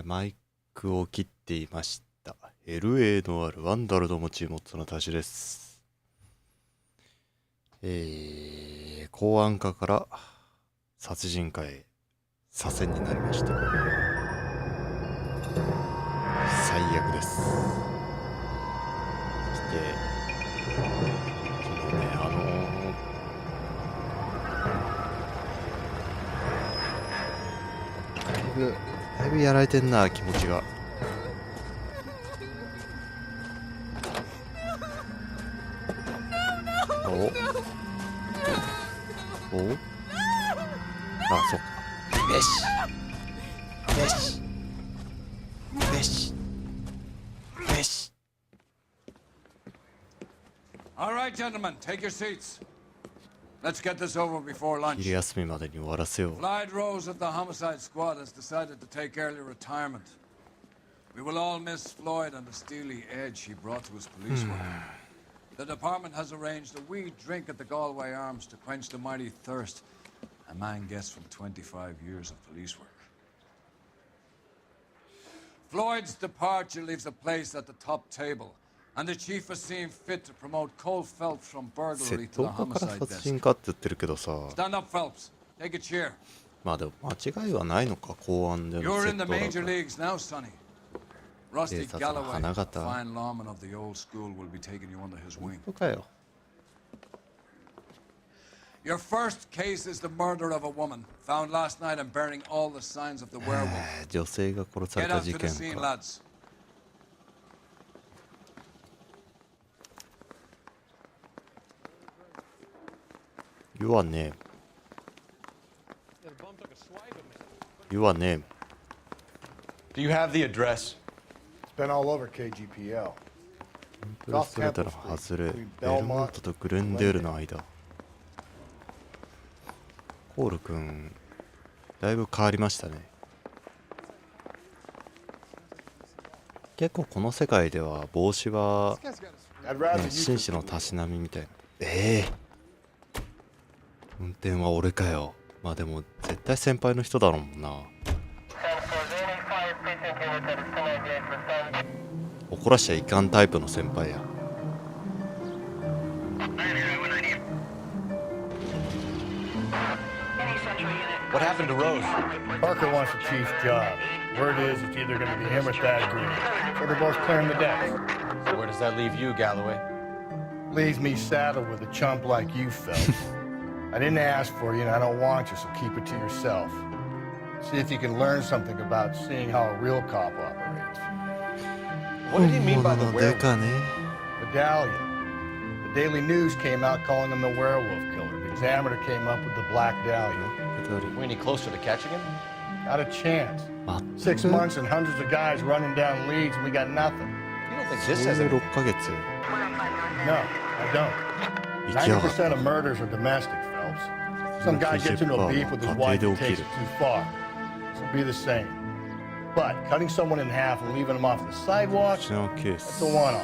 マイクを切っていました。L.A. のあるワンダルドもチームオッズのTASHです。公安課から殺人課へ左遷になりました。最悪です。そして昨日ね、だいぶやられてんな、気持ちが。おあ、そっか。よしよしよしよし。 All right, gentlemen, take your seats. Let's get this over before lunch. 昼休みまでに終わらせよう。 Clyde Rose of the homicide squad has decided to take early retirement. We will all miss Floyd and the steely edge he brought to his police work. The department has arranged a wee drink at the Galway Arms to quench the mighty thirst a man gets from 25 years of police work. Floyd's departure leaves a place at the top table, and the chief has seen fit to promote Cole Phelps from 窃 burglary to 盗 the 家から homicide 殺 desk. 人家って言ってるけどさ、 Stand up, Phelps. Take a cheer. まあでも間違いはないのか、公安での You're 窃 in the 盗だ major から。 leagues now, Sonny. Rusty 警察の Galloway, 花 a 形。 fine lawman of the old school, will be taking you under his wing. 本当かよ。 Your first case is the murder of a woman, found last night and bearing all the signs of the werewolf. 女性が殺され Get た out 事 to 件 the scene, か。 lads. Your name. Your name. Do you have the address? It's been all over KGPL. プレスレタの外れ、ベルモントとグレンデールの間。コール君、だいぶ変わりましたね。結構この世界では帽子は、ね、紳士のたしなみみたいな。運転は俺かよ。まあでも絶対先輩の人だろうもんな。怒らしちゃいかんタイプの先輩や。What happened to Rose? Parker wants the chief's job. Word is it's either going to be him or Thad Green. So they're both clearing the decks. So where does that leave you, Galloway? Leaves me saddled with a chump like you, Phelps. I didn't ask for you and I don't want you, so keep it to yourself. See if you can learn something about seeing how a real cop operates. What did he mean by the 本物のデ werewolf? カね。 Medallion. The Daily News came out calling him the werewolf killer. The Examiner came up with the Black Dahlia. Are we any closer to catching him? Not a chance. 全 6 く months and hundreds of guys running down leads and we got nothing. You don't think this has anything? 6ヶ月 No, I don't. 生きやがった 90% of murders are domestic, Phelps. Some guy gets into a beef with his wife and takes it too far. This will be the same. But cutting someone in half and leaving them off the sidewalk, うちのケー that's ス a one-off.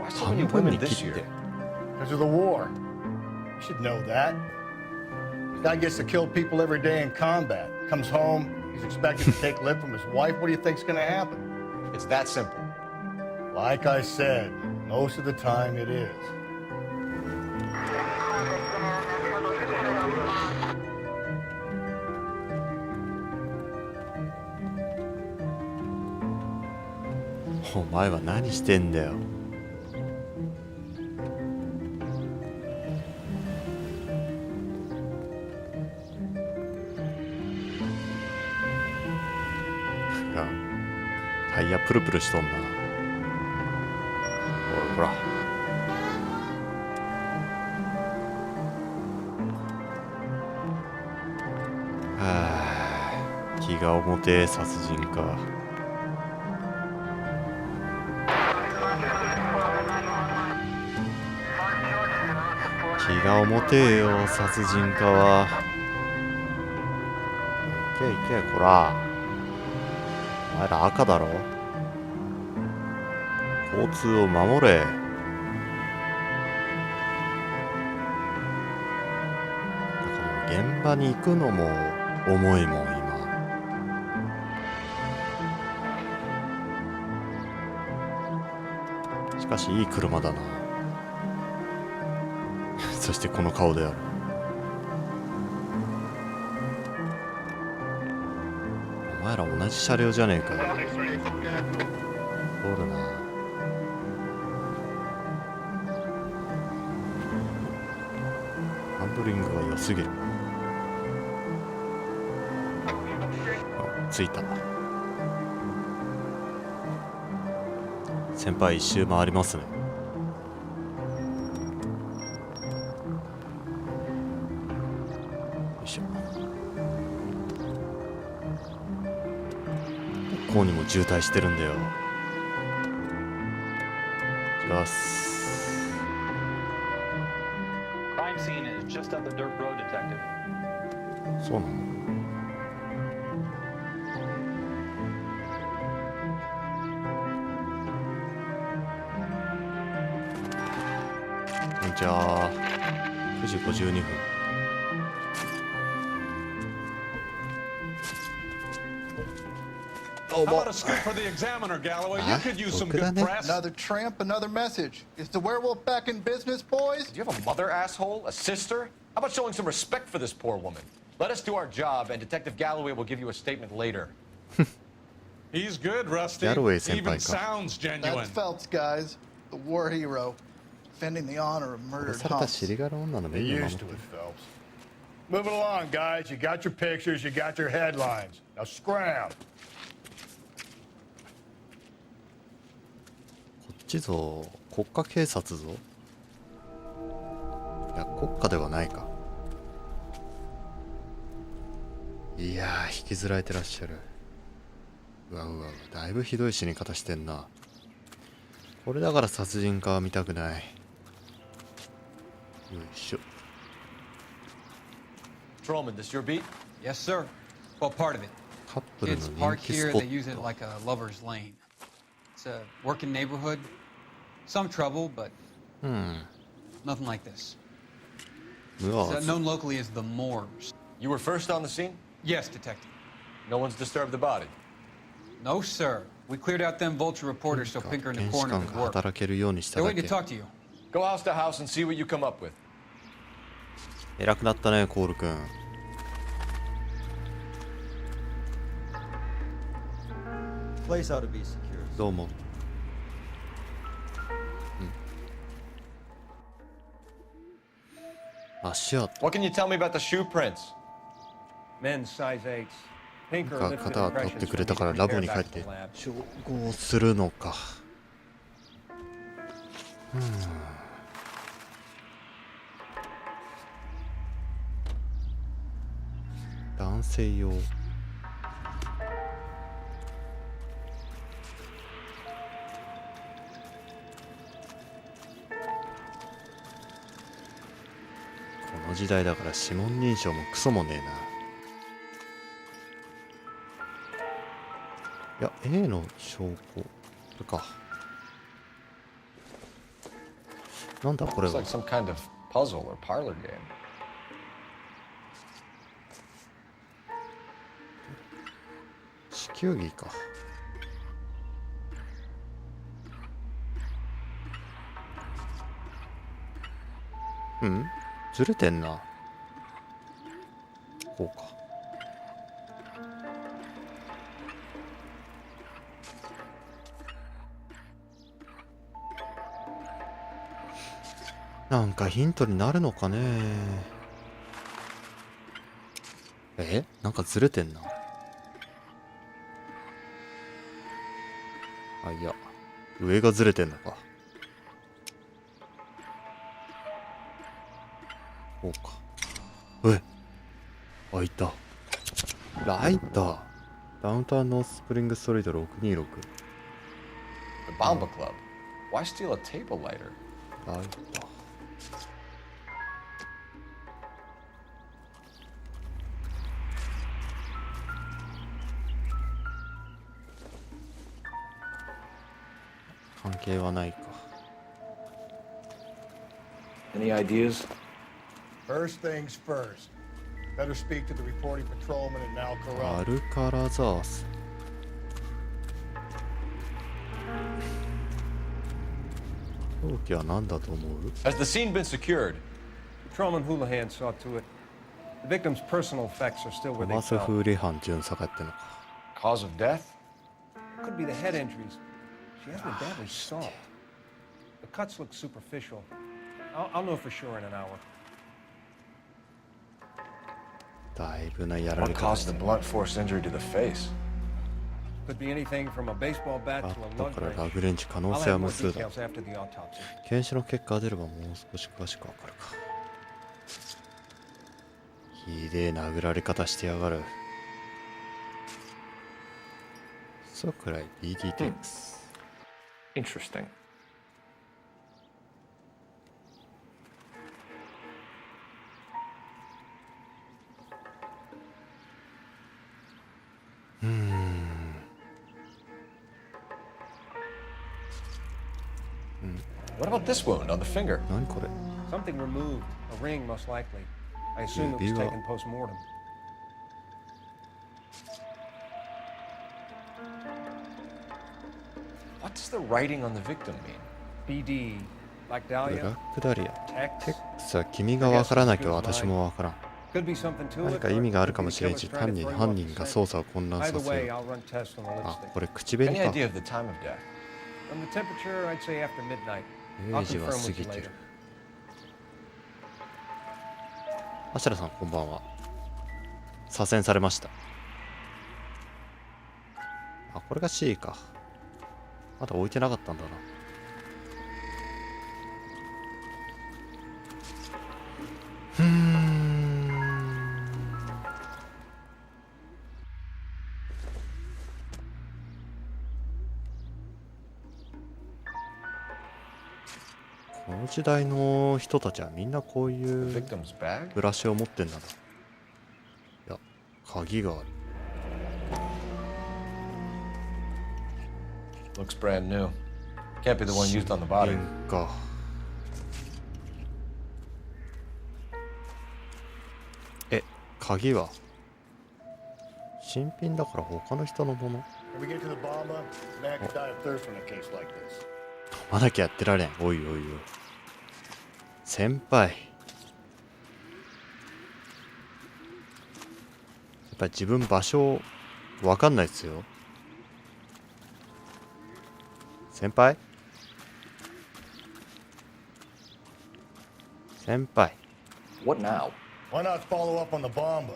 Why so 半 many 分 women に this 切っ year? て Because of the war. You should know that. Guy gets to kill people every day in combat. Comes home, he's expected to take lip from his wife. What do you think's gonna happen? It's that simple. Like I said, most of the time it is. お前は何してんだよ。タイヤプルプルしとんな。ほら。はあ、気が重てえ殺人か。気が重てえよ殺人家は。いけいけこら。お前ら赤だろ。交通を守れ。なんかもう現場に行くのも重いもん今。しかしいい車だな。そしてこの顔である。お前ら同じ車両じゃねえかよ。おるな。ハンドリングが良すぎる。あ、着いた。先輩一周回りますね。よいしょ。ここにも渋滞してるんだよ。します。そうなの？こんにちは。9時52分。How about a scoop for the examiner, Galloway? You could use some good press. Another tramp, another message. Is the werewolf back in business, boys? Do you have a mother, asshole? A sister? How about showing some respect for this poor woman? Let us do our job, and Detective Galloway will give you a statement later. He's good, Rusty. Even sounds genuine. That's Phelps, guys. The war hero. Defending the honor of murdered 殺された hunts. 尻柄女の目 Get に守っ used て to る。 it, Phelps. Moving along, guys. You got your pictures, you got your headlines. Now scram. こっちぞ、国家警察ぞ。いや、国家ではないか。いやー、引きずられてらっしゃる。うわうわ、だいぶひどい死に方してんな。これだから殺人家は見たくない。よいしょ。 Patrolman, this your beat? Yes, sir. Well, part of it. カップルの It's 人 parked 気ス here. ポ They use ッ it ト。 like a lover's lane. It's a working neighborhood. Some trouble, but うん。 nothing like this. うわ It's known locally as the Moors. You were first on the scene? Yes, detective. No one's disturbed the body. No, sir. We cleared out them vulture reporters so Pinker and the 検視 coroner 官 could が work. 働けるようにした They're だ waiting け to。talk to you. Go house to house and see what you come up with. 偉くなったね、コール君。 Place ought to be secure. どうも。足跡 What can you tell me about the shoe prints? Men's size 8s. Pinker が lifted 肩を取ってくれたから impressions ラ from ボに these 帰っ back て to the lab. 照合するのか。男性用。この時代だから指紋認証もクソもねえな。いや、A の証拠。これか。なんだこれ It's は。 like some kind of puzzle or parlor game. 地球儀か。うんずれてんな。こうか。なんかヒントになるのかね。なんかずれてんな。あ、いや、上がずれてんのか。こうか。開いた。ライター。ダウンタウンノースプリングストリート626。The Bomba Club. Why steal a table lighter? ライター。関係はないか。 Any ideas? First things first. Better speak to the reporting patrolman in ア Malcorra. ルカラザース。凶器は何だと思う？ Has the scene been secured? Patrolman Houlihan saw to it. The victim's personal effects are still where マ they ス fell. フーリ班巡査がやってんのか。 Cause of death? Could be the head injuries. She has been badly stomped. The cuts look superficial. I'll know for sure in an hour. だいぶなやられ What 方 caused し the てる。 blunt force injury to the face? Could be anything from a baseball bat バ to ッ a ト lug からラ wrench. グレンチ可能 I'll 性は have 無 more 数だ。 details after the autopsy. 検視の結果が出ればもう少し詳しくわかるか。ひでえ殴られ方してやがる。そうくらい BD テイクス。Interesting. What about this wound on the finger? 何これ？ Something removed. A ring, most likely. I assume it was Maybe taken post-mortem. What does the writing on the victim mean? BD. Black ブラ Dahlia. ックダリア。 Tex. テックスは君がわからなきゃ私もわからん。 Could be something to 何 it. か or 意 it 味があ could るか be も the しれん killer's し、 trying 単 to に throw you 犯 off 人 the が scent. 操作を混乱 Either させ way, る。 I'll run tests on the あ、 lipstick. これ口紅 Any か。 idea of the time of death? From the temperature, I'd say after midnight. 0 I'll 時は confirm 過 with ぎ you て later. る。アシャラさんこんばんは。左遷されました。あ、これが C か。まだ置いてなかったんだな。この時代の人たちはみんなこうい The う victim's bag? ブラシを持ってんだな。いや、鍵がある。 Looks brand new. Can't be the one used on the 新 body. 品か。え、鍵は新品だから他の人のもの？ When we get to the bomba, man could die of thirst in a case like this. 飲まなきゃやってられん。おいおいおい。先輩。やっぱり自分場所わかんないっすよ。先輩先輩。 What now? Why not follow up on the bomba?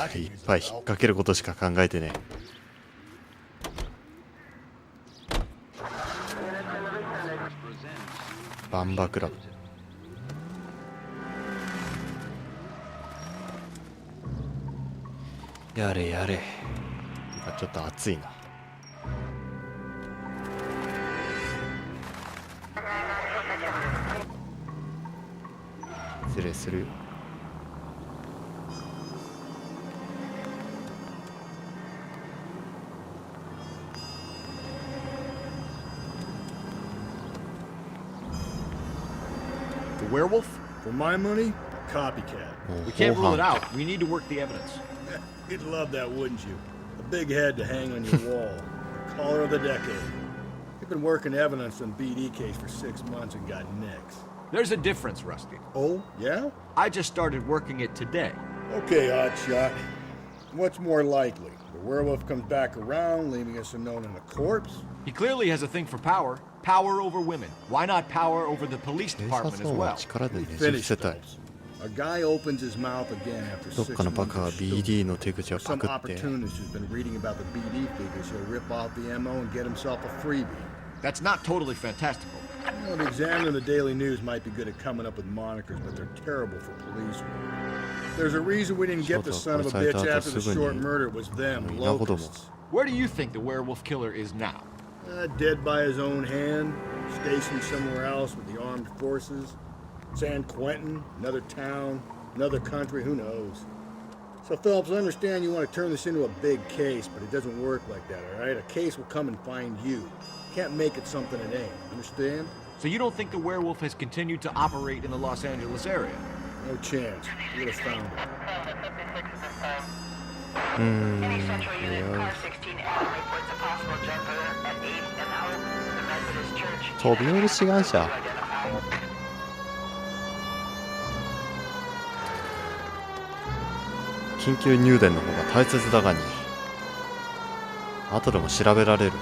I い could っ use ぱい the 引っ help. 掛けることしか考えてねえ。バンバクラブ。やれやれ。なんかちょっと暑いな。失礼するよ。The werewolf? For my money, a copycat. もう We can't 後 rule it 半 out. We need to work the evidence. You'd love that, wouldn't you? A big head to hang on your wall. The caller of the decade. You've been working evidence on BD case for 6 months and got nicks. There's a difference, Rusty. Oh, yeah? I just started working it today. Okay, Oddshot. What's more likely? The werewolf comes back around, leaving us unknown in a corpse? He clearly has a thing for power. Power over women. Why not power over the police 警 department 察 as 音は well? 力で We ねじ伏 finished せたい。 those. A guy opens his mouth again after どっ 6 かの months バカが of shooting. BD の手口をパ Some クって opportunist who's been reading about the BD figures, he'll rip off the MO and get himself a freebie. That's not totally fantastical. You know, the Examiner and the Daily News might be good at coming up with monikers, but they're terrible for police work. There's a reason we didn't get the son of a bitch after the short murder. It was them, locusts. Where do you think the werewolf killer is now? Dead by his own hand, stationed somewhere else with the armed forces. San Quentin, another town, another country, who knows? So, Phillips, I understand you want to turn this into a big case, but it doesn't work like that, all right? A case will come and find you. Can't make it something it ain't. Understand? So you don't think the werewolf has continued to operate in the Los Angeles area? No chance. We would have found it. Any central unit, car 16L reports a possible jumper at 8 an hour. The Methodist Church. 飛び降り志願者。緊急入電の方が大切だがに、後でも調べられる。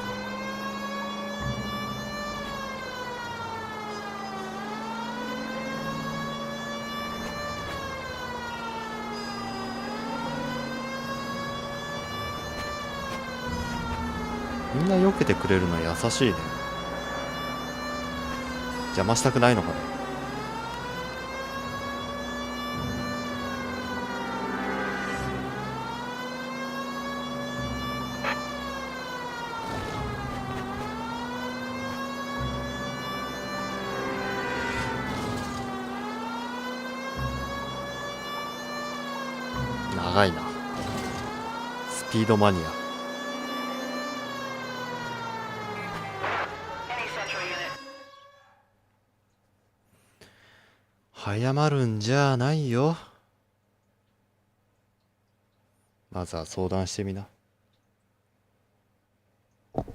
みんな避けてくれるの優しいね。邪魔したくないのかな。長いな。スピードマニア。早まるんじゃないよ。まずは相談してみな。髪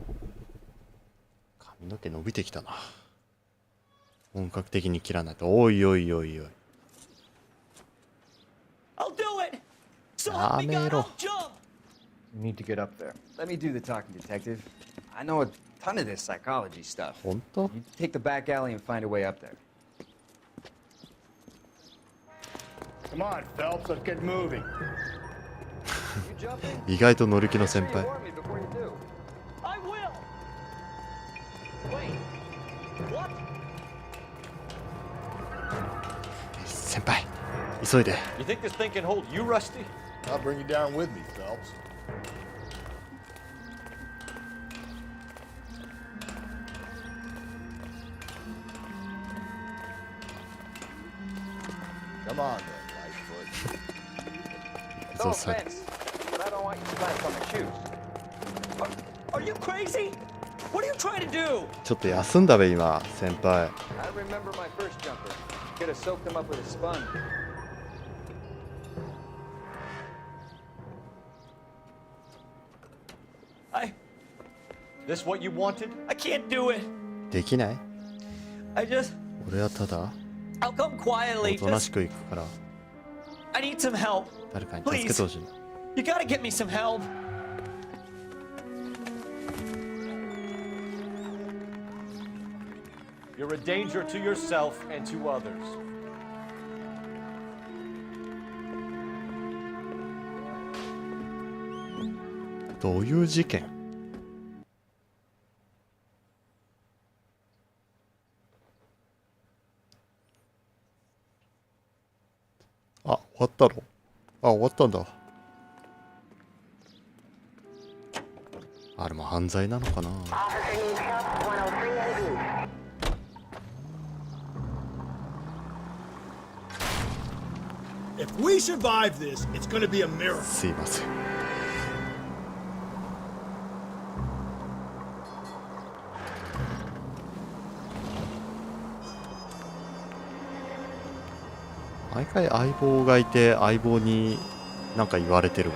の毛伸びてきたな。本格的に切らないと。おいおいおいおい。やめろ。 You need to get up there. Let me do the talking, detective. I know a ton of this psychology stuff. 本当？ You take the back alley and find a way up there. Come on, Phelps, let's get moving. 意外と乗り気の先輩。先輩、急いで。 You think this thing can hold you, Rusty? I'll bring you down with me, Phelps. Come on, then, Lightfoot. No offense, but I don't want you slap on my shoes. Are you crazy? What are you trying to do? ちょっと休んだべ今、先輩。 I remember my first jumper. Could have soaked him up with a sponge. This what you wanted? I can't do it. できない？ I just. 俺はただ I'll come お quietly. となしく行くから。 I need some help. 誰かに助けてほしい。 You gotta get me some help. You're a danger to yourself and to others. どういう事件？あ、終わったの？あ、終わったんだ。あれも犯罪なのかな。 If we survive this, it's gonna be a miracle. すいません。毎回相棒がいて相棒になんか言われてるわ。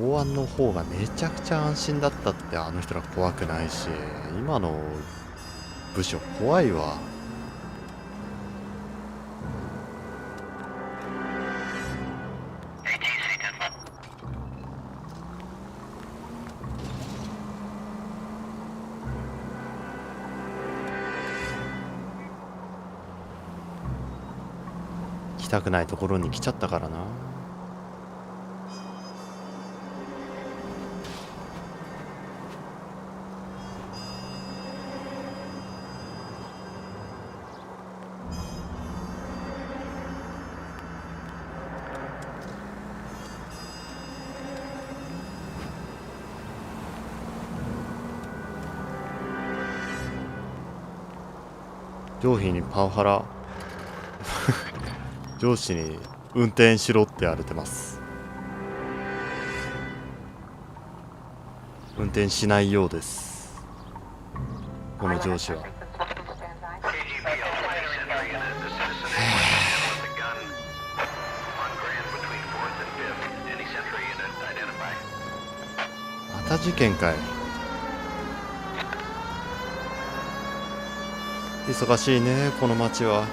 公安の方がめちゃくちゃ安心だったって。あの人ら怖くないし、今の部署怖いわ。来たくないところに来ちゃったからな。上司にパワハラ上司に運転しろって言われてます。運転しないようです、この上司は。また事件かい。忙しいねこの街は。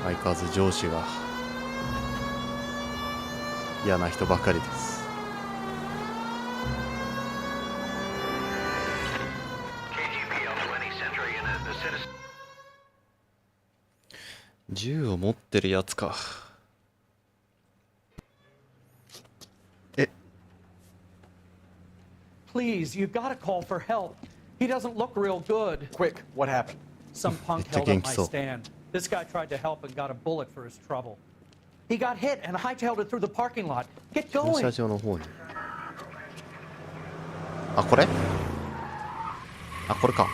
相変わらず上司が嫌な人ばかりです。銃を持ってるやつか。え Please, you gotta call for help. He doesn't look real good. Quick, what happened? Some punk held up my stand. This guy tried to help and got a bullet for his trouble. He got hit and hightailed it through the parking lot. Get 駐 going. 車場の方に。あ、これ？あ、これか。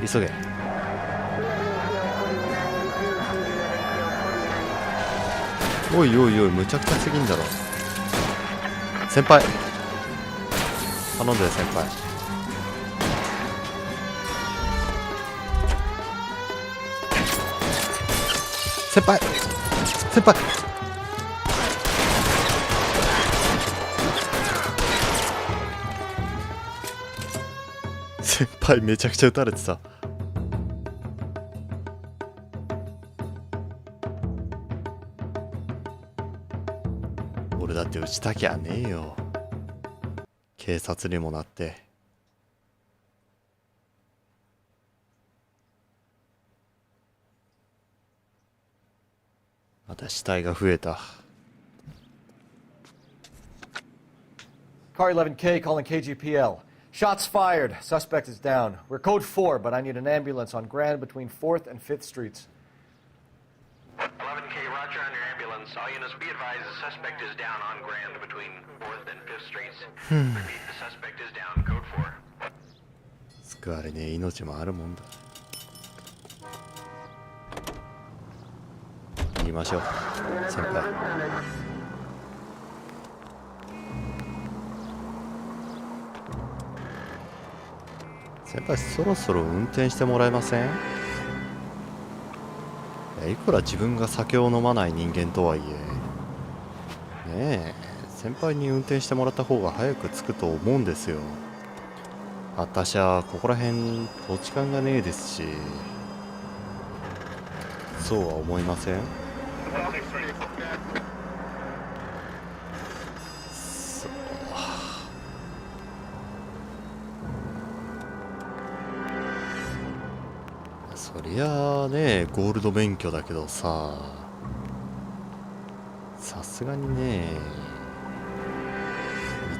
急げ。おいおいおい、むちゃくちゃすぎんだろ。先輩頼んで先輩。先輩先輩先輩めちゃくちゃ撃たれてた。俺だって撃ちたきゃねえよ。警察にもなって。また死体が増えた。Car 11K calling KGPL. Shots fired. Suspect is down. We're code 4, but I need an ambulance on Grand between 4th and 5th Streets. 11K, roger on your ambulance. All units be advised the suspect is down on Grand between 4th and 5th Streets. Repeat, the suspect is down. Code 4. 救われねえ命もあるもんだ。行きましょう先輩。先輩そろそろ運転してもらえません？いくら自分が酒を飲まない人間とはいえねえ、先輩に運転してもらった方が早く着くと思うんですよ。私はここら辺土地勘がねえですし。そうは思いません？そうそりゃあね、ゴールド免許だけどさ、さすがにね、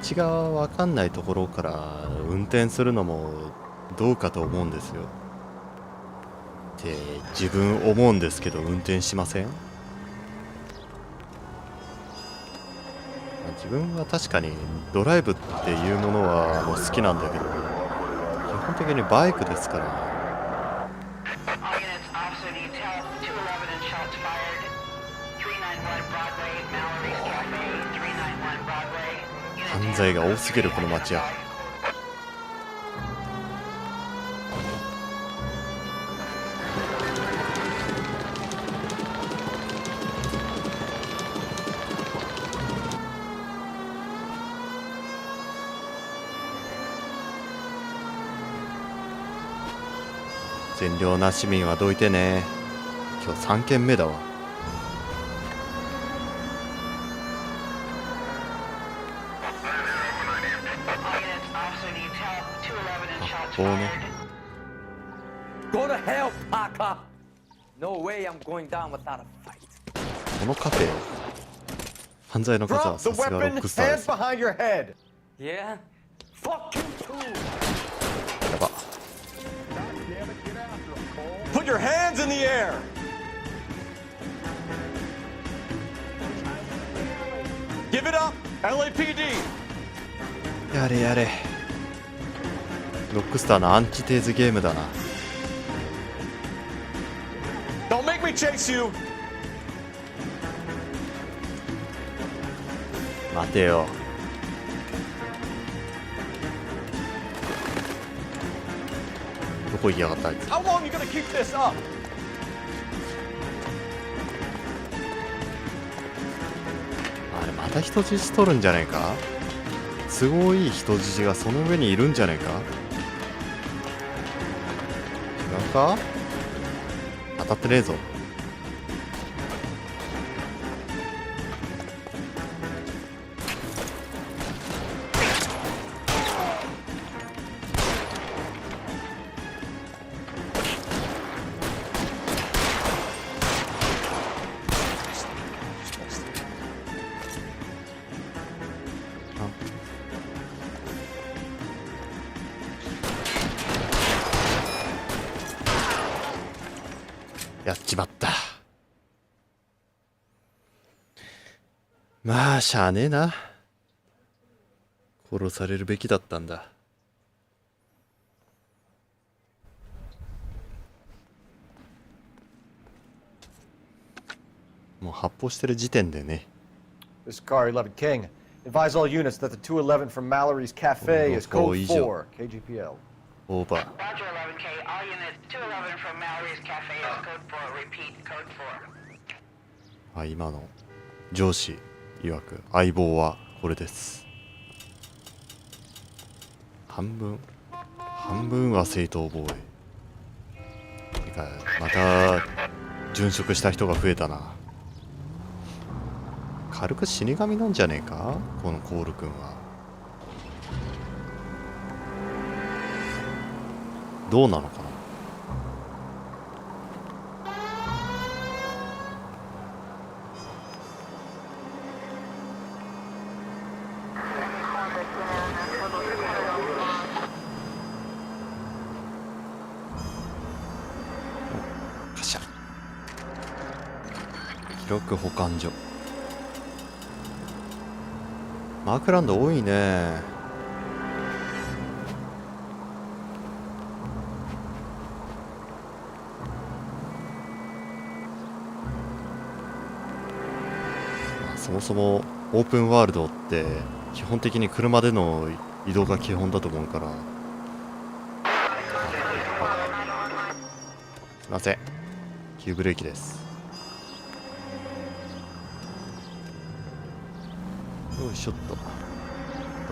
道が分かんないところから運転するのもどうかと思うんですよ。って自分思うんですけど、運転しません？自分は確かにドライブっていうものはもう好きなんだけど、基本的にバイクですから。犯罪が多すぎるこの街は。善良な市民はどいてね。今日3件目だわ。発砲ね。Go to hell, Parker. No way I'm going down without a fight. このカフェ、犯罪の数はさすがロックスターです。 behind your head. Yeah? Fuck you too. やば。Put your hands in the air. Give it up, LAPD. やれやれ。ロックスターのアンチテーズゲームだな。Don't make me chase you. 待てよ。どこ行きやがったあいつ。 How long are you gonna keep this up? あれた人質取るんじゃねえか。都合いい人質がその上にいるんじゃねえか。違うか。当たってねえぞ。やっちまった。まあしゃあねえな。殺されるべきだったんだ。もう発砲してる時点でね。 This Car 11 King. Advise all units that the 211 from Mallory's Cafe is code 4, KGPL. Over. Roger 11K. All units 211 from Mallory's Cafe is code 4. Repeat, code 4. あ、今の上司曰く相棒はこれです。半分は正当防衛。てかまた殉職した人が増えたな。軽く死神なんじゃねえかこのコール君は。どうなのかな。カシャ。記録保管所。マークランド多いね。そもそもオープンワールドって基本的に車での移動が基本だと思うから。すいません、急ブレーキです。よいしょっと。ど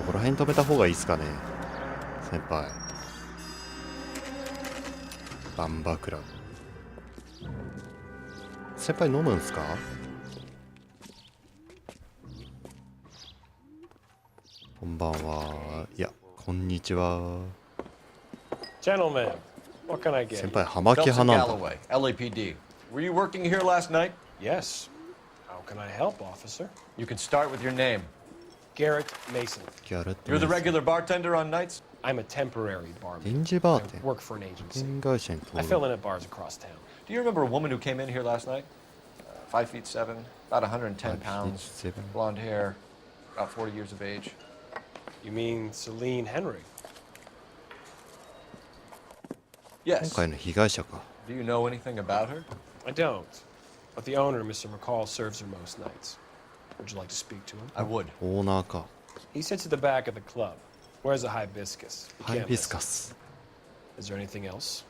こら辺止めた方がいいですかね先輩。バンバクラブ。先輩飲むんすか。こんばんは。いや、こんにちは。 Gentlemen, what can I get? 先輩、葉巻派なんだ。 Galloway, LAPD. Were you working here last night? Yes. How can I help, officer? You can start with your name. Garrett Mason. You're the regular bartender on nights? I'm a temporary barman. 臨時バーテン。 I work for an agency. 保険会社に I 登 fill 録。 in at bars across town. Do you remember a woman who came in here last night? 5'7", about 110 pounds, 5'7". blonde hair, about 40 years of age. You mean Celine Henry? 今 Yes. 回の被害者か。 Do you know anything about her? I don't. But the owner, Mr. McCall, serves her most nights. Would you like to speak to him? I would. オーナーか。 He sits at the back of the club. Wears a hibiscus. You ハイ can't ビス miss カ it. ス。 Is there anything else?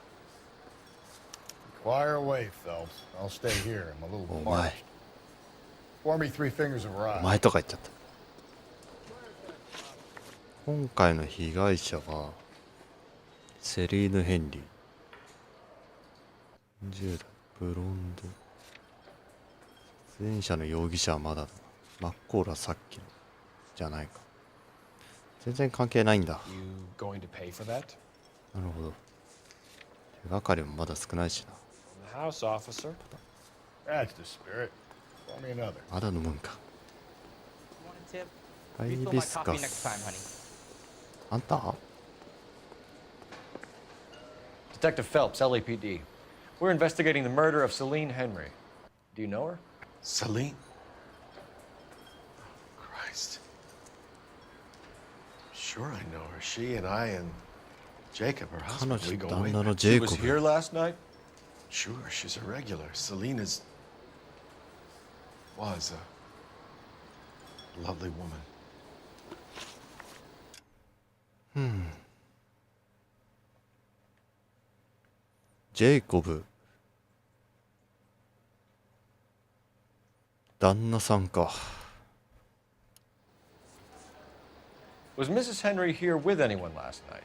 Inquire away, Phelps. I'll stay here. I'm a little お前 parched. Pour me 3 fingers of お rye. 前とか言っちゃった。今回の被害者はセリーヌ・ヘンリー。10代、ブロンド。出演者の容疑者はまだだな。マッコーラさっきのじゃないか。全然関係ないんだ。 You going to pay for that? なるほど。手がかりもまだ少ないし In the house, officer. That's the spirit. Pour me another. な。まだ飲むんか。ハイビスカス。あんた Detective Phelps, LAPD. We're investigating the murder of Celine Henry. Do you know her? Celine? Christ. Sure I know her. She and I and Jacob, her 彼 husband, we 女 go 旦 way 那 back. のジェ She イコ was ブ。 here last night? Sure, she's a regular. Celine was a lovely woman. ジェイコブ。旦那さんか。Was Mrs. Henry here with anyone last night?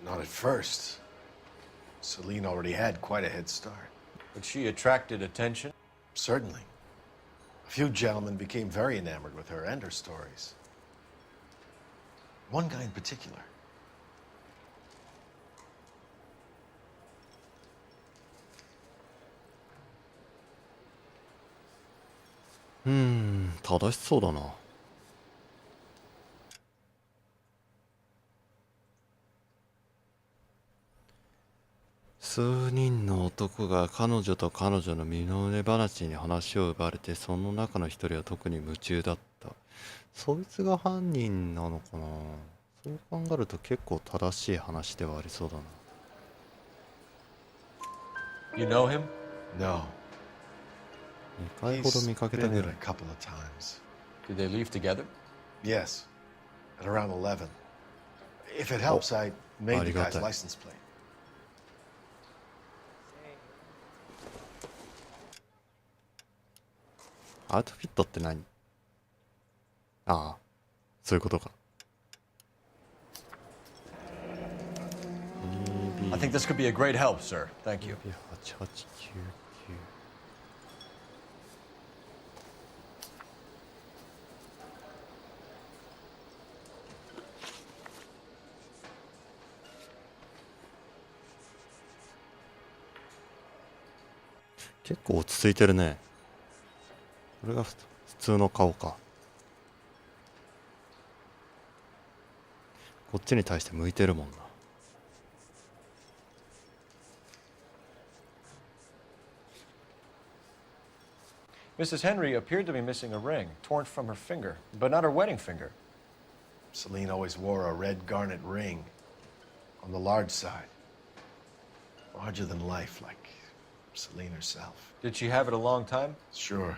Not at first. Celine already had quite a head start. But she attracted attention? Certainly. A few gentlemen became very enamored with her and her stories. One guy in particular. Hmm, 正しそうだな。数人の男が彼女と彼女の身の上話に話を奪われて、その中の一人は特に夢中だった。そいつが犯人なのかな。そう考えると結構正しい話ではありそうだな。You know him? No. 2回ほど見かけた Been ぐ in ら a い。 couple of times. Did they leave together? Yes. At around 11. If it helps, I made the guy's arigatai. license plate. アウトフィットって何？ああ、そういうことか。I think this could be a great help, sir. Thank you. 8899。結構落ち着いてるね。これが普通の顔か。こっちに対して向いてるもんな。Mrs. Henry appeared to be missing a ring, torn from her finger, but not her wedding finger. Celine always wore a red garnet ring on the large side. Larger than life, like Celine herself. Did she have it a long time? Sure.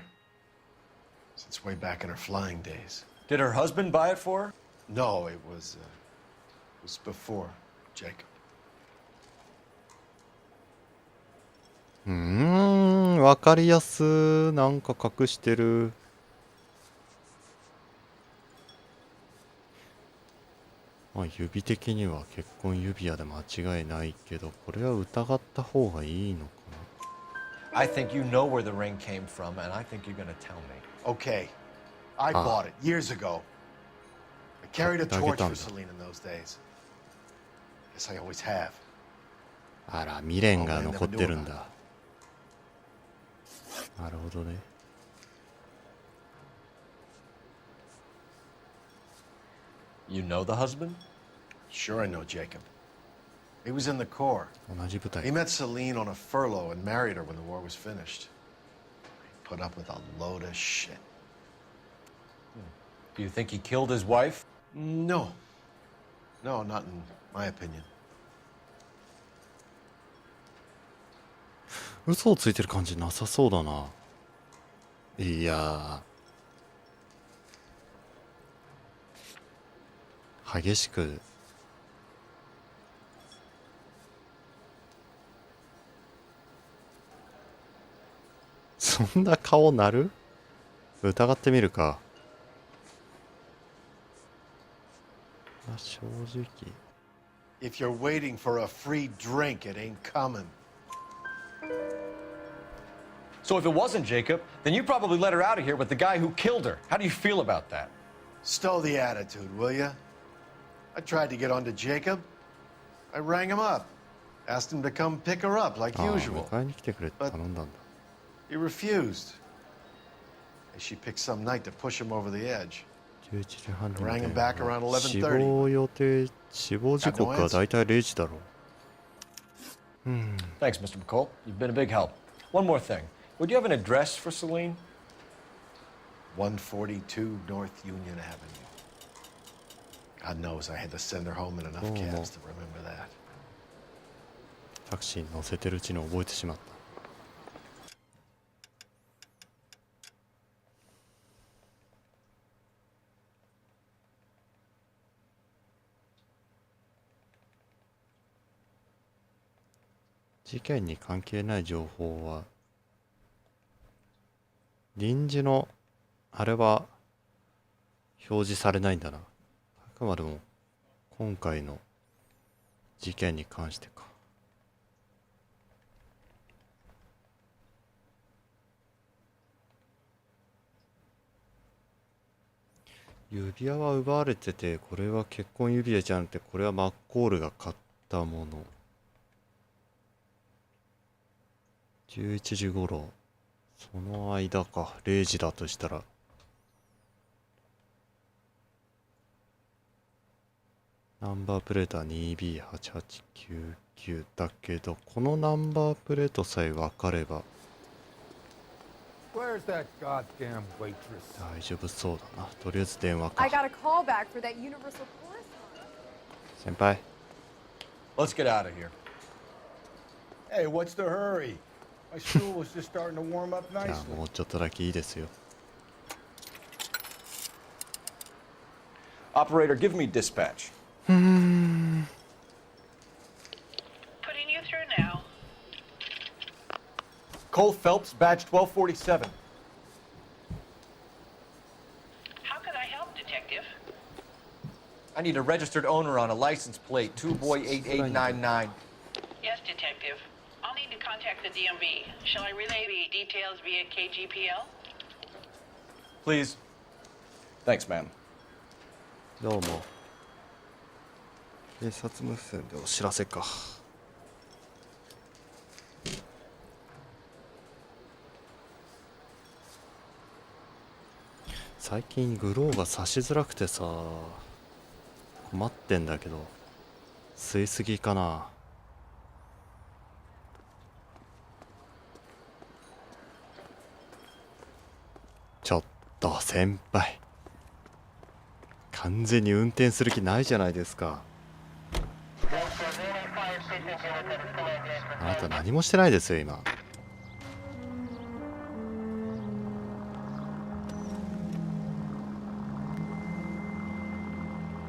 Since way back in her flying days. Did her husband buy it for her? No, it was before Jacob. わかりやす。なんか隠してる。まあ指的には結婚指輪で間違いないけど、これは疑った方がいいのかな。 I think you know where the ring came from, and I think you're gonna tell me. Okay. I bought it years ago. I carried a torch for Celine in those days. Guess I always have. あら、未練が残ってるんだ。なるほどね。You know the husband? Sure, I know Jacob. He was in the Corps. 同じ部隊。 He met Celine on a furlough and married her when the war was finished. He put up with a load of shit. Do you think he killed his wife? No. No, not in my opinion. 嘘をついてる感じなさそうだな。いやー、激しくそんな顔なる？疑ってみるか。正直。 If you're waiting for a free drink, it ain't coming. So if it wasn't Jacob, then you probably let her out of here with the guy who killed her. How do you feel about that? Stow the attitude, will ya? I tried to get onto Jacob. I rang him up. Asked him to come pick her up like ああ、 usual. 迎えに来てくれって頼んだんだ。 He refused. She picked some night to push him over the edge. 11時半に Rang him back around 死 11:30. 亡予定、死亡時刻はだいたい0時だろう。Thanks, Mr. McCall. You've been a big help. One more thing. Would you have an address for Celine? 142 North Union Avenue. God knows I had to send her home in enough cabs to remember that. タクシーに乗せてるうちに覚えてしまった。事件に関係ない情報は臨時のあれは表示されないんだな。くまでも今回の事件に関してか。指輪は奪われてて、これは結婚指輪じゃなくて、これはマッコールが買ったもの。11時頃、その間か。0時だとしたらナンバープレートは 2B8899 だけど、このナンバープレートさえ分かれば大丈夫そうだな。とりあえず電話か。先輩。Let's get out of here. Hey, what's the hurry? My stool was just starting to warm up じゃ nicely. あもうちょっとだけいいですよ。Operator, give me dispatch. Putting you through now. Cole Phelps, badge 1247. How can I help, Detective? I need a registered owner on a license plate, 2boy8899. Yes, Detective. I'll need to contact the DMV. Shall I relay the details via KGPL? Please. Thanks, ma'am. どうも。警察無線でお知らせか。最近グローが差しづらくてさ、困ってんだけど、吸いすぎかな。ちょっと先輩、完全に運転する気ないじゃないですか。あなた何もしてないですよ今。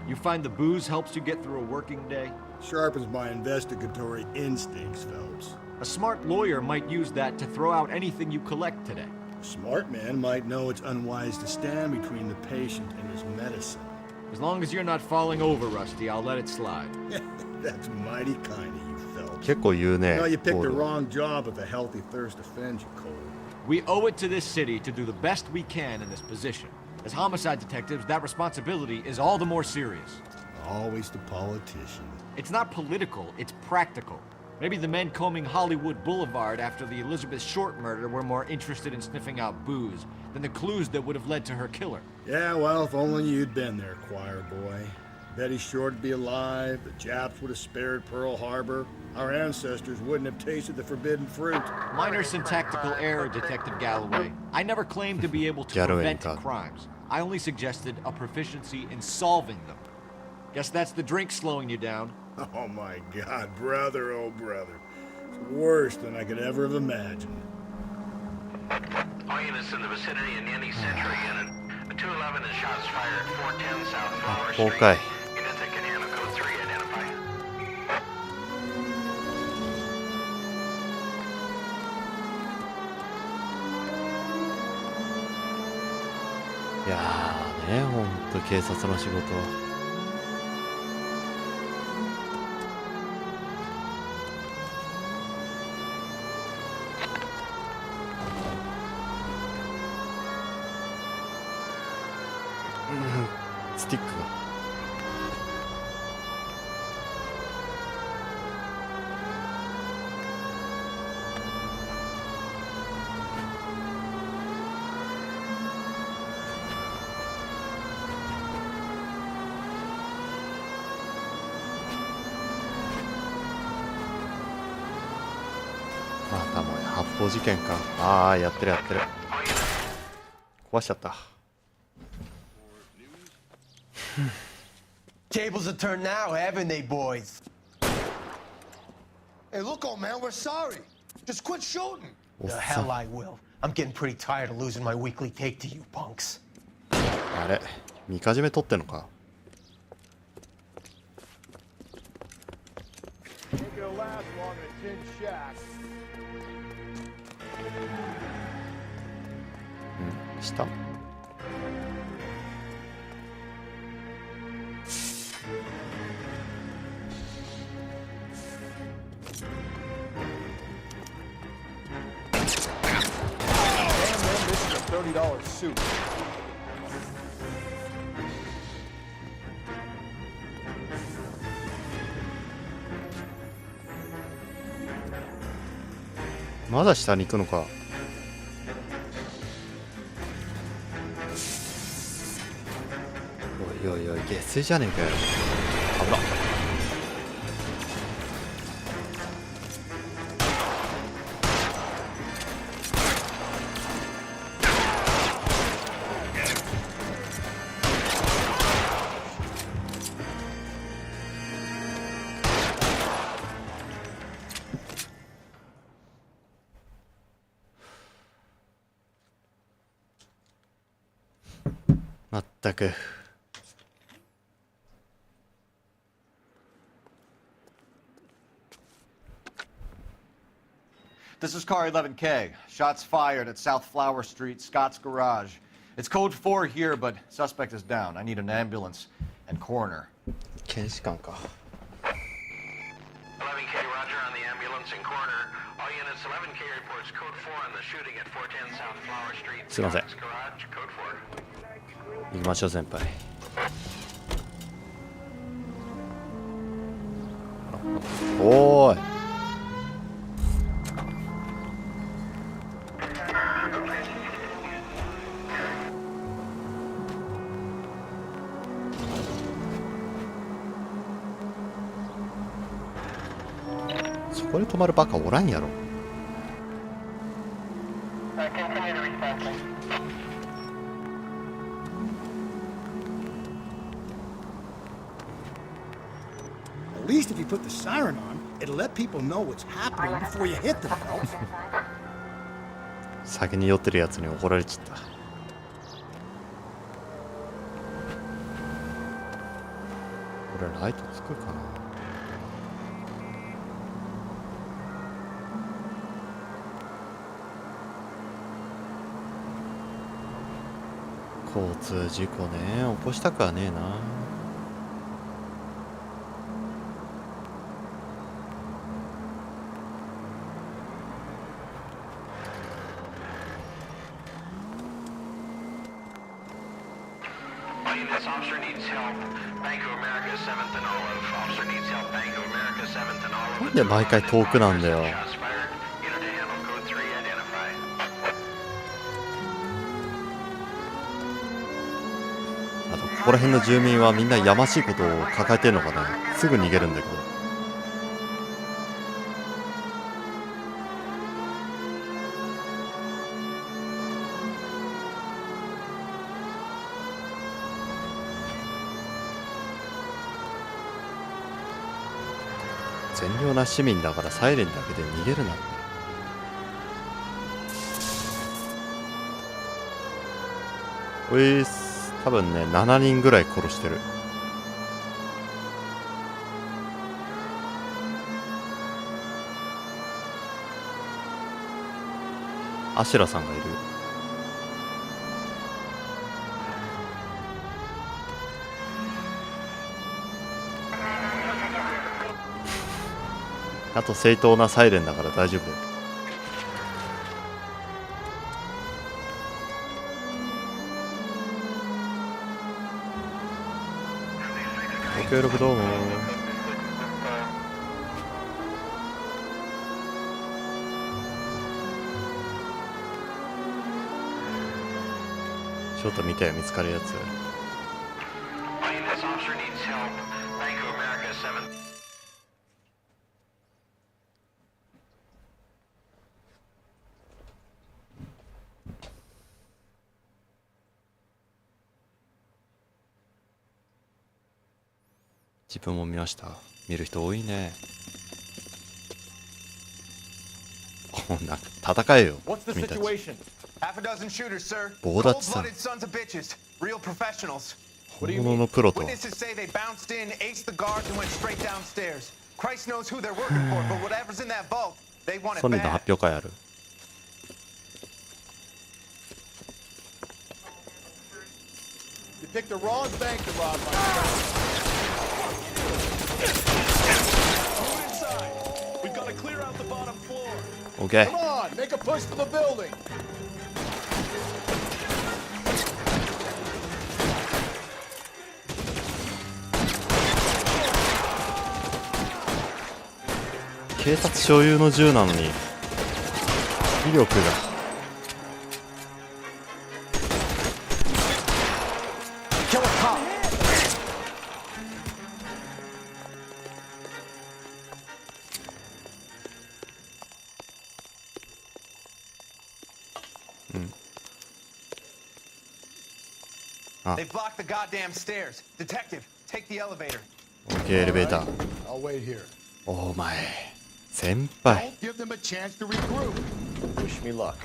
You find the booze helps you get through a working day? Sharpens my investigatory instincts, Phelps. A smart lawyer might use that to throw out anything you collect today. A smart man might know it's unwise to stand between the patient and his medicine. As long as you're not falling over, Rusty, I'll let it slide. That's mighty kind of you, Phelps. 結構言うね。 No, you picked the wrong job if a healthy thirst offends you, Cole. We owe it to this city to do the best we can in this position. As homicide detectives, that responsibility is all the more serious. Always the politician. It's not political, it's practical. Maybe the men combing Hollywood Boulevard after the Elizabeth Short murder were more interested in sniffing out booze than the clues that would have led to her killer. Yeah, well, if only you'd been there, choir boy. Betty Short would be alive, the Japs would have spared Pearl Harbor, our ancestors wouldn't have tasted the forbidden fruit. Minor syntactical error, Detective Galloway. I never claimed to be able to prevent crimes. I only suggested a proficiency in solving them. Guess that's the drink slowing you down. Oh my God, brother, oh brother. It's worse than I could ever have imagined. All units in the vicinity in any Century unit. A 211 is shots fired at 410 South Flower Street. Okay. Units at Canano Code 3 identify. いやーね、ほんと警察の仕事は。スティックが。またもや発砲事件か。ああ、やってるやってる。壊しちゃった。Tables have turned now, haven't they, boys? Hey, look, old man, we're sorry. Just quit shooting. The hell I will. I'm getting pretty tired of losing my weekly take to you punks. あれ、みかじめ取ってんのか。下。$30 suit. まだ下に行くのか。おいおいおい、下水じゃねえかよ。危なっ。まったく。This is Car 11K. Shots fired at South Flower Street, Scott's Garage. It's code 4 here, but suspect is down. I need an ambulance and coroner. 検視官か。 11K, Roger on the ambulance and coroner. All units, 11K reports code 4 on the shooting at 410 South Flower Street. すいません。 Scott's Garage, code 4. 行きましょう先輩。おーい。そこで止まるバカおらんやろ。At least if you put the siren on, it'll let people know what's happening before you hit them, Phelps. 先に酔ってるやつに怒られちゃった。これライトつくかな。交通事故ね、起こしたくはねえな。なんで毎回遠くなんだよ。あとここら辺の住民はみんなやましいことを抱えてるのかね。すぐ逃げるんだけど。善良な市民だからサイレンだけで逃げるなんて。おいっす。多分ね7人ぐらい殺してる。アシュラさんがいる。あと正当なサイレンだから大丈夫だよ。ご協力どうも。ちょっと見て見つかるやつ。自分も見ました。見る人多いね。お、なんか戦えよ君たち。棒立ちさん。本物のプロとは。ソニーの発表会ある。Okay. Come on, make a push for the building. 警察所有の銃なのに威力が。They blocked the goddamn stairs. Detective, take the elevator. オッケー、エレベーター。 I'll wait here. お前先輩。 Give them a chance to regroup. Wish me luck.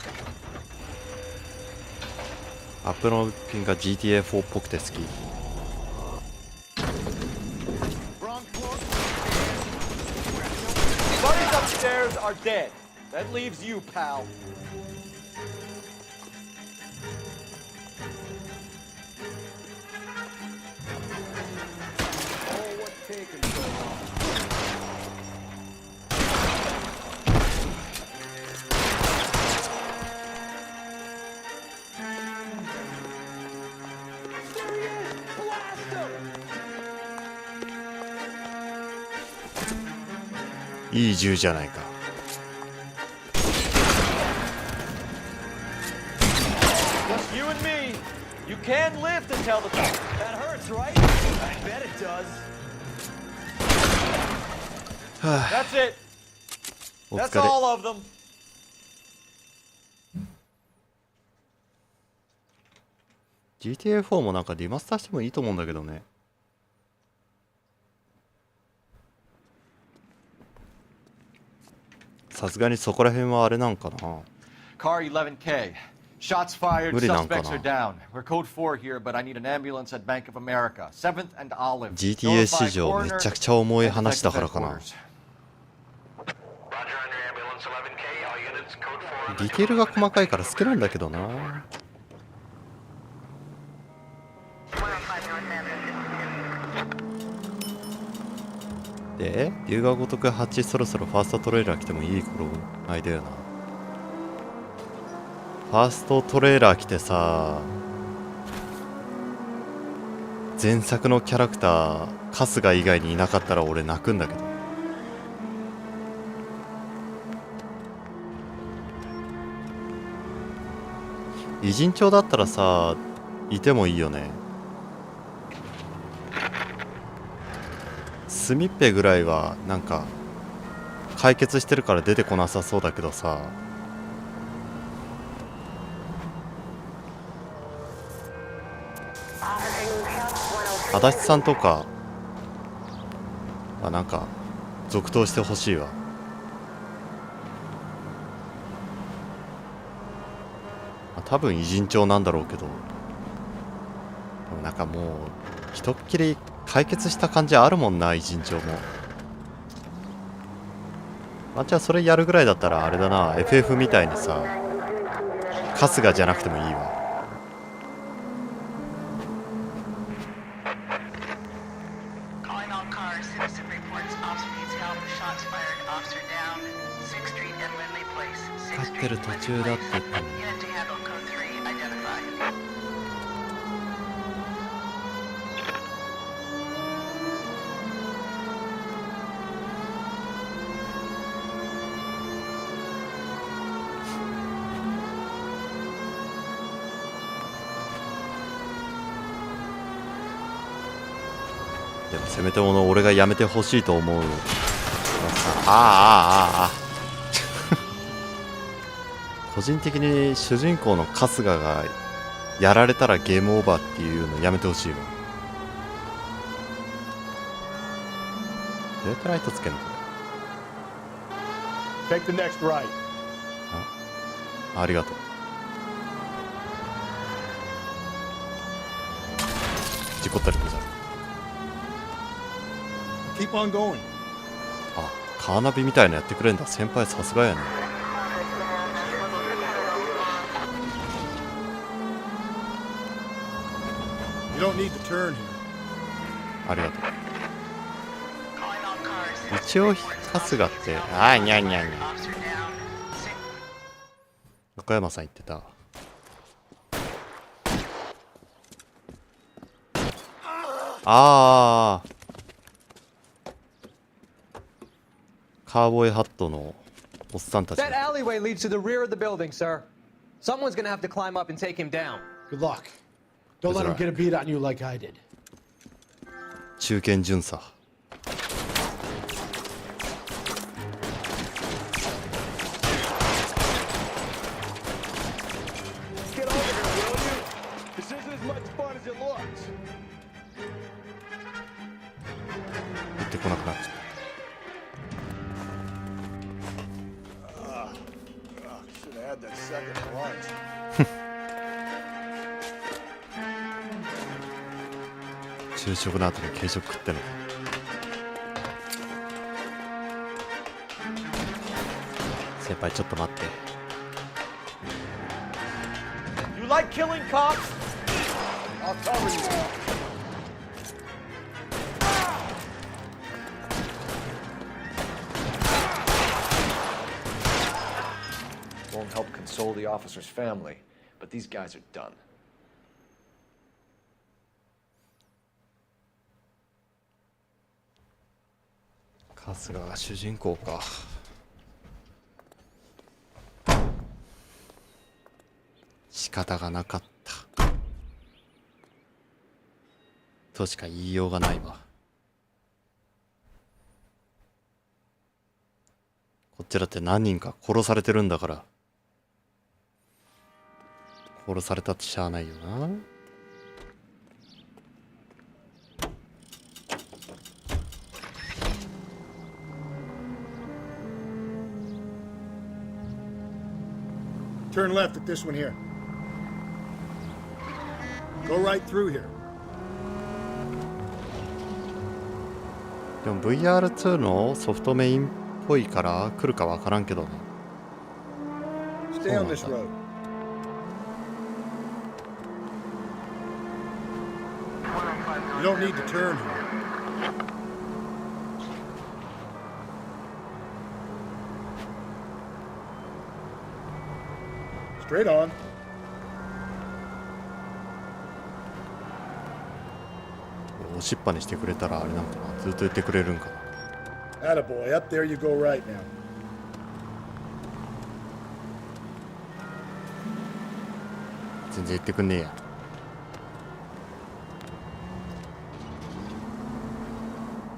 アップのピンが GTA4 っぽくて好き。Buddies upstairs are dead. That leaves you, pal. There he is! Blast him! いい銃じゃないか。 Just you and me. You can live to tell the truth. That hurts, right? I bet it does. That's it. お That's 疲れ。 all of them. GTA4 もなんかリマスターしてもいいと思うんだけどね。さすがにそこら辺はあれなんかな。 Car 11K. Shots fired, 無理なんか suspects な。 are down. We're code 4 here, but I need an ambulance at Bank of America. 7th and Olive. GTA 史上めちゃくちゃ重い話だからかな。 Roger on your ambulance 11K. All units code 4. ディテールが細かいから好きなんだけどな。で、龍が如く8そろそろファーストトレーラー来てもいい頃合いだよな。ファーストトレーラー来てさ、前作のキャラクター春日以外にいなかったら俺泣くんだけど。偉人帳だったらさ、いてもいいよね。スミッペぐらいはなんか解決してるから出てこなさそうだけどさ。足立さんとかはなんか続投してほしいわ。多分偉人帳なんだろうけど、でもなんかもうひとっきり解決した感じあるもんな、偉人帳も。あ、じゃあそれやるぐらいだったらあれだな、 FF みたいにさ春日じゃなくてもいいわ。帰ってる途中だって言ったのに。でもせめてもの俺がやめてほしいと思うのさ。個人的に主人公の春日がやられたらゲームオーバーっていうのやめてほしいわ。どうやってライトつけんのこれ。 Take the next right. ありがとう。事故ったりござる。 Keep on going. あ、カーナビみたいなやってくれんだ。先輩さすがやね。You don't need to turn here. ありがとう。一応春日ってあーにゃんにゃんにゃん。岡山さん言ってた。カーボーイハットのおっさんたち That alleyway leads to the rear of the building, sir. Someone's gonna have to climb up and take him down. Good luck. Don't let him get a beat on you like I did. 中堅巡査。行ってこなくなっちゃった。Should have had that second lunch. 昼食の後に軽食食ってんのか。先輩ちょっと待って。You like killing cops? I'll cover you. Won't help console the officer's family, but these guys are done. 春日が主人公か。仕方がなかったとしか言いようがないわ。こっちだって何人か殺されてるんだから、殺されたってしゃあないよな。Turn left at this one here. Go right through here. でも VR2 のソフトメインっぽいから来るかわからんけどね。Stay on this road. You don't need to turn here. Straight on. 押しっぱにしてくれたらあれなんかな、ずっと言ってくれるんかな。Attaboy, up there you go right now. 全然言ってくんねえや。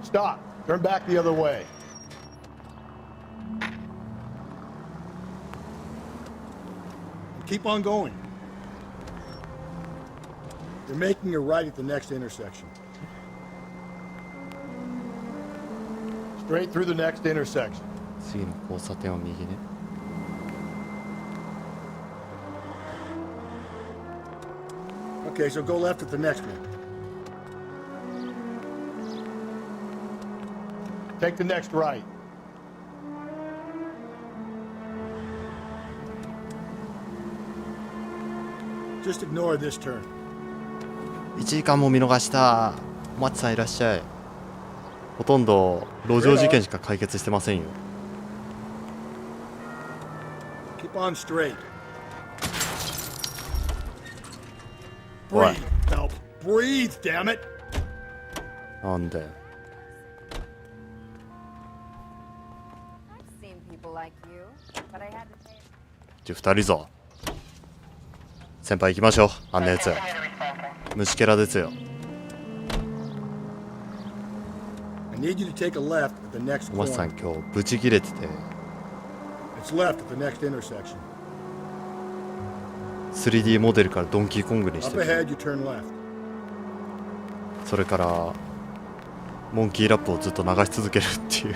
Stop. Turn back the other way. Keep on going. You're making a right at the next intersection. Straight through the next intersection. 次の交差点は右ね。Okay, so go left at the next one. Take the next right. Just ignore this turn. 1時間も見逃した。お松さんいらっしゃい。ほとんど路上事件しか解決してませんよ。Keep on straight. おい。 Breathe, help. Breathe, damn it. なんだよ。じゃあ2人ぞ。先輩行きましょう。あんなやつ虫けらですよ。 I need you to take a left at the next お松さん corner. 今日ブチ切れてて It's left at the next intersection. 3D モデルからドンキーコングにし Up てて、 ahead, you turn left. それからモンキーラップをずっと流し続けるっていう。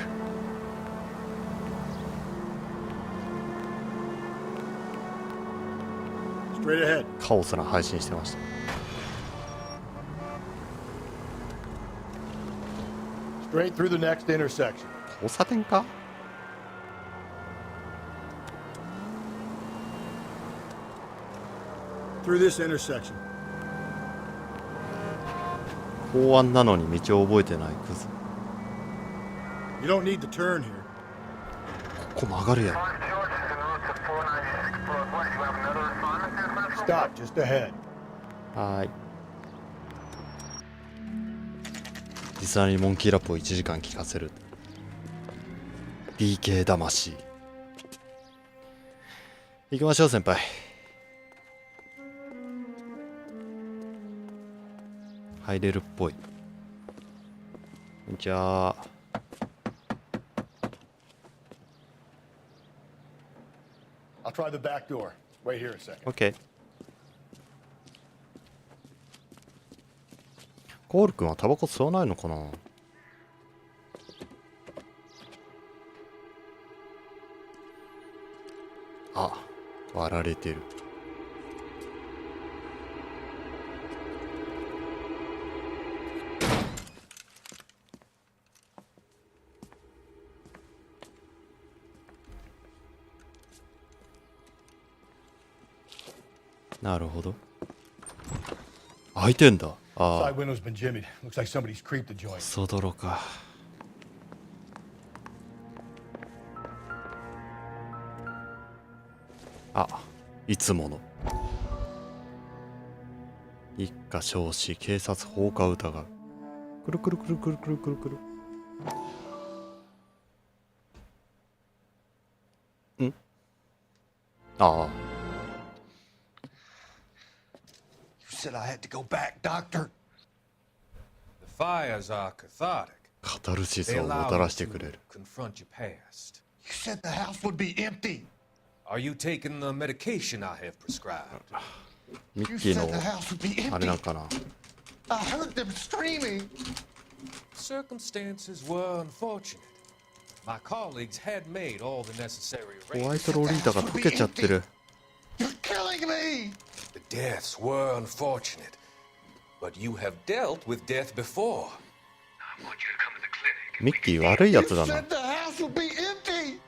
Straight ahead. カオスな配信してました。 Straight through the next intersection. 交差点か。 Through this intersection. 公安なのに道を覚えてないクズ。 You don't need to turn here. ここ曲がるやろ。 Stop just ahead. はーい。実際にモンキーラップを1時間聞かせる。PK 魂。行きましょう先輩。入れるっぽい。じゃあI'll try the back door. Wait here a second. OK。コール君はタバコ吸わないのかな。あ、割られてる。なるほど。開いてんだ。ああ。 Side window's been jimmied. Looks like somebody's creeped the joint. そどろか。あ、いつもの。一家焼死、警察放火疑う。くるくるくるくるくるくるくる。ん？ああ。You said I had to go back, Doctor. The fires are cathartic. カタルシスをもたらしてくれる。 Confront your past. You said the house would be empty. Are you taking the medication I have prescribed? ミッキーのあれなんかな。 I heard them screaming. Circumstances were unfortunate. My colleagues had made all the necessary ホワイ arrangements. トロリータが溶けちゃってる。 You're killing me. The deaths were unfortunate, but you have dealt with death before. I want you to come to the clinic. ミッキー悪いやつだ You な。 said the house would be empty.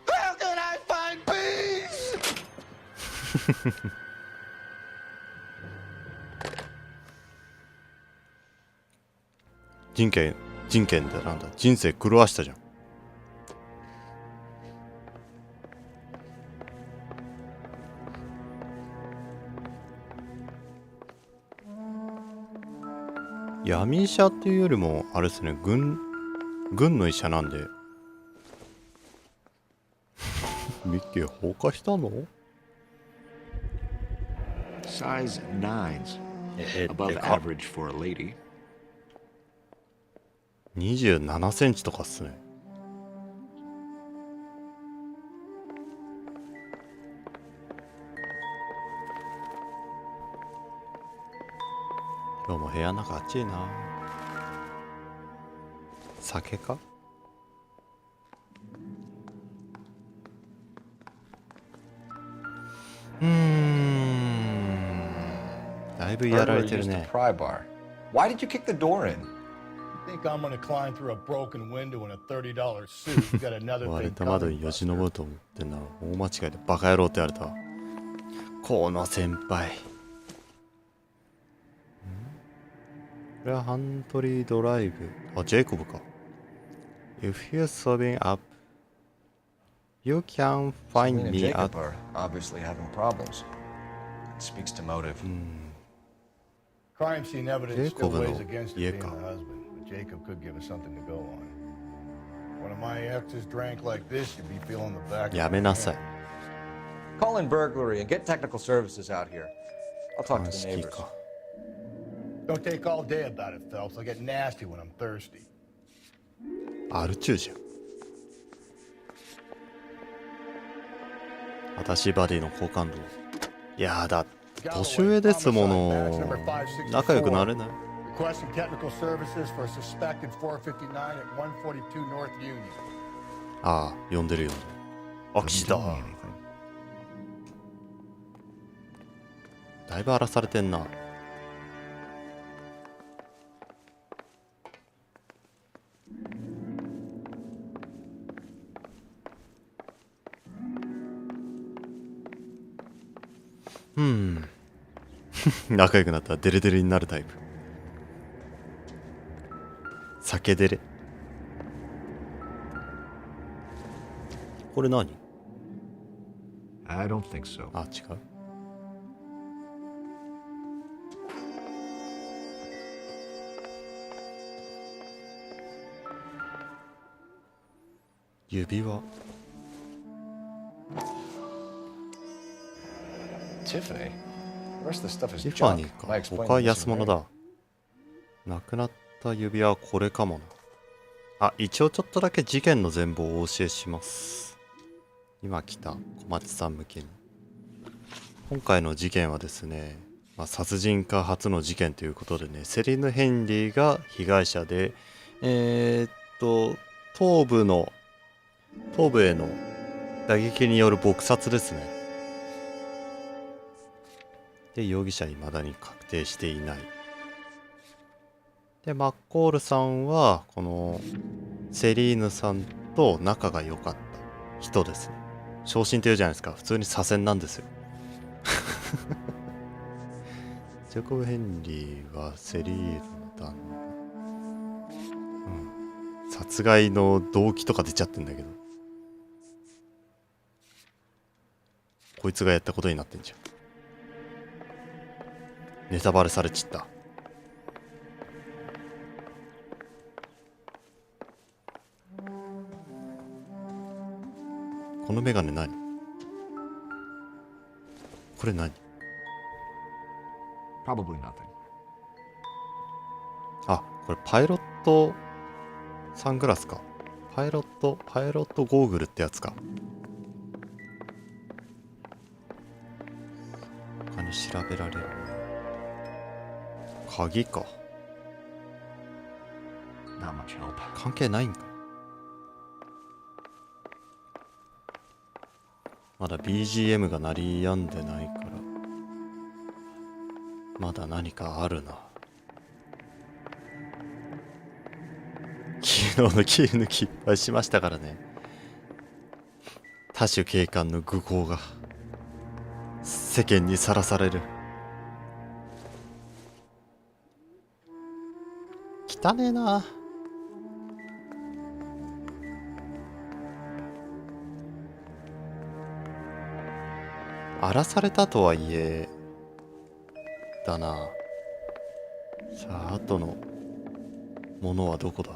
How can I find peace? 人権でなんだ。人生狂わしたじゃん。闇医者っていうよりもあれですね、軍の医者なんで。ミッキー放火したの？ Size 9s. Above average for a lady. 27センチとかっすね。今日も部屋の中暑いな。酒か？だいぶやられてるね。 Pry bar. Why did you kick the door in? Think I'm gonna climb through a broken window in a $30 suit? You got another 割れ thing た窓 coming. によじ登ると思ってんな。大間違いでバカ野郎って言われた。この先輩。これはハントリードライブ。あ、ジェイコブか。If you're sobbing up, you can find Selena and me Jacob at... are obviously having problems. It speaks to motive. Crime scene evidence still Jacob weighsの against 家 it being か。 the husband, but Jacob could give us something to go on. One of my exes drank like this, you'd be feeling the back. やめなさい。 Call in burglary and get technical services out here. I'll talk to 鑑 the 識 neighbors. か。 Don't take all day about it, Phelps. I get nasty when I'm thirsty. アルチューじゃん。私バディの好感度。やだ。年上ですもの。仲良くなれない。 Requesting technical services for a suspected 459 at 142 North Union. ああ、呼んでるよ。空き地だ。だいぶ荒らされてんな。仲良くなったらデレデレになるタイプ。酒デレ。これ何？ I don't think so. あ、違う。指輪。Tiffany? The rest of the stuff is ティファ junk. ニーか。 I explained 他は this 安 in 物 May. だ。なくなった指輪はこれかもな。あ、一応ちょっとだけ事件の全貌をお教えします。今来た小松さん向けに。今回の事件はですね、殺人家初の事件ということでね、セリーヌ・ヘンリーが被害者で、頭部への打撃による撲殺ですね。で、容疑者未だに確定していない。で、マッコールさんはこのセリーヌさんと仲が良かった人ですね。昇進って言うじゃないですか。普通に左遷なんですよ。ジェコブ・ヘンリーはセリーヌの旦那、殺害の動機とか出ちゃってんだけど、こいつがやったことになってんじゃん。ネタバレされちった。このメガネ何？これ何？ Probably nothing. あ、これパイロットサングラスか。パイロットゴーグルってやつか。他に調べられる。鍵か。Not much help. 関係ないんか。まだ BGM が鳴り止んでないから、まだ何かあるな。昨日の切り抜きいっぱいしましたからね。多種警官の愚行が世間にさらされる。汚ねえな。荒らされたとはいえだな。さあ、あとのものはどこだ。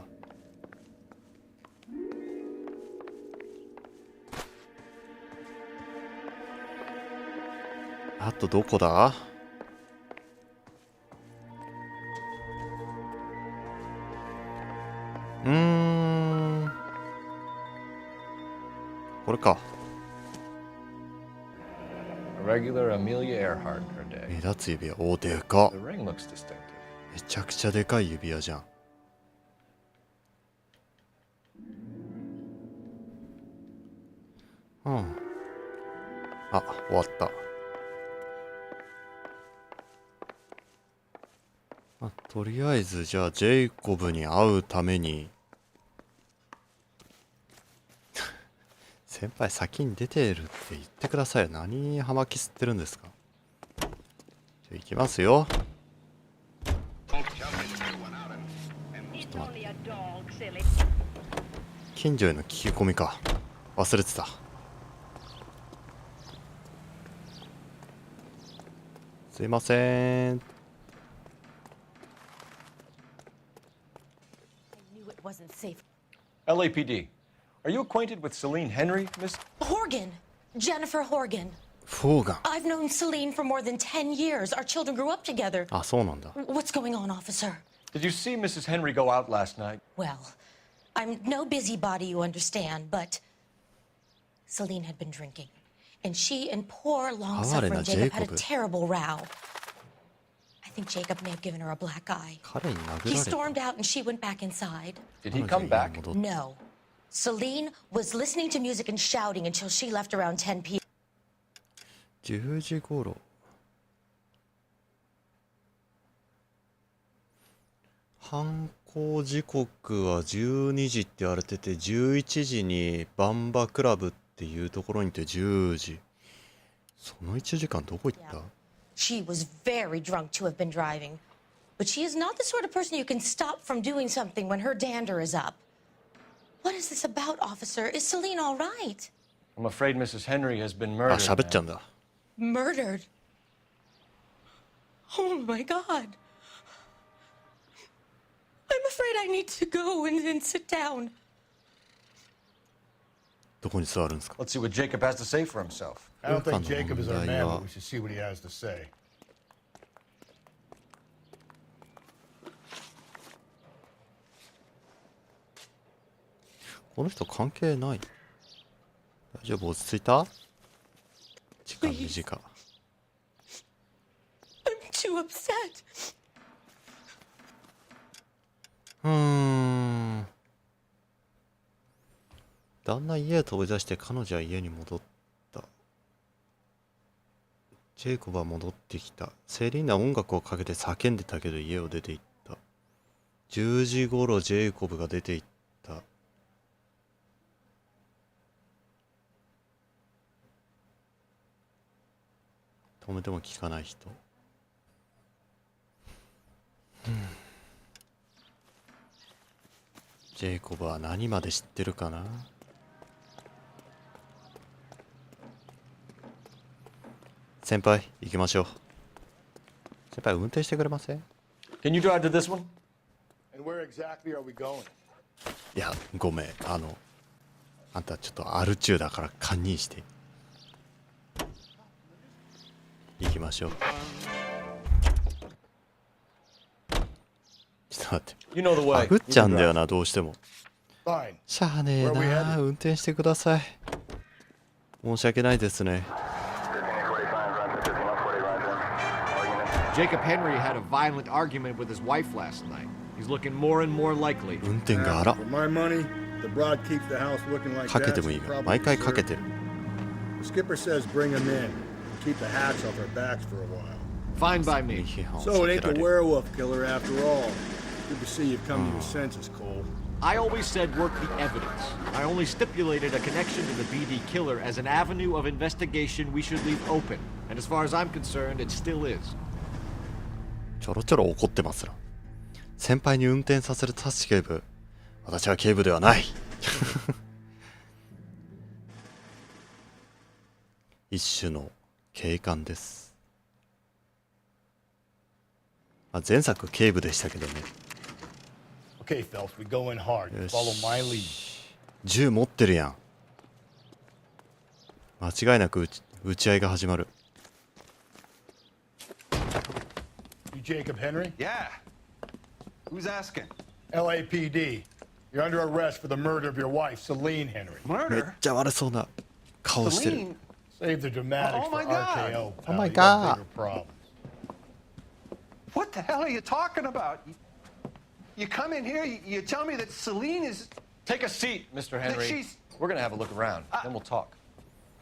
あとどこだ。これか。Regular Amelia Earhart her day. 目立つ指輪。お、でかっ。 The ring looks distinctive. めちゃくちゃでかい指輪じゃん。うん。あ、終わった。とりあえずじゃあジェイコブに会うために先輩先に出てるって言ってくださいよ。何葉巻吸ってるんですか。じゃあ行きますよ。ちょっと待って。近所への聞き込みか。忘れてた。すいません。LAPD. Are you acquainted with Celine Henry, Miss? Horgan. Jennifer Horgan. Horgan. I've known Celine for more than 10 years. Our children grew up together. あ、そうなんだ。What's going on, officer? Did you see Mrs. Henry go out last night? Well, I'm no busybody, you understand, but Celine had been drinking. And she and poor, long-suffering Jacob had a terrible row. I think Jacob may have given her a black eye. He stormed out and she went back inside. Did he come back? No. Celine was listening to music and shouting until she left around 10 p.m. 10時頃。犯行時刻は12時って言われてて、11時にバンバクラブっていうところにいて10時。その1時間どこ行った？ She was very drunk to have been driving. But she is not the sort of person you can stop from doing something when her dander is up. What is this about, officer? Is Celine all right? I'm afraid Mrs. Henry has been murdered. あ、喋っちゃうんだ。Murdered? Oh my God. I'm afraid I need to go and sit down. どこに座るんですか？ Let's see what Jacob has to say for himself. I don't think Jacob is our man, but we should see what he has to say. この人関係ない。大丈夫？落ち着いた？時間短。I'm too upset. 旦那家へ飛び出して彼女は家に戻った。ジェイコブは戻ってきた。セリーナは音楽をかけて叫んでたけど家を出て行った。10時頃ジェイコブが出て行った。止めても聞かない人。ジェイコブは何まで知ってるかな。先輩行きましょう。先輩運転してくれません？ Can you drive to this one? And where exactly are we going? いやごめん、あんたちょっとアル中だから堪忍して行きましょう。ちょっと待って、あぐっちゃうんだよな、どうしても。しゃあねえな、運転してください。申し訳ないですね。Jacob Henry had a violent argument with his wife last night. He's looking more and more likely. 運転が荒。For my money, the broad keeps the house looking like かけ that. てもいいが、毎回かけてる。The skipper says bring him in and keep the hats off our backs for a while. Fine by me. So it ain't the werewolf killer after all. Good to see you've come to your senses, Cole. I always said work the evidence. I only stipulated a connection to the BD killer as an avenue of investigation we should leave open. And as far as I'm concerned, it still is. ちょろちょろ怒ってますな。先輩に運転させるタッシュ警部。私は警部ではない。一種の警官です。まあ、前作警部でしたけどね。Okay, Phelps, we go in hard. Follow my lead. 銃持ってるやん。間違いなく撃ち合いが始まる。You Jacob Henry? Yeah. Who's asking? LAPD. You're under arrest for the murder of your wife, Celine Henry. めっちゃ悪そうな顔してる。Save the dramatics for RKO. Oh my god. What the hell are you talking about? You come in here, you tell me that Celine is... Take a seat, Mr. Henry. We're gonna have a look around, then we'll talk.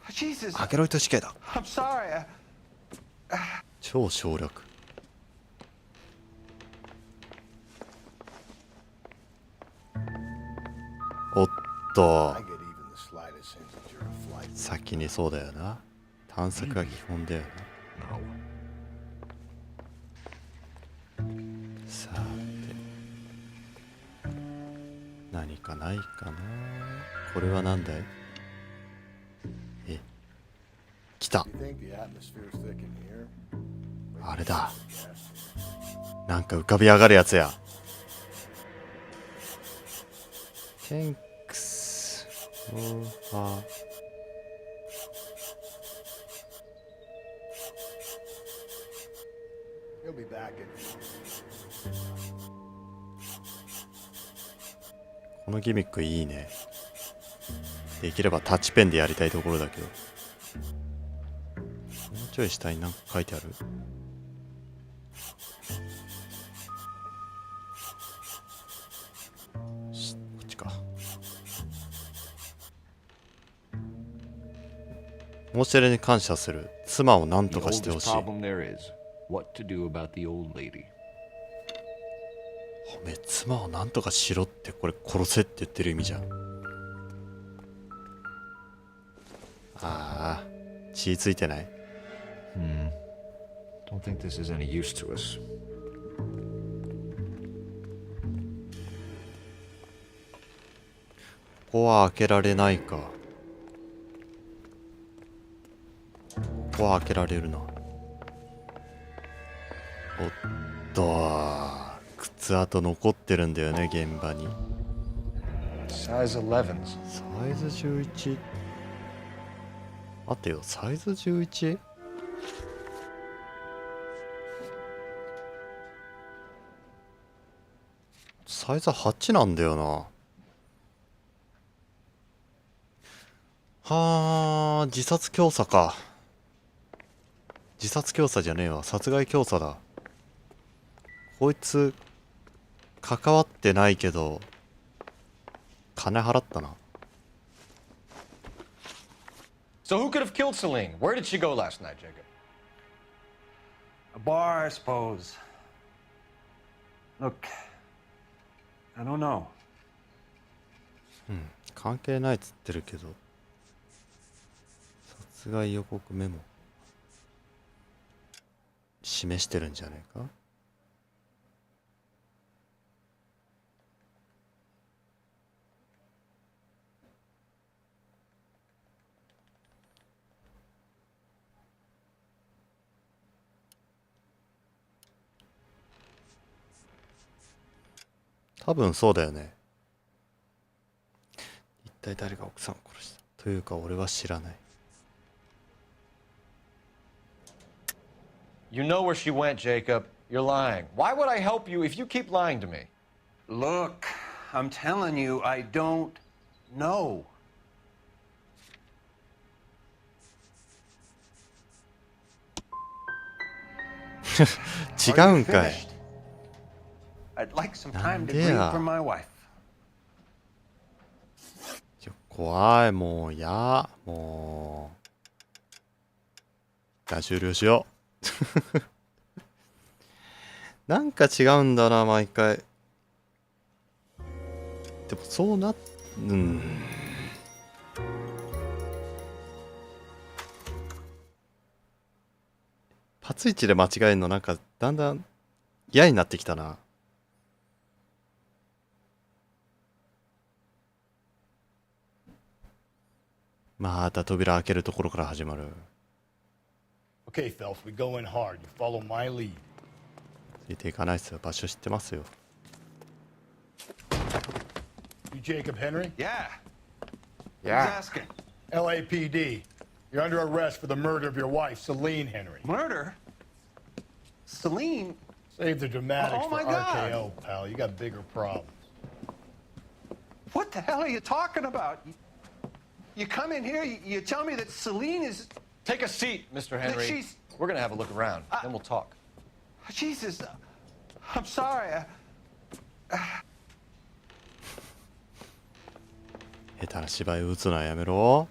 Jesus. アケロイト死刑だ。 I'm sorry. 超省略。おっと。先にそうだよな。探索が基本だよな。さて何かないかな。これは何だい？え、来た。あれだ。なんか浮かび上がるやつや。Thanks for He'll be back in. このギミックいいね。できればタッチペンでやりたいところだけど。もうちょい下に何か書いてある？こっちか。申し入れに感謝する。妻を何とかしてほしい。おめえ妻を何とかしろって、これ殺せって言ってる意味じゃん。ああ、血ついてない。Don't think this is any use to us. ここは開けられないか。ここは開けられるな。おっと、靴跡残ってるんだよね、現場に。Size 11s. サイズ 11？ 待ってよ、サイズ 11？ サイズ8なんだよな。はあ、自殺教唆か。自殺教唆じゃねえわ、殺害教唆だ。こいつ関わってないけど金払ったな。 So who could have killed Celine? Where did she go last night, Jacob? A bar, I suppose. Look, I don't know. うん、関係ないっつってるけど殺害予告メモ示してるんじゃねえか。多分そうだよね。一体誰が奥さんを殺したというか俺は知らない。 You know where she went, Jacob. You're lying. Why would I help you if you keep lying to me? Look, I'm telling you, I don't know. 違うんかい。 I'd like some time to grieve for my wife. 怖い、もうや、もうじゃあ終了しよう。なんか違うんだな毎回。でもそうなパツイチで間違えるのなんかだんだん嫌になってきたな。また扉開けるところから始まる。 Okay, Phelps, we go in hard. You follow my lead. ついていかないっすよ。場所知ってますよ。 You Jacob Henry? Yeah. Yeah. Who's asking? LAPD. You're under arrest for the murder of your wife, Celine Henry. Murder? Celine? Save the dramatics Oh, for my God. RKO, pal. You got bigger problems. What the hell are you talking about? You come in here, you tell me that Celine is... Take a seat, Mr. Henry. she's- We're gonna have a look around, then we'll talk. Jesus, I'm sorry. 下手な芝居を打つのはやめろ。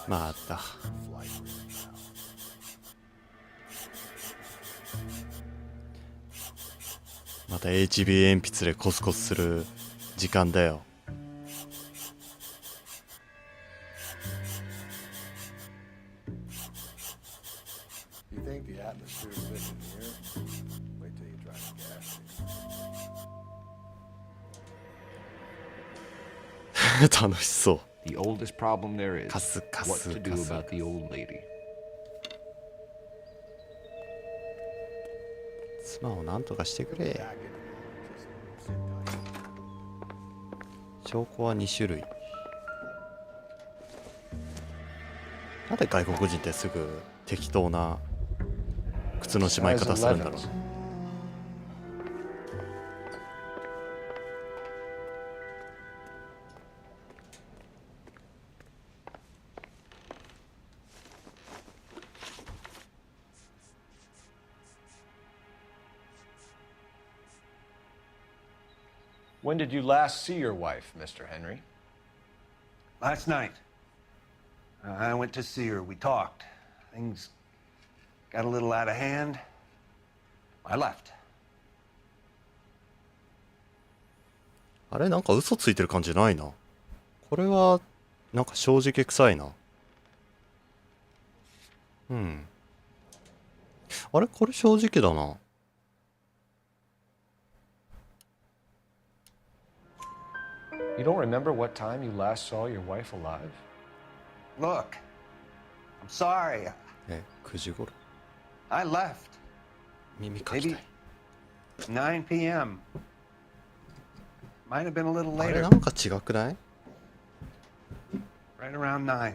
また。また HB 鉛筆でコスコスする時間だよ。You think the atmosphere's been in here? Wait till you try the gas station. 楽しそう。 The oldest problem there is カスカス what to do カス about the old lady. 妻を何とかしてくれ。証拠は2種類。なんで外国人ってすぐ適当な靴のしまい方するんだろう。 When did you last see your wife, Mr. Henry? Last night. I went to see her. We talked. Things got a little out of hand. I left. あれなんか嘘ついてる感じないな。これはなんか正直臭いな。うん。あれこれ正直だな。 You don't remember what time you last saw your wife alive? Look, I'm sorry. 9時頃。 I left. 耳かきたい。9 p.m. Might have been a little あれ later. なんか違くない？ Right around 9.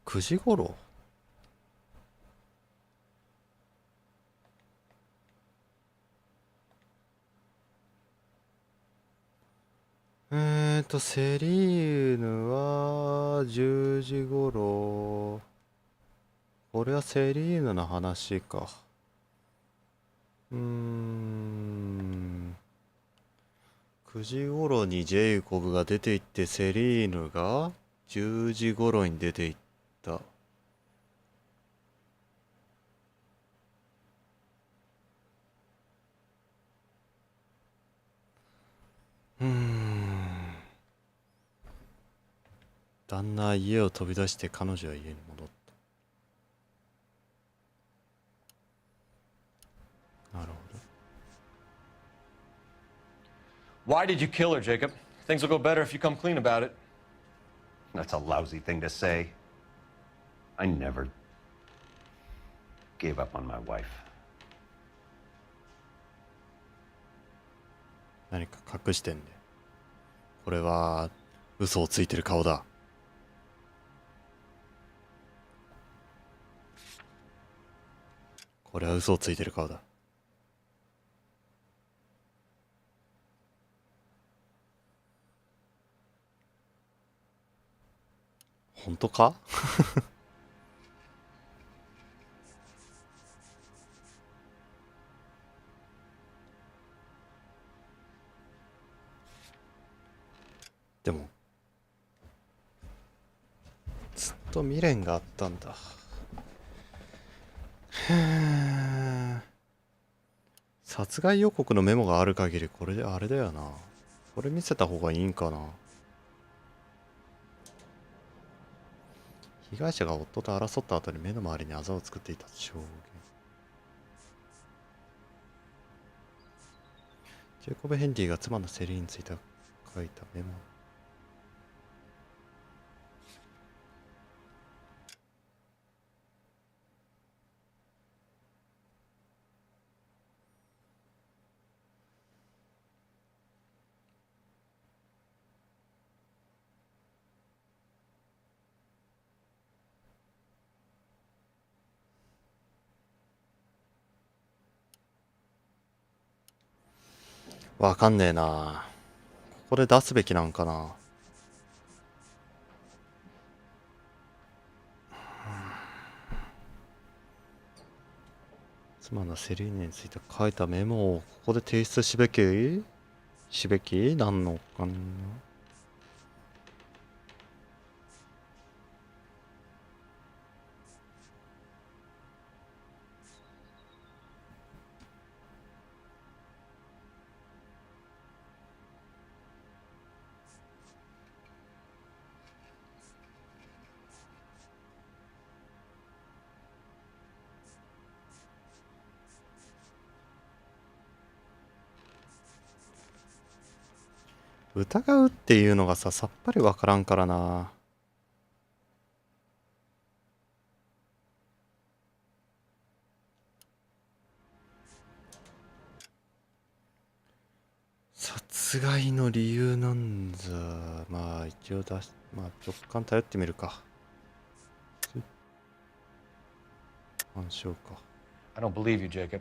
9時頃？セリーヌは10時頃。これはセリーヌの話か。9時頃にジェイコブが出て行ってセリーヌが10時頃に出て行った。旦那は家を飛び出して彼女は家に戻った。なるほど。 Why did you kill her, Jacob? Things will go better if you come clean about it. That's a lousy thing to say. I never gave up on my wife. 何か隠してんね。これは嘘をついてる顔だ。これは嘘をついてる顔だ。本当か？でもずっと未練があったんだ。殺害予告のメモがある限りこれであれだよな。これ見せた方がいいんかな。被害者が夫と争った後に目の周りにあざを作っていた証言。ジェイコブ・ヘンリーが妻のセリーについて書いたメモ。わかんねえな。ここで出すべきなんかな。妻のセリーヌについて書いたメモをここで提出しべきなんのかな。疑うっていうのがさっぱりわからんからな。殺害の理由なんざ、まあ一応まあ直感頼ってみるか。暗証か。 I don't believe you, Jacob.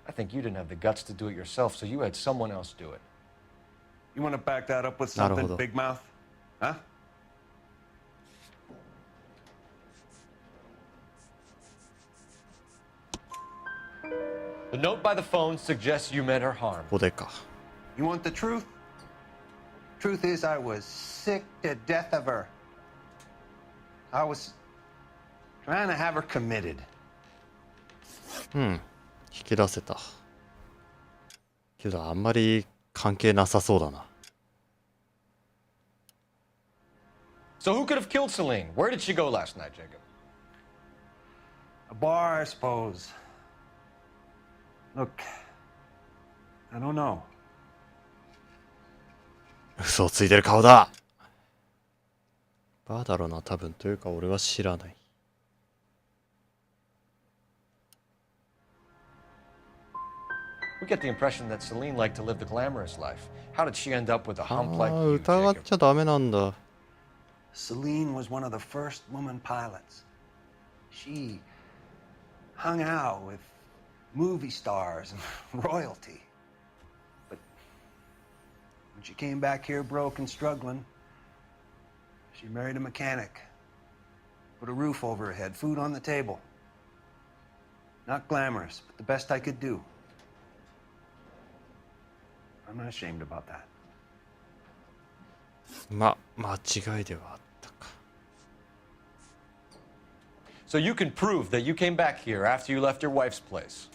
I think you didn't have the guts to do it yourself, so you had someone else do it. You want to back that up with something, big mouth? Huh? The note by the phone suggests you meant her harm. ここでか。 You want the truth? Truth is, I was sick to death of her. I was trying to have her committed. 引き出せた。けどあんまり関係なさそうだな。 So who could have killed Celine? Where did she go last night, Jacob? A bar, I suppose. Look, I don't know. 嘘をついてる顔だ。バーだろうな多分。というか俺は知らない。We get the impression that Celine liked to live the glamorous life. How did she end up with a hump like ああ、 you, 疑っ Jacob? ちゃダメなんだ。 Celine was one of the first woman pilots. She hung out with movie stars and royalty. But when she came back here broke and struggling, she married a mechanic. Put a roof over her head, food on the table. Not glamorous, but the best I could do. I'm not ashamed about that. ま、間違いではあったか。 So you can prove that you came back here after you left your wife's place.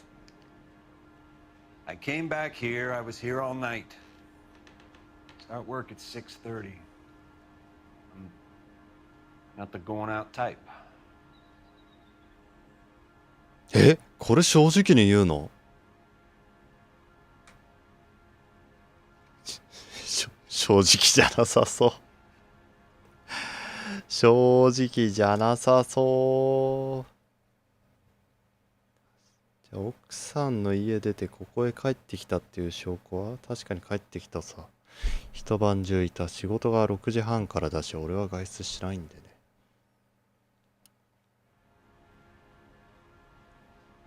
I came back here. I was here all night. Start work at 6:30. I'm not the going out type. え、これ正直に言うの？正直じゃなさそう。正直じゃなさそう。じゃあ奥さんの家出てここへ帰ってきたっていう証拠は確かに帰ってきたさ。一晩中いた。仕事が6時半からだし俺は外出しないんでね。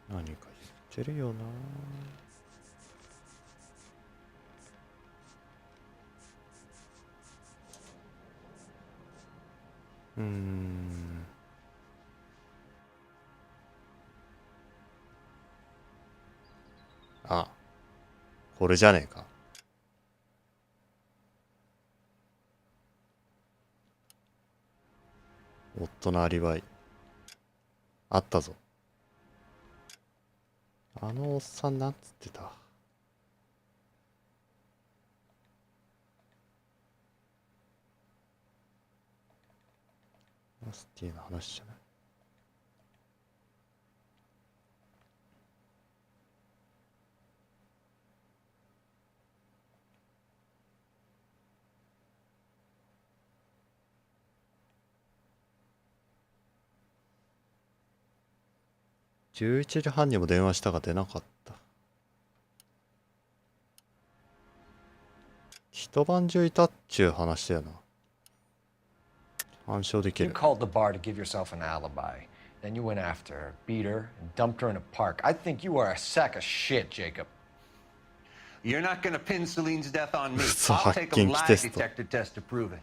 何か言ってるよな。あ、これじゃねえか。夫のアリバイあったぞ。あのおっさんなんつってた？マスティの話じゃない。11時半にも電話したが出なかった。一晩中いたっちゅう話だよな。暗証でき You る。 called the bar to give yourself an alibi. Then you went after her, beat her, and dumped her in a park. I think you are a sack of shit, Jacob. You're not going to pin Celine's death on me. So I'll take a hacking lie test. detector test to prove it.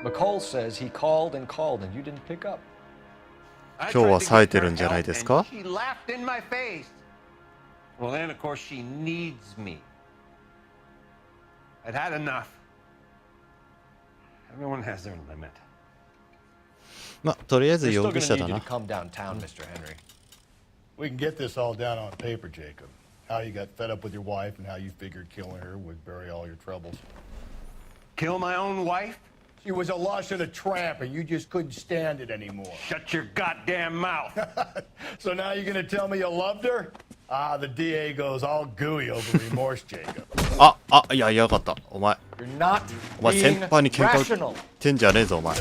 McCall says he called and called and you didn't pick up. I 今日 tried は to 冴え get て her るんじゃない help, です and か？ she laughed in my face. Well, then, of course, she needs me. I'd had enough. Everyone has their limit. ま、とりあえず We're 容 still 疑 going 者 to だ need you な to。come downtown, Mr. Henry. We can get this all down on paper, Jacob. How you got fed up with your wife and how you figured killing her would bury all your troubles. Kill my own wife? She was a lush and a tramp, and you just couldn't stand it anymore. Shut your goddamn mouth. So now you're gonna tell me you loved her? Ah, the DA goes all gooey over remorse, Jacob. いや、やがった。お前。 You're not お前先 being 輩に喧嘩 rational. 売ってんじゃねえぞ、お前。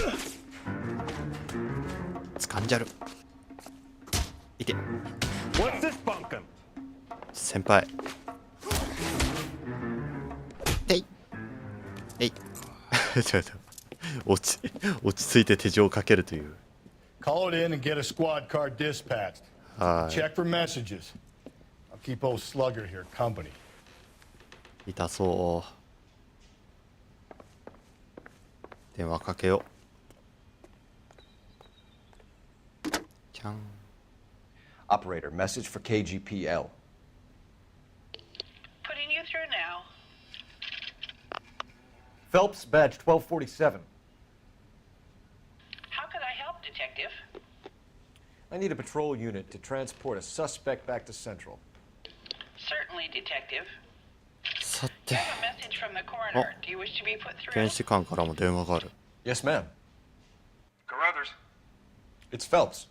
掴んじゃる。いて。 What's this bunkum? 先輩。てい。えい。ちょっと落ち着いて手錠をかけるという。Call it in and get a squad car dispatched. はい。 Check for messages. I'll keep old Slugger here company. 痛そう。電話かけよう。ちゃん。 Operator, message for KGPL. Putting you through now. Phelps, badge 1247. How could I help, Detective? I need a patrol unit to transport a suspect back to Central. Certainly, Detective. さ I て、 have a message from the coroner. Do you wish to be put through? 検視官からも電話がある。 Yes, ma'am. Carruthers, It's Phelps.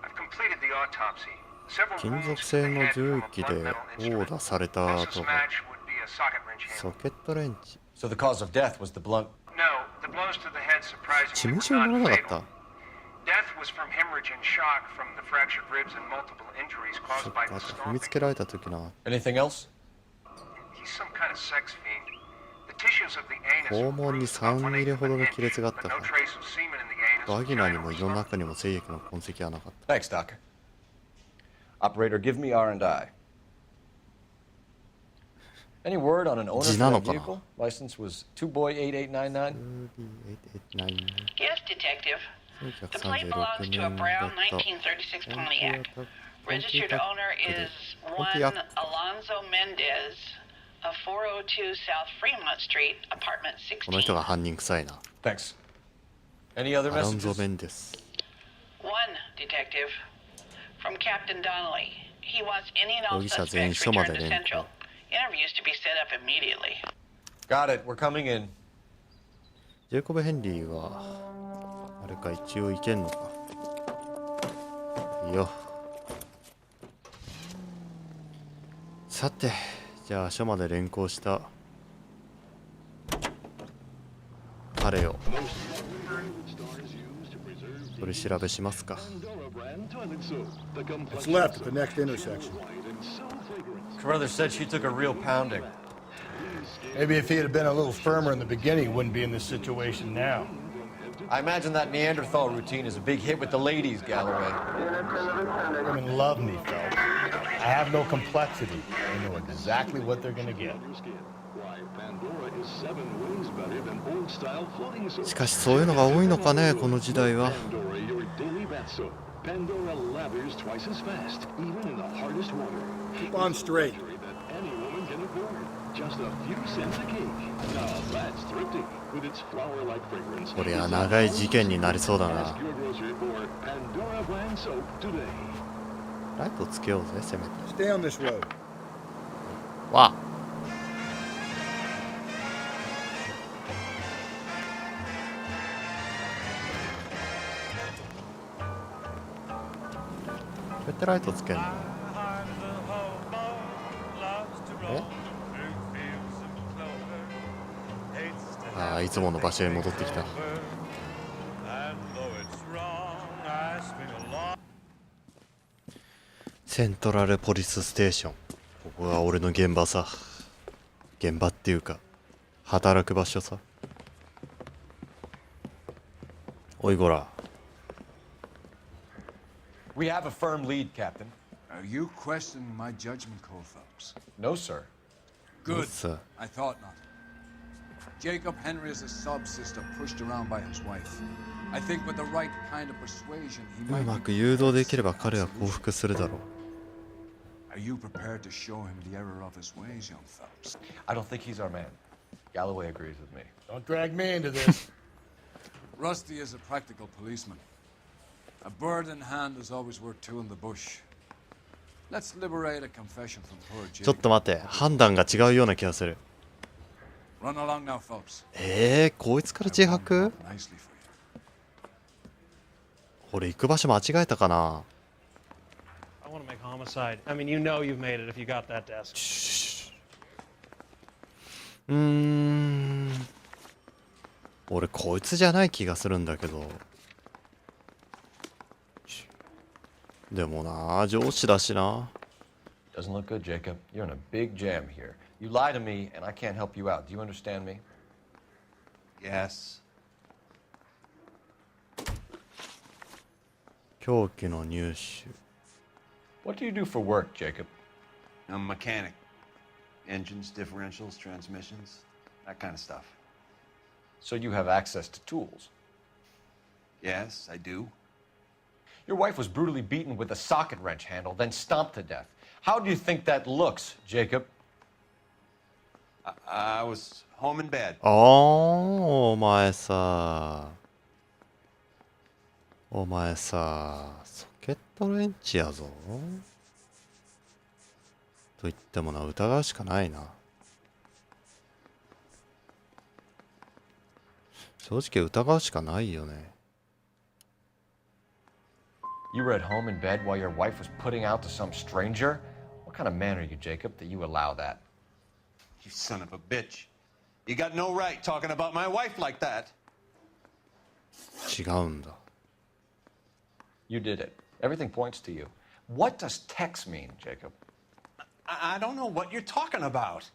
I've completed the autopsy. Several 金 wounds 属 to 製 the の head 銃 from a 器 blunt で metal 殴 instrument. 打された Closest 跡が match would be a socket wrench ソ handle. ケットレンチ。 So the cause of death was the blunt. No, the blows to the head 致命 surprisingly 傷にな were ら not なかった。 fatal. Death death was from hemorrhage and shock from the fractured ribs and multiple injuries ちょ caused っ by と the 待って、踏 stomping. みつけられた時な。 Anything else? He's some kind of sex fiend. The tissues of the anus 肛 were 門に bruised about 3 when ミ they リほどの were 亀裂があっ hit, た but か。 no trace of semen in the anus. バギナにも胃の中にも精液の痕跡はなかっ Thanks, Doc. Operator, give me R&I. Any word on an owner for that vehicle? License was 2boy8899. Yes, Detective. The plate belongs to a brown 1936 Pontiac. Registered owner is one Alonzo Mendez of 402 South Fremont Street, apartment この 16. 人が犯人臭いな。 Thanks. Any other アロンゾ messages? メンデス。 One, Detective. From Captain Donnelly. He wants any and all 容疑者全員 suspects 署ま returned で to 連 Central. 行。 Interviews to be set up immediately. Got it. We're coming in. ジェイコブ・ヘンリーはあれか、一応いけんのか。いいよ。さて、じゃあ署まで連行した彼を取り調べしますか。 It's left at the next intersection. Carruthers said she took a real pounding. Maybe if he had been a little firmer in the beginning, he wouldn't be in this situation now. I imagine that Neanderthal routine is a big hit with the ladies, Galloway. Women love me, Phelps. I have no complexity. They know exactly what they're gonna get. しかしそういうのが多いのかね、この時代は。 Keep on straight. That's thrifty with its flower-like fragrance. こりゃ長い事件になりそうだな。 Ask your grocery for Pandora brand soap today. ライトつけようぜ、せめて。 Stay on this road. わあ。どうやってライトつけんの？え？ああ、いつもの場所へ戻ってきた。セントラルポリスステーション。ここが俺の現場さ。現場っていうか、働く場所さ。おいごら。 We have a firm lead, Captain. Are you questioning my judgment call, Phelps? No, sir. Good. No, sir. I thought not. Jacob Henry is a sub-sister pushed around by his wife. I think with the right kind of persuasion, he う might ま be く誘導できれば彼は降伏するだろう。 Are you prepared to show him the error of his ways, young Phelps? I don't think he's our man. Galloway agrees with me. Don't drag me into this. Rusty is a practical policeman. A bird in hand is always worth two in the bush. Let's liberate a confession from poor ちょっ Jacob. と待って、判断が違うような気がする。 Run along now, Phelps. こいつから自白？ Nicely for you. 俺行く場所間違えたかな？ I want to make homicide. I mean, you know you've made it if you got that desk. 俺こいつじゃない気がするんだけど。でもな、上司だしな。 Doesn't look good, Jacob. You're in a big jam here. You lie to me, and I can't help you out. Do you understand me? Yes. 凶器の入手。 What do you do for work, Jacob? I'm a mechanic. Engines, differentials, transmissions, that kind of stuff. So you have access to tools. Yes, I do. Your wife was brutally beaten with a socket wrench handle, then stomped to death. How do you think that looks, Jacob? I was home in bed. お前さ。お前さ、ソケットレンチやぞ。と言ってもな、疑うしかないな。正直疑うしかないよね。 You were at home in bed while your wife was putting out to some stranger? What kind of man are you, Jacob, that you allow that? You son of a bitch. You got no right talking about my wife like that. 違うんだ。You did it. Everything points to you. What does Tex mean, Jacob? I don't know what you're talking about.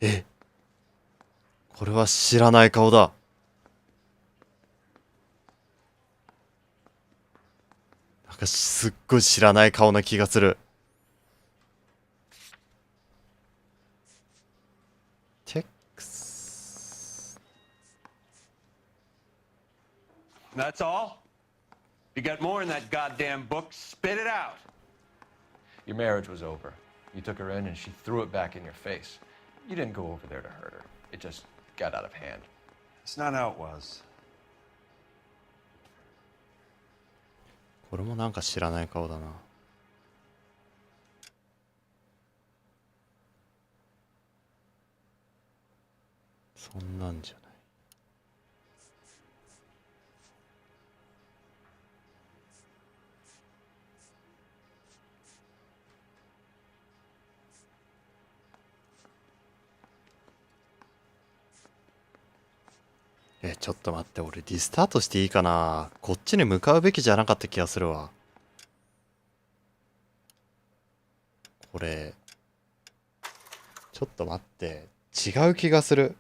え、これは知らない顔だ。なんかすっごい知らない顔な気がする。チェックス。That's all? You got more in that goddamn book? Spit it out. Your marriage was over. You took her in and she threw it back in your face. You didn't go over there to hurt her. It just got out of hand. It's not how it was. これもなんか知らない顔だな。そんなんじゃない。ちょっと待って、俺リスタートしていいかな。こっちに向かうべきじゃなかった気がするわ。これちょっと待って、違う気がする。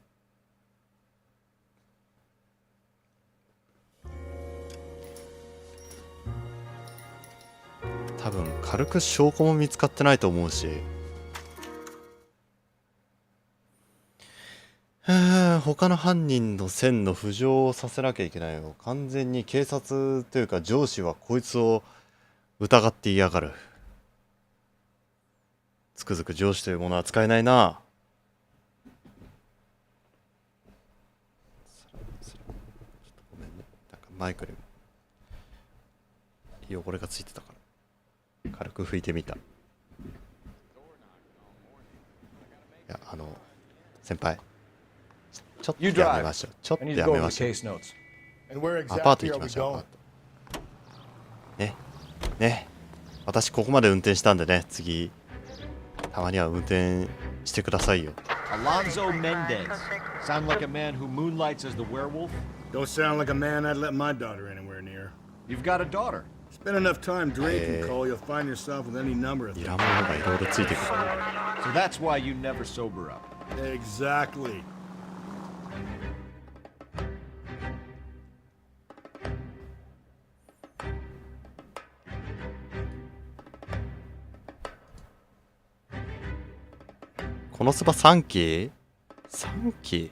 多分軽く証拠も見つかってないと思うし、他の犯人の線の浮上をさせなきゃいけないよ。完全に警察というか上司はこいつを疑っていやがる。つくづく上司というものは使えないな。ちょっとごめんね。なんかマイクに汚れがついてたから軽く拭いてみた。いや、先輩、ちょっとやめましょう。ちょっとやめましょう。アパート行きましょう。アパート。ね。私ここまで運転したんでね、次たまには運転してくださいよ。Alonzo Mendez. Sound like a man who moonlights as the werewolf? Don't sound like a man I'd let my daughter anywhere near. You've got a daughter. Spend enough time drinking, Cole, you'll find yourself with any number of things. いらんものがいろいろついてくる。So that's why you never sober up. Exactly. このスバ3期 ?3 期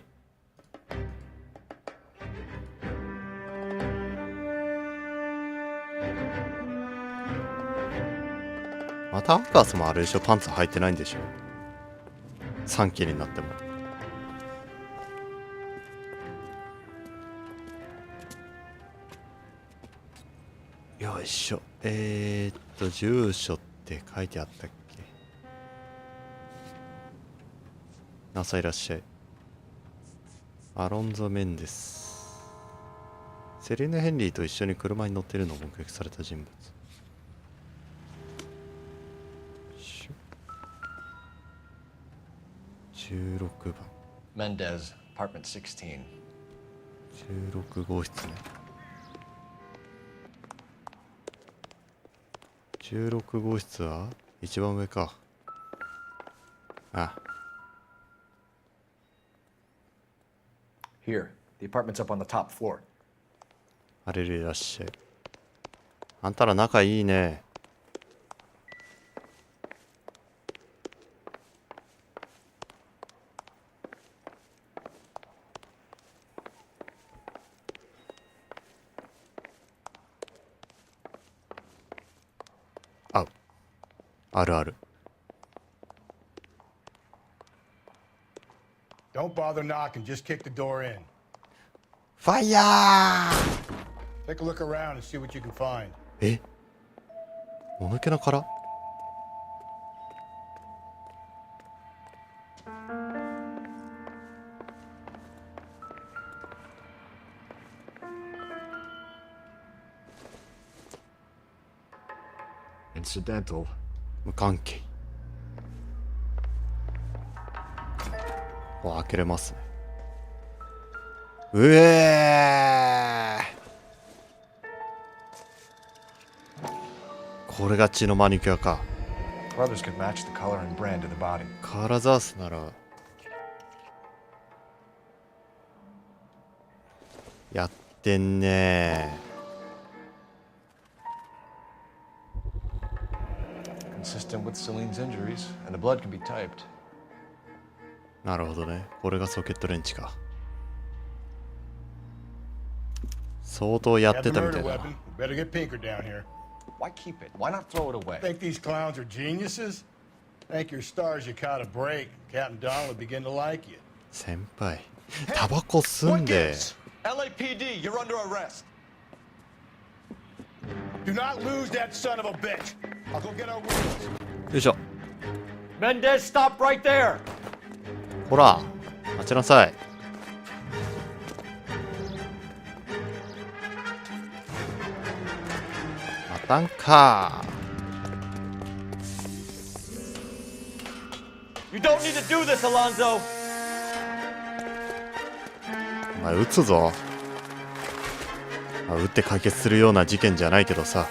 またアッカースもあれでしょ、パンツ履いてないんでしょ、3期になっても。よいしょ。住所って書いてあったっけ。朝いらっしゃい。アロンゾ・メンデス。セリーヌ・ヘンリーと一緒に車に乗っているのを目撃された人物。16番。Mendez, apartment 16. 16号室ね。16号室は一番上か。あ。Here, the apartment's up on the top floor. あれれいらっしゃい。あんたら仲いいね。あるある。Don't bother knocking, just kick the door in. ファイヤー Take a look around and see what you can find. え、もぬけの殻。Incidental. 無関係。ここ開けれますね。うえー、これが血のマニキュアか。 Brothers could match the color and brand of the body. カラザースならやってんね。 Consistent with Celine's injuries, and the blood can be typed. なるほどね。これがソケットレンチか。相当やってたみたいだな。 Better get Pinker down here. Why keep it? Why not throw it away? Think these clowns are geniuses? Thank your stars you caught a break. Captain Don would begin to like you. 先輩、タバコ吸んで。 LAPD, you're under arrest. Do not lose that son of a bitch. I'll go get our wheels. よいしょ。 Mendez, stop right there. ほら、待ちなさい。待たんか。 You don't need to do this, Alonzo. お前撃つぞ。まあ、撃って解決するような事件じゃないけどさ。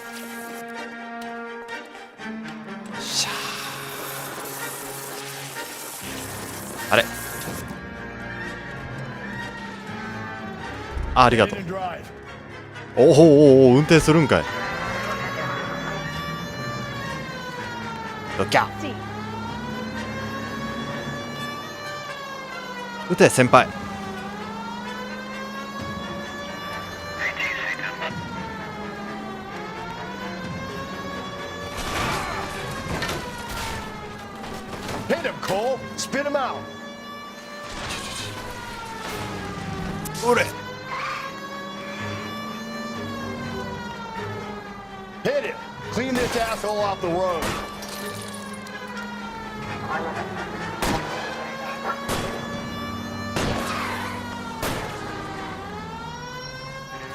しゃあ。あれ。ありがとう。おお、運転するんかい。ロキャ。撃て先輩。 Hit him, Cole. Spit him out. おれ。 Hit him. Clean this asshole off the road.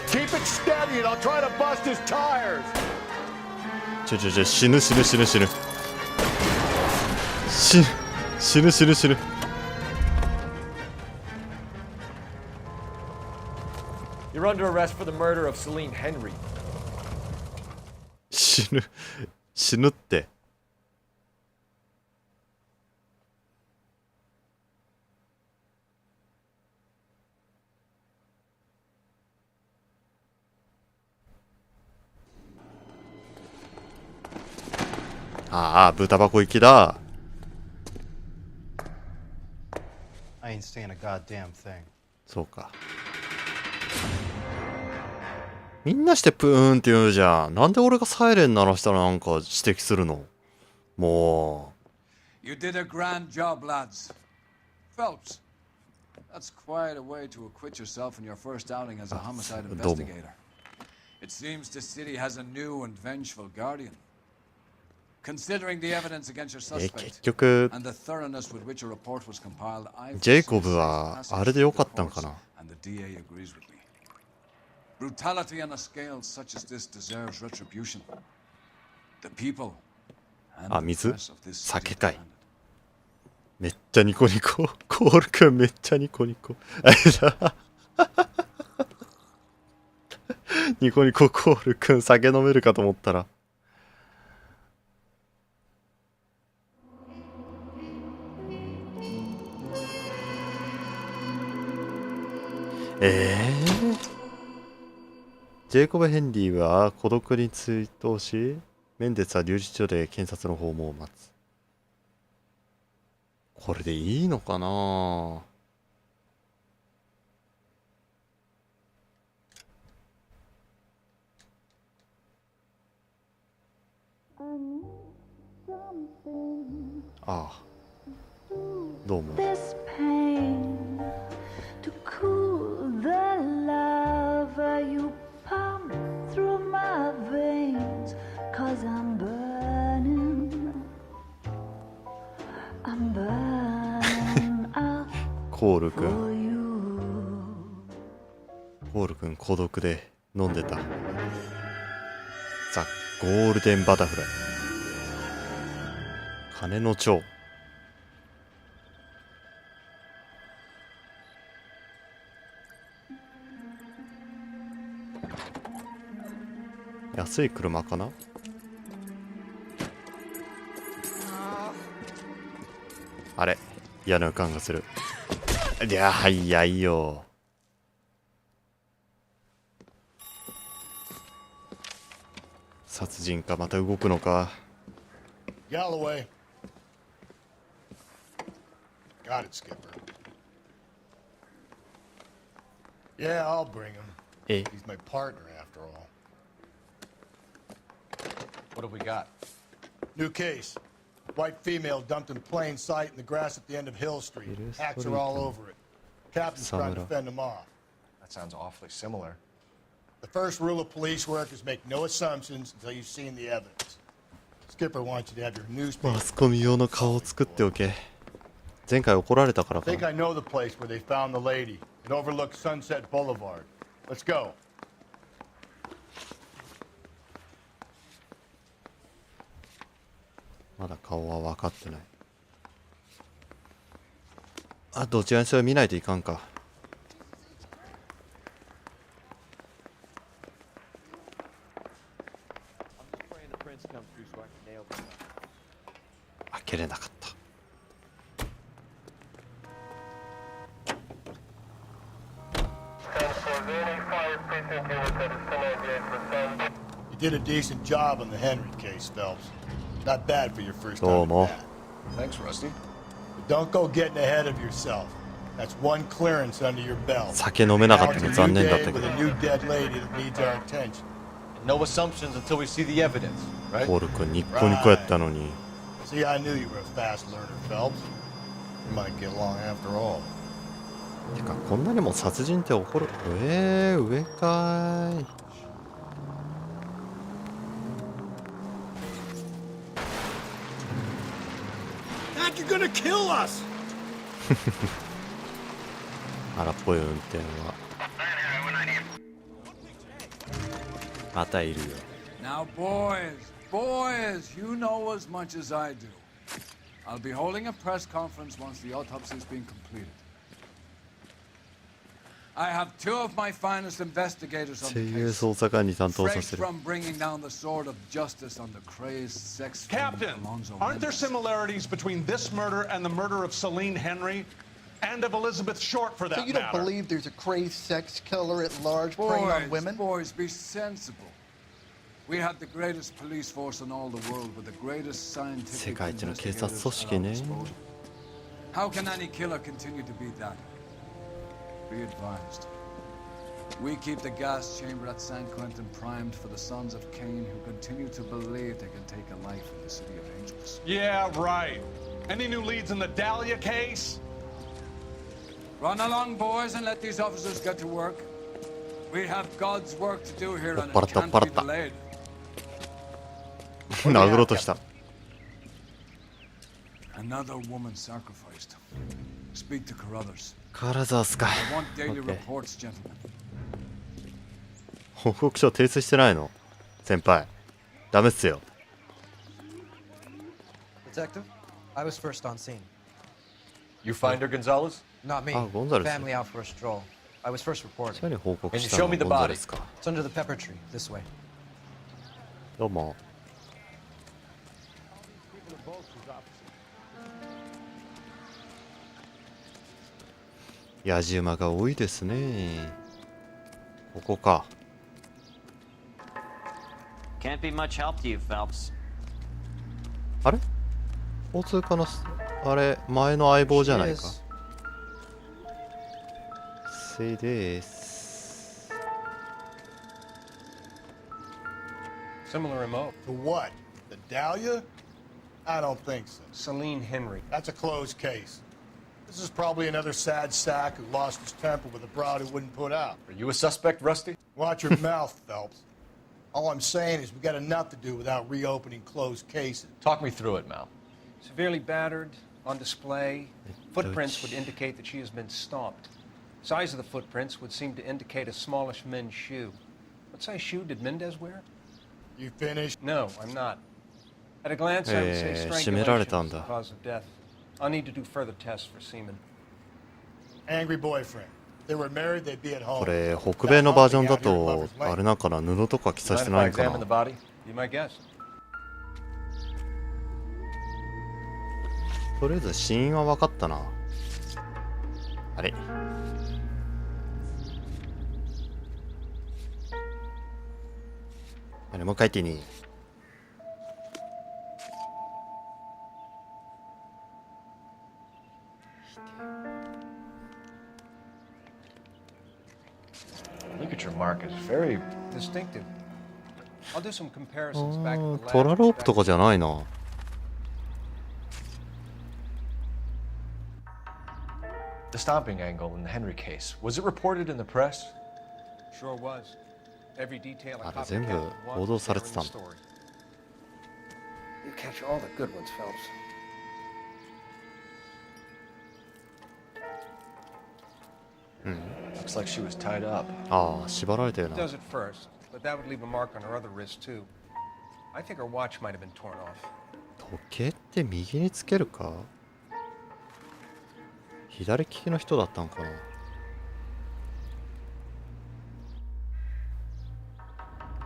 Keep it steady and I'll try to bust his tires. 死ぬ。死ぬ。 You're under arrest for the murder of Celine Henry. 死ぬって。ああ、豚箱行きだ。 I ain't saying a goddamn thing. そうか。みんなしてプーンって言うじゃん。なんで俺がサイレン鳴らしたらなんか指摘するの？もう。You did a grand job, lads. Phelps, that's quite a way to acquit yourself in your first outing as a homicide investigator. It seems the city has a new and vengeful guardian. Considering the evidence against your suspect 結局 and the thoroughness with which a report was compiled, I ジェイコブはあれでよかったんかな。 and the DA agrees with me. Brutality on a scale such as this deserves retribution. The people あ、 and the 水 press of this 酒 city かい。めっちゃニコニコ。コールくんめっちゃニコニコ。あれだ。ニコニココールくん酒飲めるかと思ったら。ジェイコブ・ヘンリーは孤独に追悼し、メンデスは留置所で検察の訪問を待つ。これでいいのかな。ああ、どうも。コールくん。コールくん孤独で飲んでた。ザ・ゴールデンバタフライ。金の蝶。安い車かな。あれ、嫌な予感がする。いや、早いよ。殺人か、また動くのか。Galloway. Got it, Skipper. Yeah, I'll bring him. He's my partner, after all. What have we got? New case. White female dumped in plain sight in the grass at the end of Hill Street. Hacks are all over it. Captain's trying to fend them off. That sounds awfully similar. The first rule of police work is make no assumptions until you've seen the evidence. Skipper wants you to have your newspaper. マスコミ用の顔を作っておけ。前回怒られたからか I think I know the place where they found the lady. It overlooks Sunset Boulevard. Let's go. まだ顔は分かってない。あ、どちらにせよ見ないといかんか。開けれなかった。You did a decent job on the Henry case, Phelps. Not bad for your first time. どうも。 Thanks, Rusty. But don't go getting ahead of yourself. That's one clearance under your belt. 酒飲めなかったの残念だったけど。 With a new dead lady that needs our attention. No assumptions until we see the evidence, right? ポール君ニッコニコやったのに。 See, I knew you were a fast learner, Phelps. We might get along after all. てかこんなにも殺人って起こる。上かーい。Not you're gonna kill us. 荒っぽい運転は。またいるよ。 Now, boys, you know as much as I do. I'll be holding a press conference once the autopsy has been completed. I have two of my finest investigators on the case. Fresh from bringing down the sword of justice on the crazed sex Captain, aren't there similarities between this murder and the murder of Celine Henry? And of Elizabeth Short, for that So you don't matter. believe there's a crazed sex killer at large preying on women? Boys, be sensible. We have the greatest police force in all the world with the greatest scientific investigators at our disposal. How can any killer continue to be that? Be advised. We keep the gas chamber at San Quentin primed for the sons of Cain who continue to believe they can take a life in the City of Angels. Yeah, right. Any new leads in the Dahlia case? Run along, boys, and let these officers get to work. We have God's work to do here, and it can't be delayed. 殴ろうとした。 Another woman sacrificed. Speak to Carruthers. カラザースか。 I want daily reports, gentlemen. 報告書提出してないの先輩。ダメっすよ。 Detective, I was first on scene. You find her, Gonzalez? Not me. Gonzalez. Family out for a stroll. I was first reported. Can you show me the body? It's under the pepper tree, this way. どうも。野じ馬が多いですね。ここか。Can't be much help to you, Phelps. あれ交通課のあれ前の相棒じゃないか。せいです。 Similar remote. To what? The Dahlia? I don't think so. Celine Henry. That's a closed case. This is probably another sad sack who lost his temper with a broad who wouldn't put out. Are you a suspect, Rusty? Watch your mouth, Phelps. All I'm saying is we got enough to do without reopening closed cases. Talk me through it, Mal. Severely battered, on display. Footprints would indicate that she has been stomped. Size of the footprints would seem to indicate a smallish men's shoe. What size shoe did Mendez wear? You finished? No, I'm not. At a glance, I would say strangulation was the cause of death. I'll need to do further tests for semen. Angry boyfriend. They were married, they'd be at home. これ北米のバージョンだとあれなんかな、布とか着させてないのかな。 Be my guest. とりあえず死因は分かったな。あれ、あれもう一回言ってに。Look at your mark. It's very Distinctive. I'll do some comparisons back to the トラ lab. ロープとかじゃないな。 the stomping angle in the Henry case. Was it reported in the press? Sure was. Every detail I あれ copied 全部 down to 報 one 道 was され there て in た the んだ。 story. You catch all the good ones, Phelps. Looks like she was tied up. ああ、縛られてる It な。 does at first, but that would leave a mark on her other wrist too. I think her watch might have been torn off. 時計って右につけるか？左利きの人だったんかな。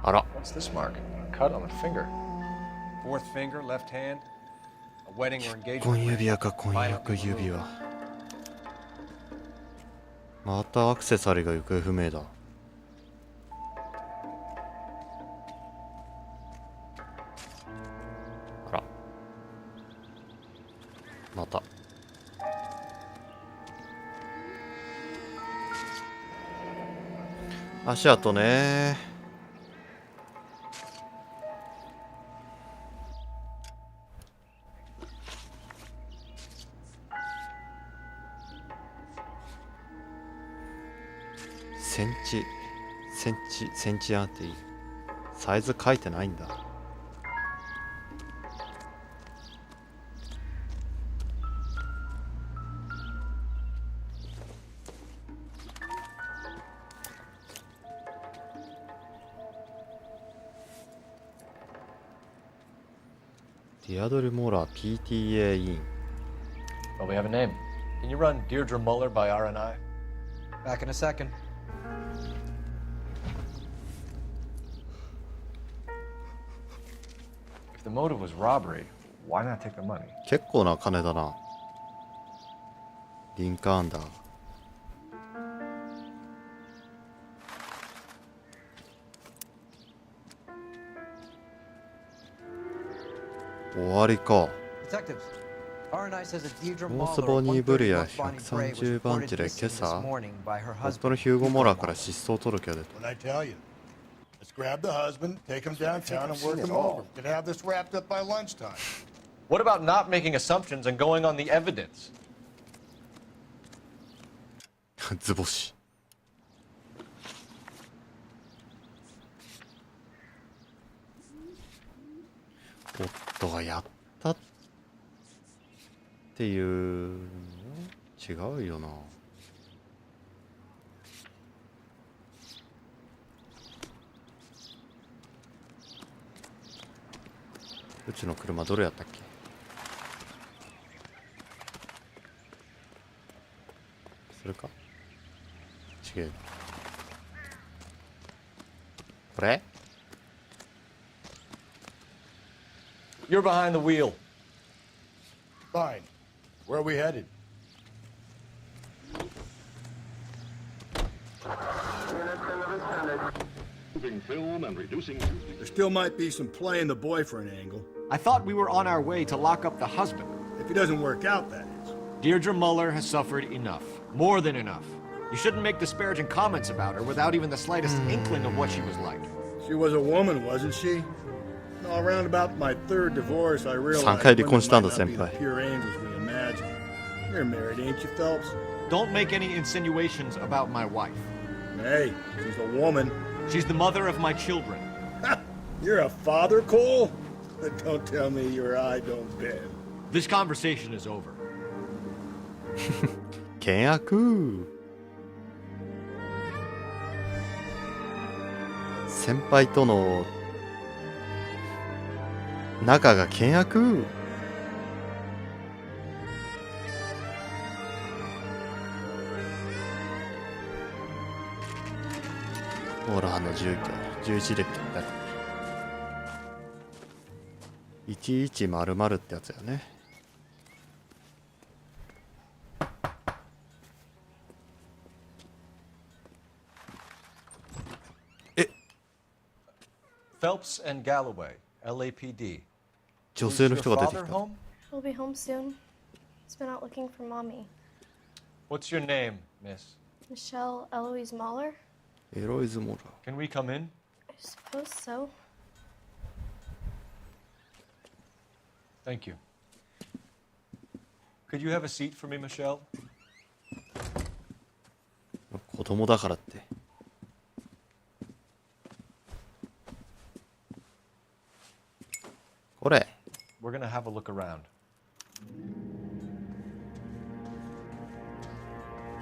あら。 What's this mark? A cut on a finger. Fourth finger, left hand. A wedding or 婚 engagement 指輪か婚約指輪。またアクセサリーが行方不明だ。あら。また。足跡ね。センチアンティサイズ書いてないんだ。ディアドル・モラー PTA イン。 Well, we have a name. Can you run Deirdre Muller by RNI? Back in a second. If the motive was robbery, why not take the money? 結構な金だな。リンカーンダー。終わりか。 Detectives, RNI says that Deirdre モー Muller ス of ボニーブリア 130 North Bonnie Brae was 130番 reported 地で missing 今 this 朝 morning by her 夫の husband. ヒューゴ・モラーから失踪届が出た。 What'd I tell you? Let's grab the husband, take him downtown, and work him over. Could have this wrapped up by lunchtime. What about not making assumptions and going on the evidence? 図星。夫がやったっていう違うよな。うちの車どれやったっけ？それか？違う。これ？ You're behind the wheel. Fine. Where are we headed? Moving film and reducing. There still might be some playing the boyfriend angle. I thought we were on our way to lock up the husband. If it doesn't work out, that is. Deirdre Muller has suffered enough. More than enough. You shouldn't make disparaging comments about her without even the slightest inkling of what she was like. She was a woman, wasn't she? No, around about my third divorce, I realized 3回離婚したんだ、 women might not 先輩。 be the pure angels we imagine. You're married, ain't you, Phelps? Don't make any insinuations about my wife. Hey, she's a woman. She's the mother of my children. You're a father, Cole? Don't tell me your eye don't bend. This conversation is over. 険悪。先輩との仲が険悪。モラーの住居11列だった1100ってやつよね。Phelps and Galloway, LAPD. 女性の人が出てきた。 He'll be home soon. He's been out looking for Mommy. What's your name, miss? Michelle Eloise Mahler? エロイズモラ Can we come in? I suppose so. Thank you. Could you have a seat for me, Michelle? 子供だからって。これ。We're gonna have a look around.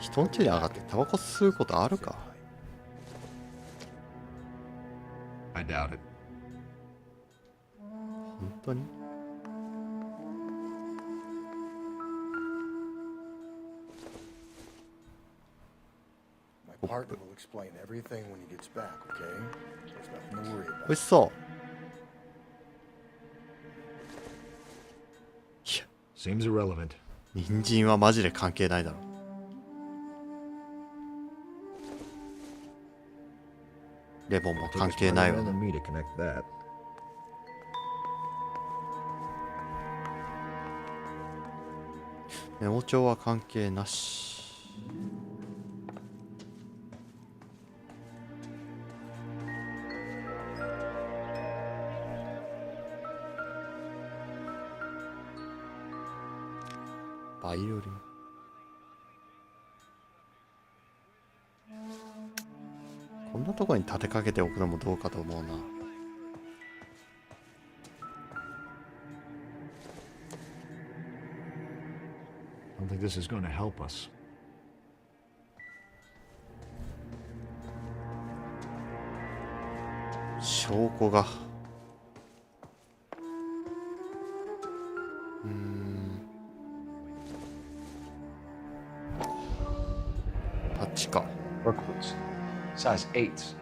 人ん家に上がってタバコ吸うことあるか？ I doubt it. 本当に？ My partner will explain everything when he gets back, okay? There's nothing to worry about. 美味しそう。 Seems irrelevant. 人参はマジで関係ないだろ。レモンも関係ないわ。メモ帳は関係なし。バイオリン。こんなところに立てかけておくのもどうかと思うな。I don't think this is going to help us. 証拠が。あっちか。Work boots. Size 8s.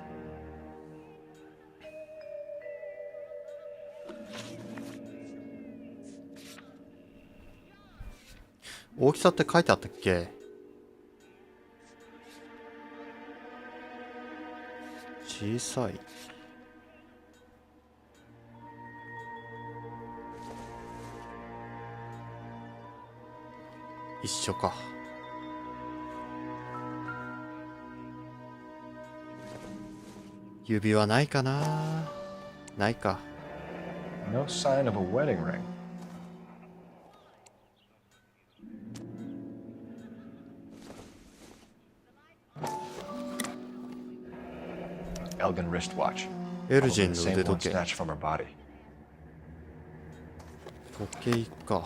大きさって書いてあったっけ？小さい。一緒か。指輪ないかな？ないか。No sign of a wedding ring. Elgin wristwatch. エルジンの腕時計。 Snatched from her body. 時計か。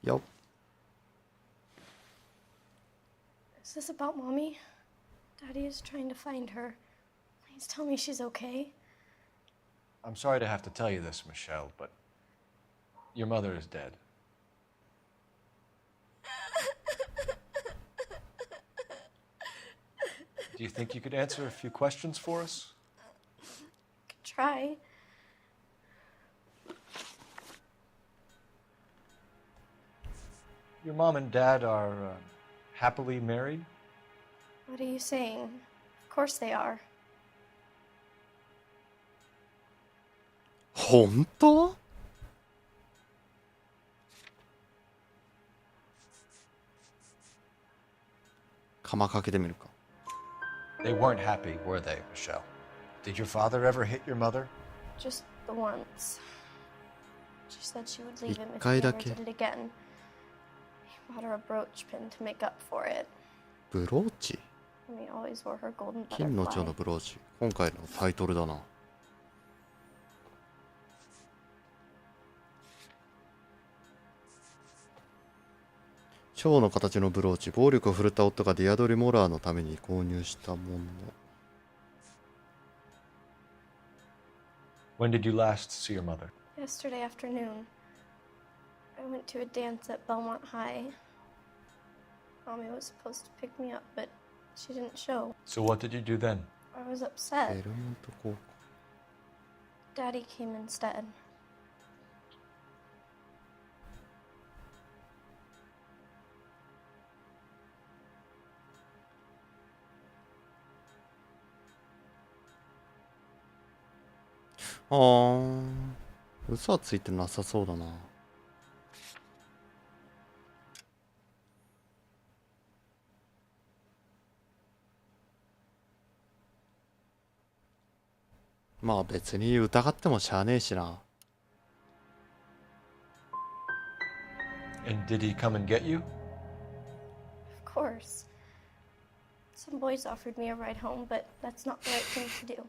よっ。 Is this about Mommy? Daddy is trying to find her. Please tell me she's okay. I'm sorry to have to tell you this, Michelle, but your mother is dead. Do you think you could answer a few questions for us? Could try. Your mom and dad are happily married? What are you saying? Of course they are. 本当？釜かけてみるか。 They weren't happy, were they, Michelle? Did your father ever hit your mother? Just the once. She said she would leave him if 一回 he だ ever け。 did it again. He bought her a brooch pin to make up for it. ブローチ？ And he always wore her golden 金の蝶 butterfly. のブローチ。今回のタイトルだな。蝶の形のブローチ。暴力を振るった夫がディアドリ・モラーのために購入したもの。When did you last see your mother? Yesterday afternoon. I went to a dance at Belmont High. Mommy was supposed to pick me up, but she didn't show. So what did you do then? I was upset. Daddy came instead. Oh, 嘘はついてなさそうだな。まあ別に疑ってもしゃあねえしな。And did he come and get you? Of course. Some boys offered me a ride home, but that's not the right thing to do.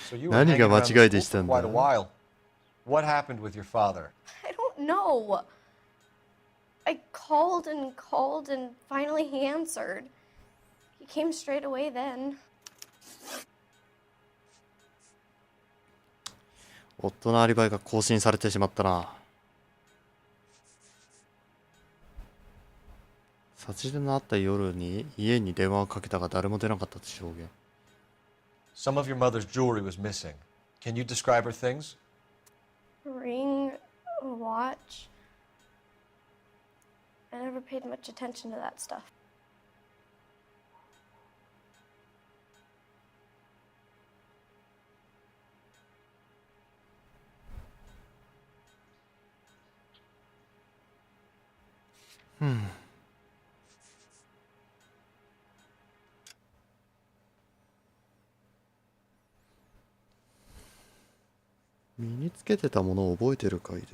So you were hanging around the school for quite a while. What happened with your father? I don't know. I called and called, and finally he answered. He came straight away then. 夫のアリバイが更新されてしまったな。殺人のあった夜に家に電話をかけたが誰も出なかったと証言。Some of your mother's jewelry was missing. Can you describe her things? A ring, a watch. I never paid much attention to that stuff. Hmm. 身につけてたものを覚えてるかいで。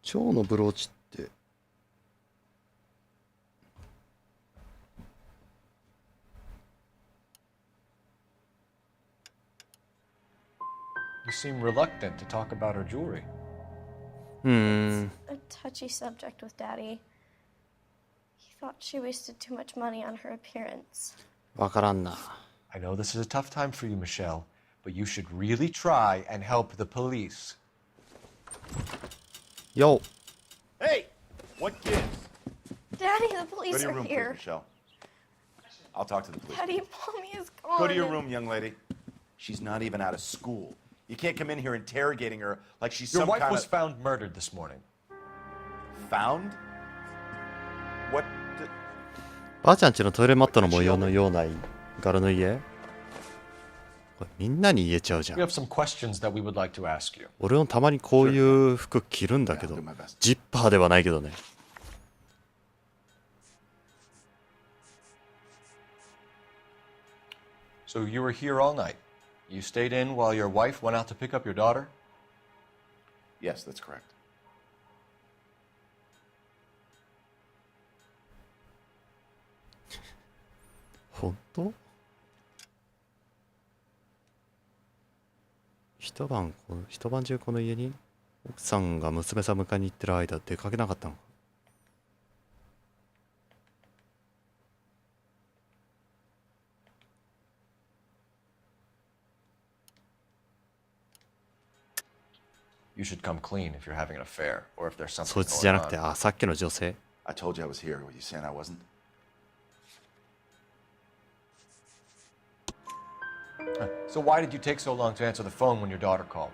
蝶のブローチって。You seem reluctant to talk about her jewelry. It's a touchy subject with Daddy. He thought she wasted too much money on her appearance. わからんな。I know this is a tough time for you, Michelle, but you should really try and help the police. Yo. Hey, what gives? Daddy, the police Go to your are room, here. please, Michelle. I'll talk to the police. Daddy, Mommy is gone. Go to your room, young lady. She's not even out of school. You can't come in here interrogating her like she's Your some wife kind was of... found murdered this morning. Found? What? ばあちゃんちのトイレマットの模様のような柄の家。これみんなに言えちゃうじゃん。We have some questions that we would like to ask you. 俺もたまにこういう服着るんだけど、ジッパーではないけどね。So you were here all night. You stayed in while your wife went out to pick up your daughter? Yes, that's correct. 本当？一晩中この家に奥さんが娘さん迎えに行ってる間出かけなかったのか。You should come clean if you're having an affair or if there's something そいつじゃ going なくて、 on. あ、さっきの女性。I told you I was here. Were you saying I wasn't? So why did you take so long to answer the phone when your daughter called?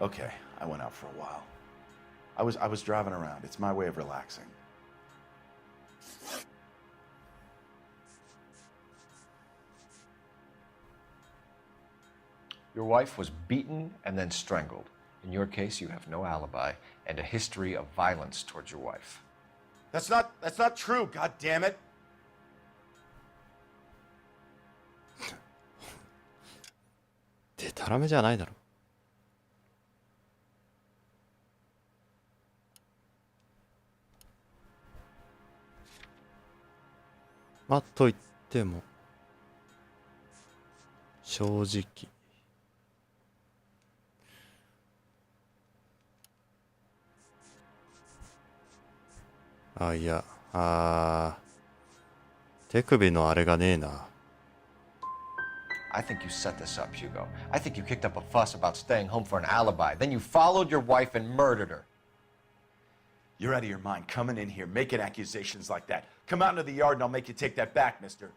Okay, I went out for a while. I was driving around. It's my way of relaxing. Your wife was beaten and then strangled. In your case, you have no alibi and a history of violence towards your wife. That's not true, god damn it. でたらめじゃないだろ。まあと言っても正直いや手首のあれがねえな。I think you set this up, Hugo. I think you kicked up a fuss about staying home for an alibi. Then you followed your wife and murdered her. You're out of your mind coming in here making accusations like that. Come out into the yard and I'll make you take that back, mister.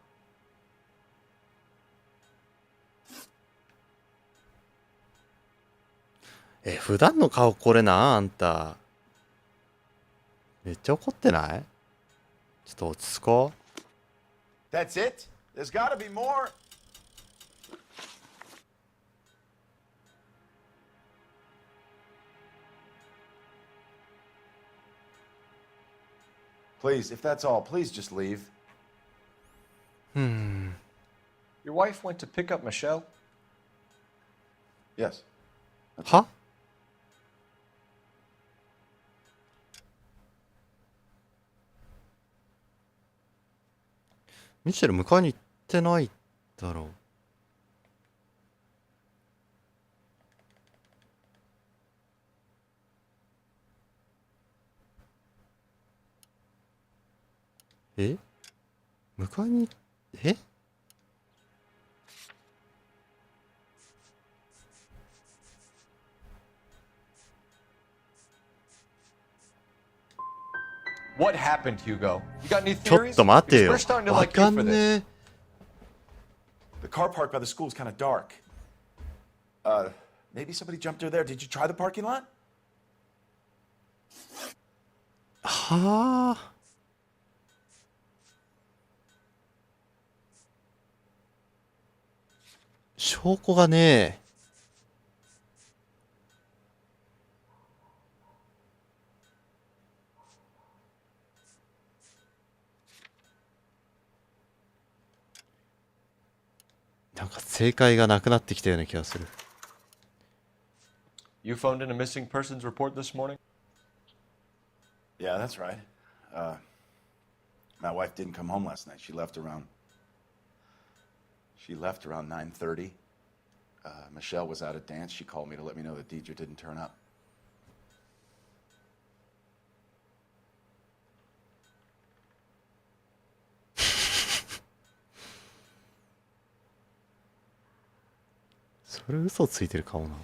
普段の顔これな、あんた。めっちゃ怒ってない？ちょっと落ち着こう。 That's it? There's gotta be more. Please, if that's all, please just leave. Your wife went to pick up Michelle? Yes. は？ミシェル迎えに行ってないだろう。え？迎えに、え？What happened, Hugo? You got any ちょっ theories? と待てよ。 We're starting to わ like you かん for ね this. え。 The car park by the school is kind of dark. Maybe somebody jumped her there. Did you try the parking lot? はあ。証拠がねえ。なんか正解がなくなってきたような気がする。 You phoned in a missing persons report this morning? Yeah, that's right. My wife didn't come home last night. She left around 9:30. Michelle was out at dance. She called me to let me know that Deidre didn't turn up.「それ嘘ついてる顔なの？」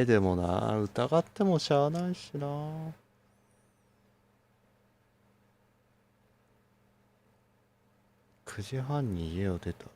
でもな、疑ってもしゃあないしな。9時半に家を出た。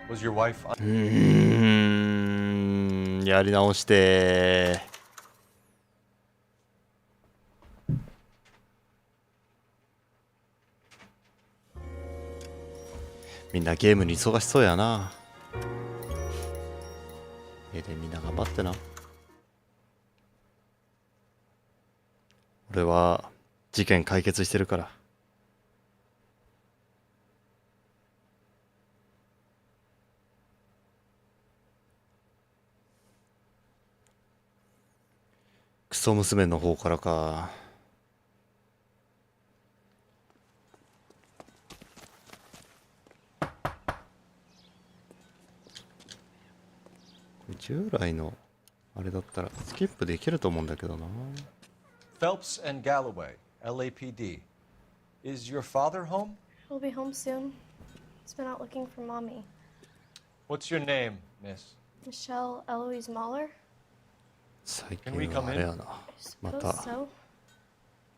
Was your wife やり直してみんなゲームに忙しそうやな。でみんな頑張ってな。俺は事件解決してるから。クソ娘の方からか。従来のあれだったらスキップできると思うんだけどな。 Phelps and Galloway, LAPD. Is your father home? He'll be home soon. He's been out looking for Mommy. What's your name, miss? Michelle Eloise Mahler? 最近はあれやな。ま Suppose た so.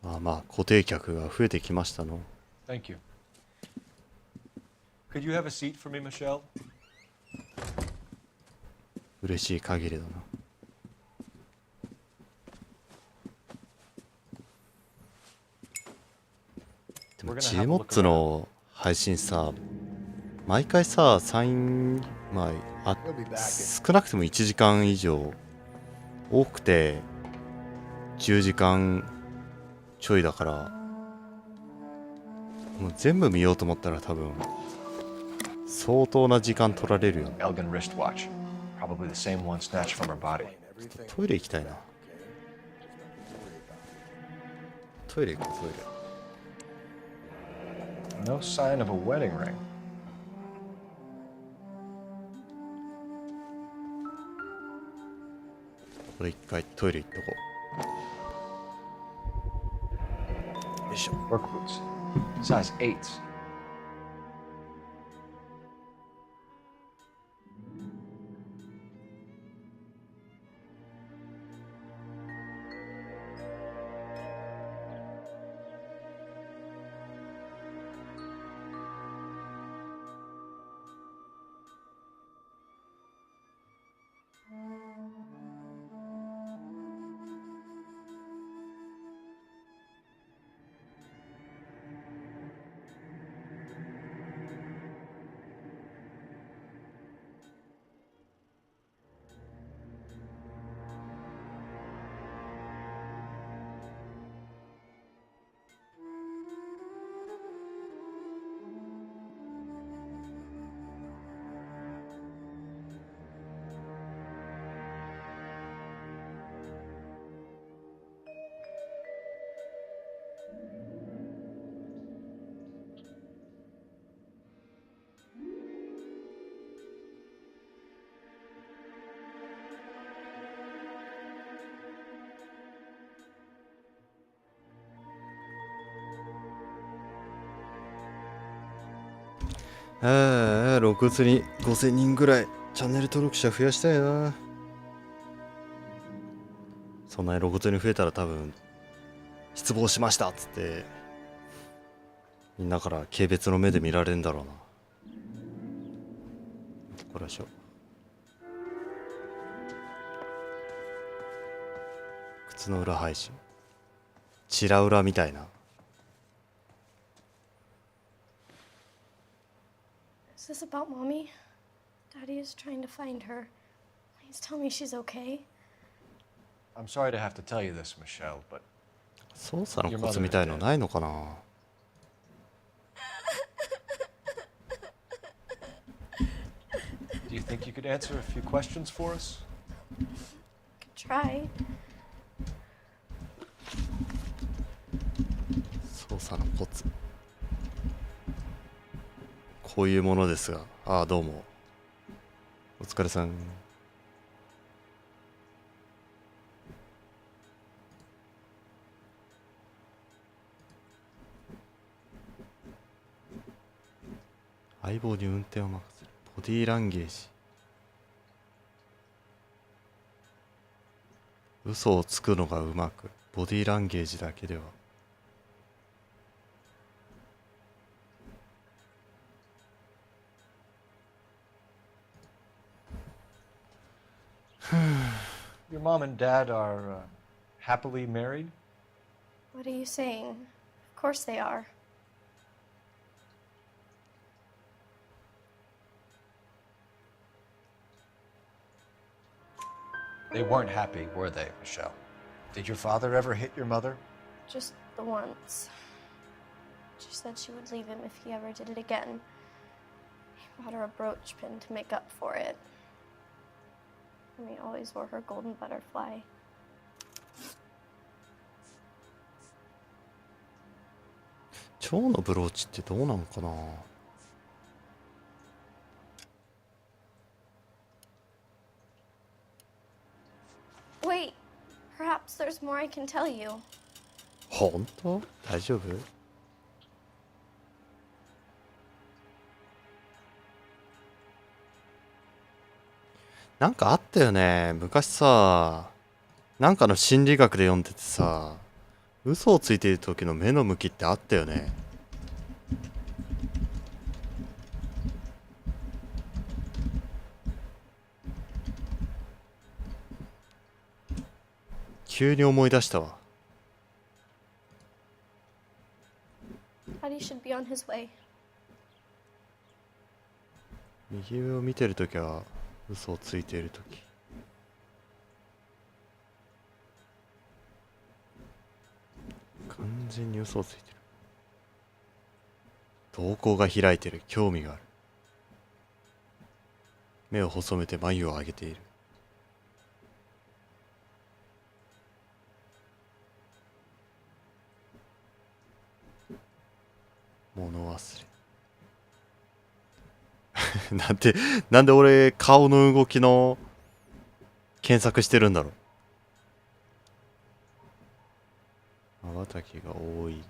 まあ固定客が増えてきましたの。 Thank you. Could you have a seat for me, Michelle? 嬉しい限りだな。でもチームオッズの配信さ、毎回さサインまあ、少なくても1時間以上、多くて10時間ちょいだから、もう全部見ようと思ったら多分相当な時間取られるよね。Elgin wristwatch. Probably the same one snatched from her body. トイレ行きたいな。トイレ行こう、トイレ。 No sign of a wedding ring. これ一回トイレ行っとこう。よいしょ。Work boots. Size 8s.露骨に5000人ぐらいチャンネル登録者増やしたいな。そんなに露骨に増えたら多分失望しましたっつってみんなから軽蔑の目で見られるんだろうな。これはしょ。靴の裏配信、チラ裏みたいな。Is this about Mommy? Daddy is trying to find her. Please tell me she's okay. I'm sorry to have to tell you this, Michelle, but 操作のコツみたいのないのかな。Do you think you could answer a few questions for us? Could try. 操作のコツ。こういうものですが、ああどうもお疲れさん。相棒に運転を任せる。ボディーランゲージ。嘘をつくのがうまく、ボディーランゲージだけでは。Your mom and dad are happily married? What are you saying? Of course they are. They weren't happy, were they, Michelle? Did your father ever hit your mother? Just the once. She said she would leave him if he ever did it again. He bought her a brooch pin to make up for it. And he always wore her golden butterfly.蝶のブローチってどうなのかな。Wait, perhaps there's more I can tell you. 本当？大丈夫？なんかあったよね。昔さ、なんかの心理学で読んでてさ、嘘をついている時の目の向きってあったよね。急に思い出したわ。Daddy should be on his way. 右上を見てるときは嘘をついているとき。完全に嘘をついてる。瞳孔が開いてる。興味がある。目を細めて眉を上げている。物忘れ。なんで俺顔の動きの検索してるんだろう。瞬きが多い。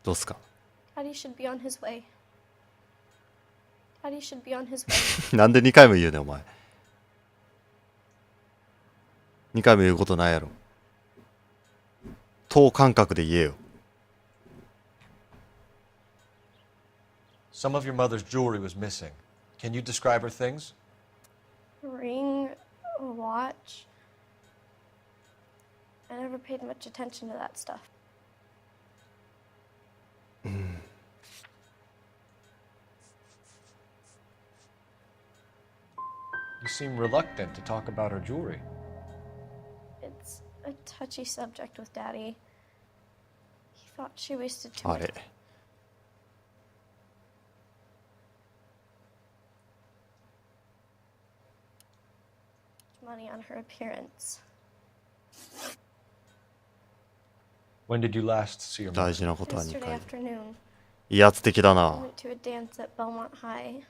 どうすか。 Daddy should be on his way. Daddy should be on his way. なんで2回も言うねんお前。2回も言うことないやろ。等間隔で言えよ。Some of your mother's jewelry was missing. Can you describe her things? A ring, a watch. I never paid much attention to that stuff. You seem reluctant to talk about her jewelry. It's a touchy subject with Daddy. He thought she wasted too あ much れ。money on her appearance. When did you last see your 大 mother? 事なことは2 Yesterday 回。 afternoon, 威圧的だ I な。 went to a dance at Belmont High.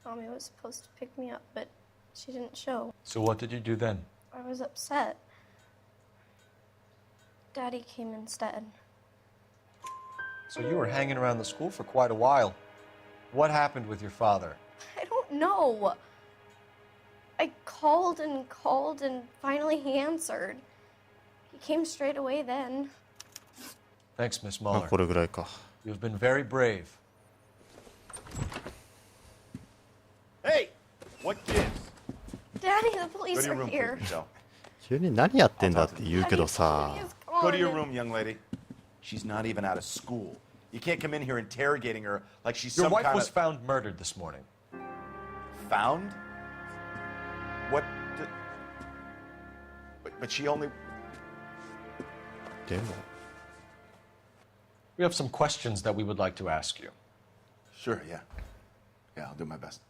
Mommy was supposed to pick me up, but she didn't show. So what did you do then? I was upset. Daddy came instead. So you were hanging around the school for quite a while. What happened with your father? I don't know. I called and called, and finally he answered. He came straight away then. Thanks, Miss まあ Muller. これぐらいか。 You've been very brave. Hey, what gives? Daddy, the Go police to your are room, here. please. Go. 急に何やってんだって言うけどさ。 Go to your room, young lady. She's not even out of school. You can't come in here interrogating her like she's Your some wife kind was of... found murdered this morning. Found? What? But she only... でも We have some questions that we would like to ask you. Sure, yeah. Yeah, I'll do my best.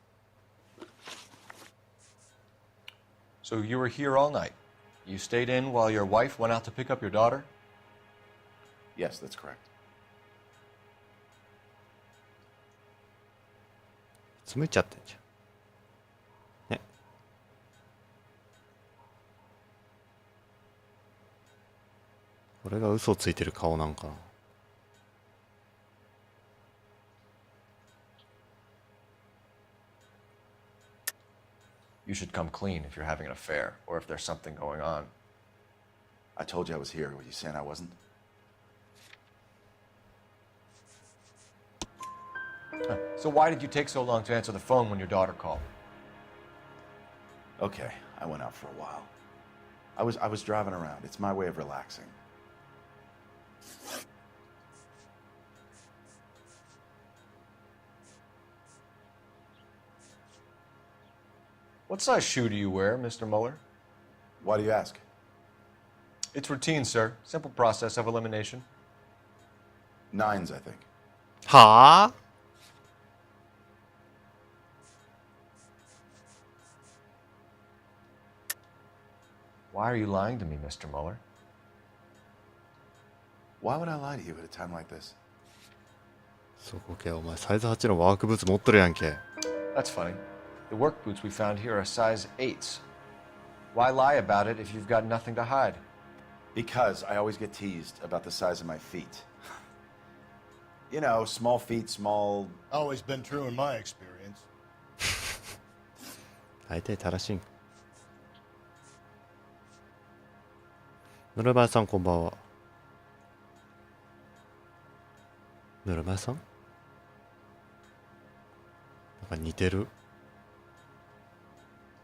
So you were here all night. You stayed in while your wife went out to pick up your daughter? Yes, that's correct. つむいちゃってんじゃん。ね。これが嘘をついてる顔なんかな。You should come clean if you're having an affair or if there's something going on. I told you I was here. Were you saying I wasn't? So why did you take so long to answer the phone when your daughter called? Okay, I went out for a while. I was driving around. It's my way of relaxing. What size shoe do you wear, Mr. Muller? Why do you ask? It's routine, sir. Simple process of elimination. 9s, I think. はあ Why are you lying to me, Mr. Muller? Why would I lie to you at a time like this? そこけお前サイズ8のワークブーツ持っとるやんけ。 That's funny. The work boots we found here are size 8s. Why lie about it if you've got nothing to hide? Because I always get teased about the size of my feet. You know, small feet, small... Always been true in my experience. 大体正しいん。野良林さんこんばんは。ぬるま湯さんなんか似てる。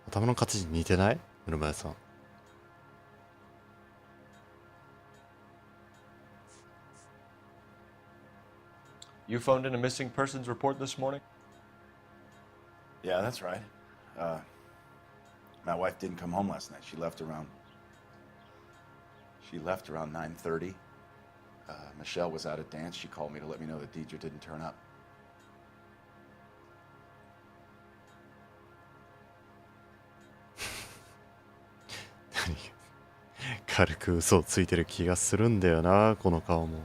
頭の形似てない？ぬるま湯さん。You phoned in a missing persons report this morning? Yeah, that's right. My wife didn't come home last night. She left around 9:30. Michelle was out at dance. She called me to let me know that Deidre didn't turn up. 軽く嘘をついてる気がするんだよな、この顔も。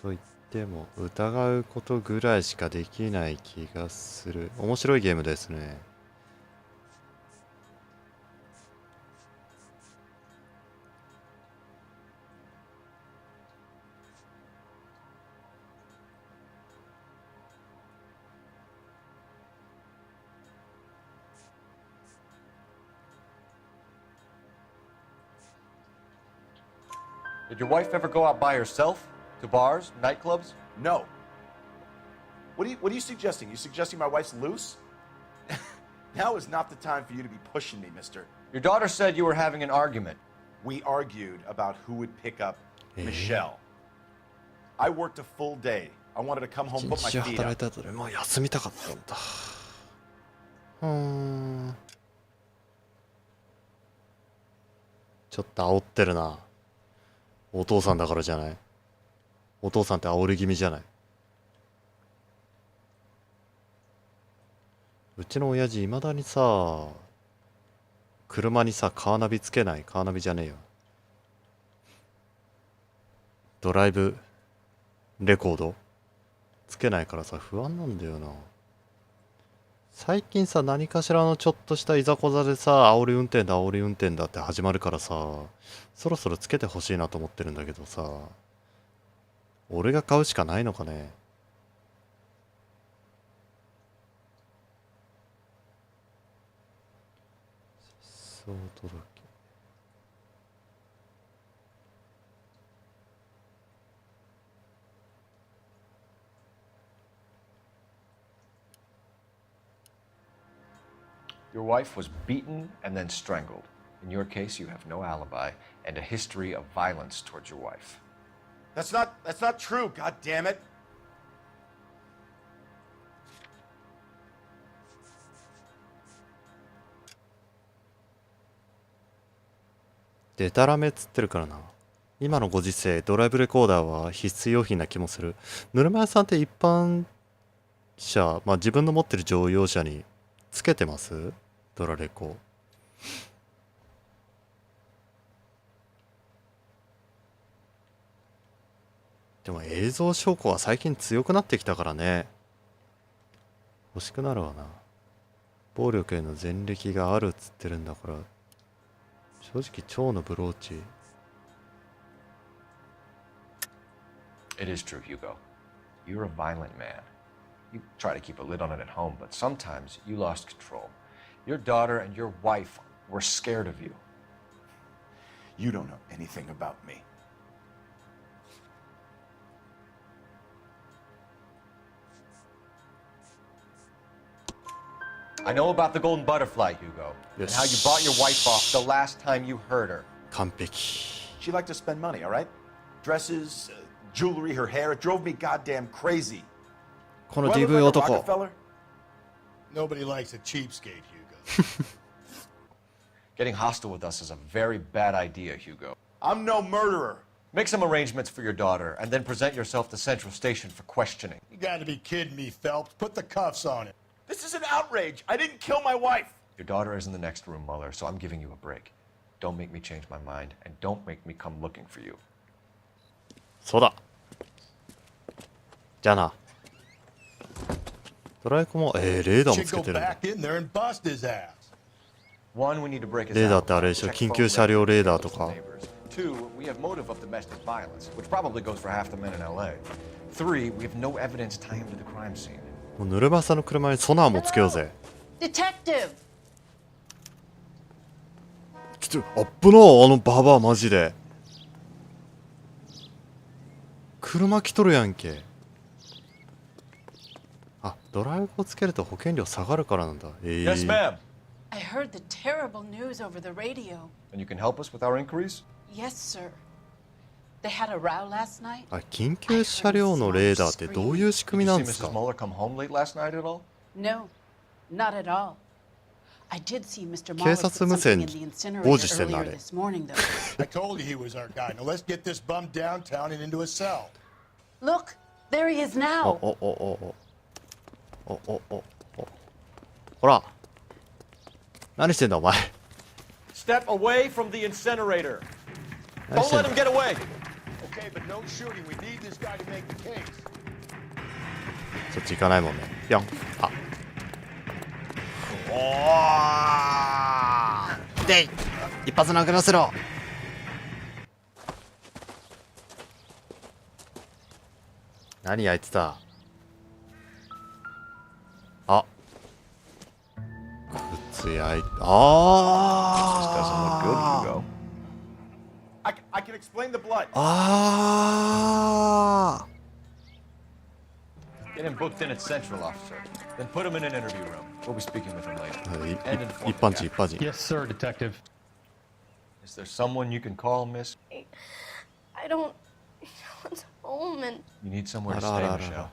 と言っても疑うことぐらいしかできない気がする。面白いゲームですね。Did your wife ever go out by herself? To bars, nightclubs? No. What are you suggesting? You suggesting my wife's loose? Now is not the time for you to be pushing me, mister. Your daughter said you were having an argument. We argued about who would pick up Michelle. I worked a full day. I wanted to come home and put my 一日 feet 働い up. た後でもう休みたかったんだ。ちょっと煽ってるな。お父さんだからじゃない。お父さんって煽り気味じゃない。うちの親父いまだにさ、車にさカーナビつけない。カーナビじゃねえよ、ドライブレコードつけないからさ不安なんだよな。最近さ何かしらのちょっとしたいざこざでさ煽り運転だ煽り運転だって始まるからさ、そろそろつけてほしいなと思ってるんだけどさ、俺が買うしかないのかね。そう届け。Your wife was beaten and then strangled. In your case, you have no alibi and a history of violence towards your wife. That's not true, god damn it. デタラメっつってるからな。今のご時世ドライブレコーダーは必須用品な気もする。ぬるま湯さんって一般車、まあ自分の持ってる乗用車につけてます？ドラレコ。でも映像証拠は最近強くなってきたからね。欲しくなるわな。暴力への前歴があるっつってるんだから、正直蝶のブローチ。 It is true, Hugo. You're a violent man. You try to keep a lid on it at home, but sometimes you lost control. Your daughter and your wife were scared of you. You don't know anything about me. I know about the golden butterfly, Hugo, and how you bought your wife off the last time you heard her. 完璧。 She liked to spend money, all right? Dresses, jewelry, her hair. It drove me goddamn crazy. この Do I look DV like a 男。 Rockefeller? Nobody likes a cheapskate, Hugo. Getting hostile with us is a very bad idea, Hugo. I'm no murderer. Make some arrangements for your daughter, and then present yourself to Central Station for questioning. You gotta be kidding me, Phelps. Put the cuffs on him. This is an outrage. I didn't kill my wife. Your daughter is in the next room, Muller, so I'm giving you a break. Don't make me change my mind, and don't make me come looking for you. そうだ。じゃあな。ドラえコもレーダーもつけてるんだ。 Back in there and bust his ass. One, we need to break his レーダーってあれでしょ、緊急車両レーダーとか。 Two, we have motive of domestic violence, which probably goes for half the men in L.A. Three, we have no evidence tying him to the crime scene. もうぬるまさんの車にソナーもつけようぜ。 Detective! ちょっとアップなあのババアマジで。車来とるやんけ。あ、ドライブをつけると保険料下がるからなんだ。Yes, ma'am. I heard the terrible news over the radio. And you can help us with our inquiries? Yes, sir. They had a row last night. あ、緊急車両のレーダーってどういう仕組みなんですか？ Did you see Mrs. Mueller come home late last night at all? No, not at all. I did see Mr. 警 Mueller 察 put 無 something 線 in the 傍 incinerator 受してんなあ earlier れ。 this morning, though. I told you he was our guy. Now let's get this bum downtown and into a cell. Look, there he is お now. おおおおおおおお。ほら。何してんだお前。 Step away from the incinerator. 何 Don't してん let だ him get away. Okay, but no shooting. We need this guy to make the case. そっち行かないもんね。ぴょん。あ。おーでい一発殴らせろ。何焼いてた？あ、靴焼いた。あ I can explain the blood. あ。 Get him booked in at Central, officer. Then put him in an interview room. We'll be speaking with him later. 一般人一般人。 Yes, sir, detective. Is there someone you can call, miss? I don't. No one's home, and You need somewhere to stay, Michelle.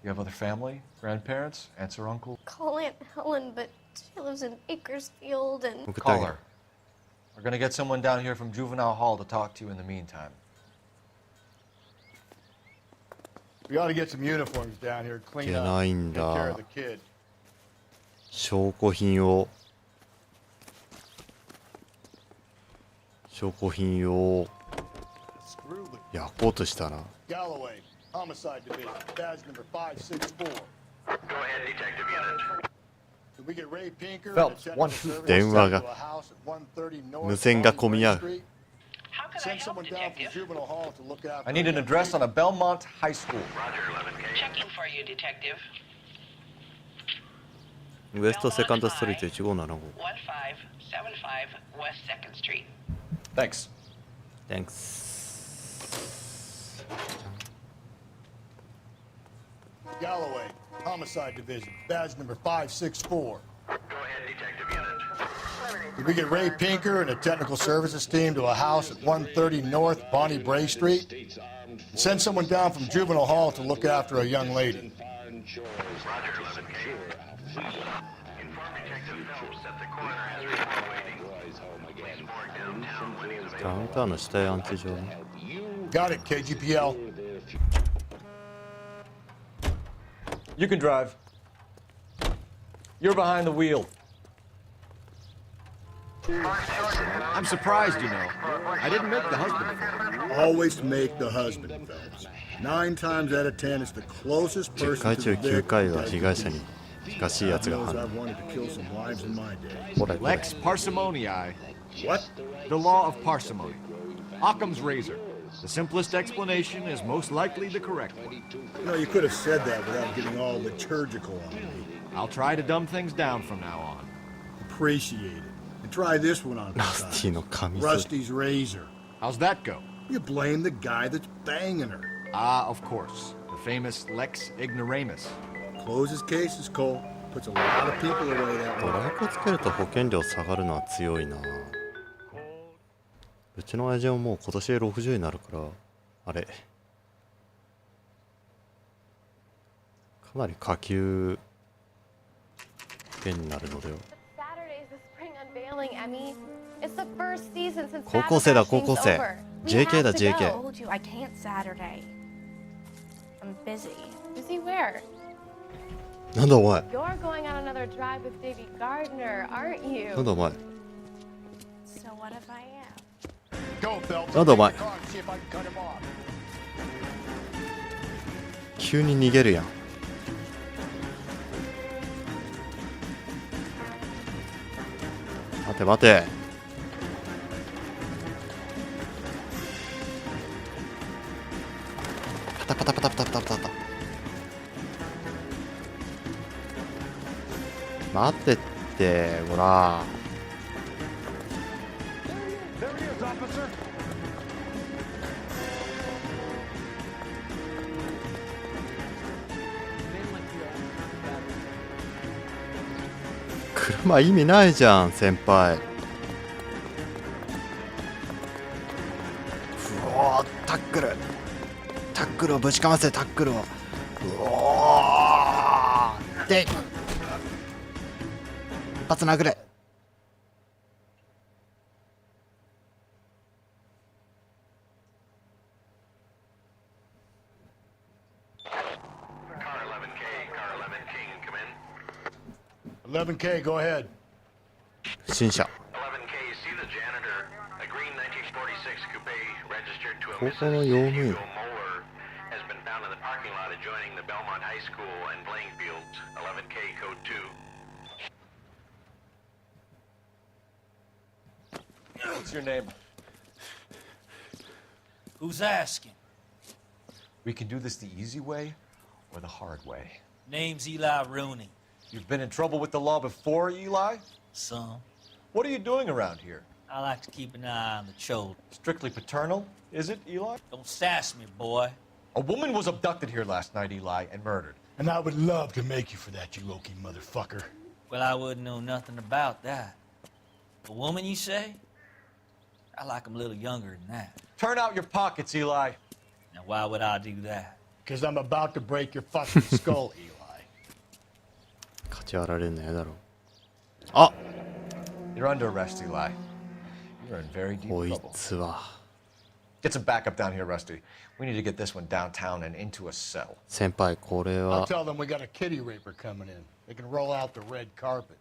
You have other family? Grandparents? Aunts or uncles? call Aunt Helen, but she lives in Bakersfield, and Call her. We're gonna get someone down here from Juvenile Hall to talk to you in the meantime. We ought to get some uniforms down here, い clean け up, ないん take care だ of the。kid. 証拠品を焼こうとしたな。 Galloway, homicide division, badge number 564. Go ahead, detective unit. Can we get Ray Pinker Phelps, and one- technical service 電話が to a house at 130 North 無線が混み合う。 Street? Send someone down from juvenile hall to look after. I need an address on a Belmont High School. Checking for you, detective. ウエストセカンドストリート1575。 1575 West 2nd Street. Thanks. Thanks. Galloway, homicide division, badge number 564. Go ahead, detective unit. Can we get Ray Pinker and a technical services team to a house at 130 North Bonnie Bray Street? Send someone down from juvenile hall to look after a young lady. Roger, 11K. Inform Detective Phelps that the coroner has report waiting. Please board downtown when he is ダウンタウンの死体安置場ね。 Got it, KGPL. You can drive. You're behind the wheel. I'm surprised, you know. I didn't make the husband. Always make the husband, Phelps. 9 times out of 10, it's the closest 10 person 回 to 中 the 9 回 victim は who 被 does 害 the 者に deed. 近しいやつが God 犯 knows 人。 I've wanted to kill some lives in my day. これこれ。 Lex parsimoniae. What? The law of parsimony. Occam's razor. The simplest explanation is most likely the correct one. You know, you could have said that without getting all liturgical on me. I'll try to dumb things down from now on. Appreciate it. And try this one on for ラスティ size. のカミソリ。 Rusty's razor. How's that go? You blame the guy that's banging her. Ah, of course. The famous Lex ignoramus. Closes cases, Cole. Puts a lot of people away that ド way. ライブをつけると保険料下がるのは強いな。うちの親父ももう今年で60になるからあれかなり下級保険になるのでは。 Saturday's the spring unveiling, Emmy. It's the first season since 高校生だ Saturday 高校 Shing's 生 over. We JK have だ to JK go. Told you I can't Saturday. I'm busy. Busy where? なんだお前 You're going on another drive with Davy Gardner, aren't you? なんだお前 So what if I am? Go, Phelps. なんだお前 Car, see if I can cut him off. 急に逃げるやん。待て待て。パタパタパタパタパタパタ。待ってってほら。 There he is, officer. 車意味ないじゃん先輩。うおー、タックル、タックルをぶちかませ、タックルを。うおーで一発殴れ。11K, go ahead. 不審者。 11K, see the janitor, a green 1946 coupe registered to a 高校の Mrs. 用務員。 Moeller has been found in the parking lot adjoining the Belmont High School and playing fields. 11K code 2. What's your name? Who's asking? We can do this the easy way or the hard way. Name's Eli Rooney. You've been in trouble with the law before, Eli? Some. What are you doing around here? I like to keep an eye on the children. Strictly paternal, is it, Eli? Don't sass me, boy. A woman was abducted here last night, Eli, and murdered. And I would love to make you for that, you Okie motherfucker. Well, I wouldn't know nothing about that. A woman, you say? I like 'em a little younger than that. Turn out your pockets, Eli. Now, why would I do that? Because I'm about to break your fucking skull, Eli. 勝ち割られるのやだろ。あ、 You're under arrest, Eli. You're in very deep こい trouble. つは Get some backup down here, Rusty. We need to get this one downtown and into a cell. 先輩、これ I'll は tell them we got a kitty raper coming in. They can roll out the red carpet.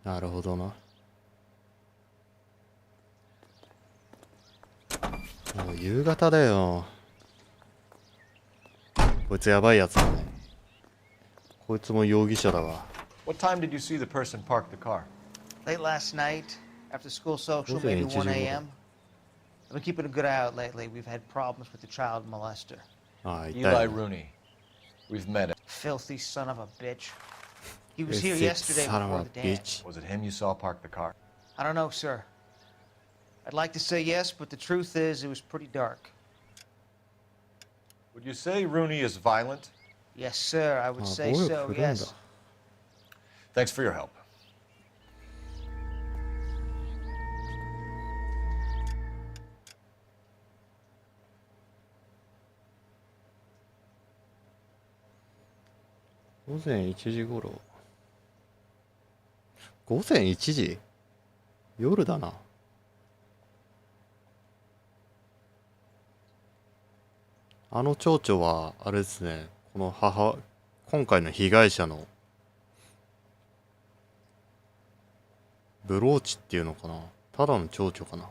なるほどな。もう夕方だよ。こいつやばいやつだね。こいつも容疑者だわ。 What time did you see the person park the car? Late last night, after school social, Those are maybe 1 interesting. a.m. I've been keeping a good eye out lately. We've had problems with the child molester. ああ、痛 Eli い。 Rooney. We've met him. Filthy son of a bitch. He was Filthy here yesterday son of before a the dance. bitch. Was it him you saw park the car? I don't know, sir. I'd like to say yes, but the truth is it was pretty dark. Would you say Rooney is violent? Yes, sir, I would あ、 say 暴力 so, 振るんだ。 yes. Thanks for your help. 午前1時頃。午前1時？夜だな。あの町長はあれですね。この今回の被害者のブローチっていうのかな。ただの町長かな。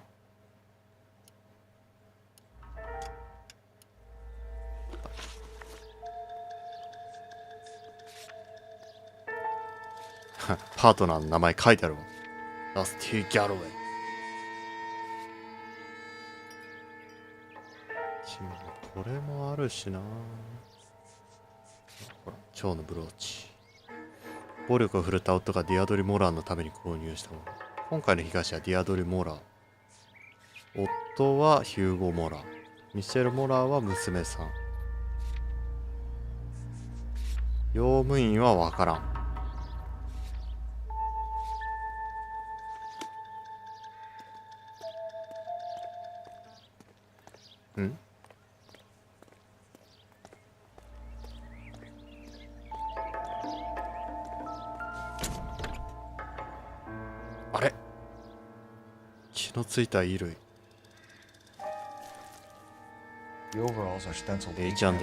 パートナーの名前書いてあるわ。ラスティ・ギャロウェイ。これもあるしな。ほら、蝶のブローチ。暴力を振るった夫がディアドリ・モラーのために購入したもの。今回の被害者はディアドリ・モラー。夫はヒューゴ・モラー。ミシェル・モラーは娘さん。用務員はわからん。ん？あれ？血のついた衣類。 The overalls are stenciled. H&M.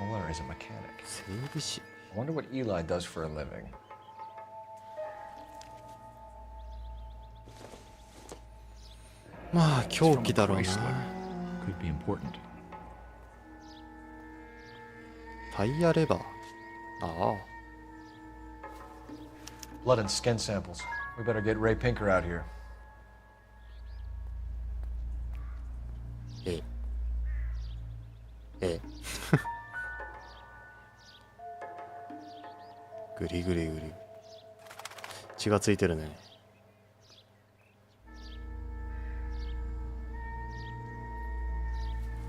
Mueller is a mechanic. 整備士。 I wonder what Eli does for a living. まあ凶器だろうな。 Could be important. タイヤレバー。ああ。 Blood and skin samples. We better get Ray Pinker out here. ええ。グリグリグリ。血がついてるね。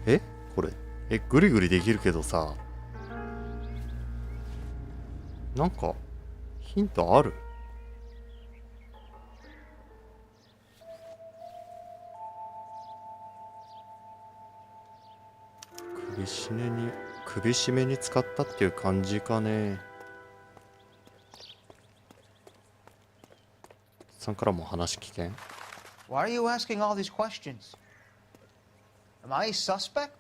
え？これ。グリグリできるけどさ。なんか、ヒントある？首絞めに使ったっていう感じかね。さんからも話聞けん？ Why are you asking all these questions? Am I a suspect?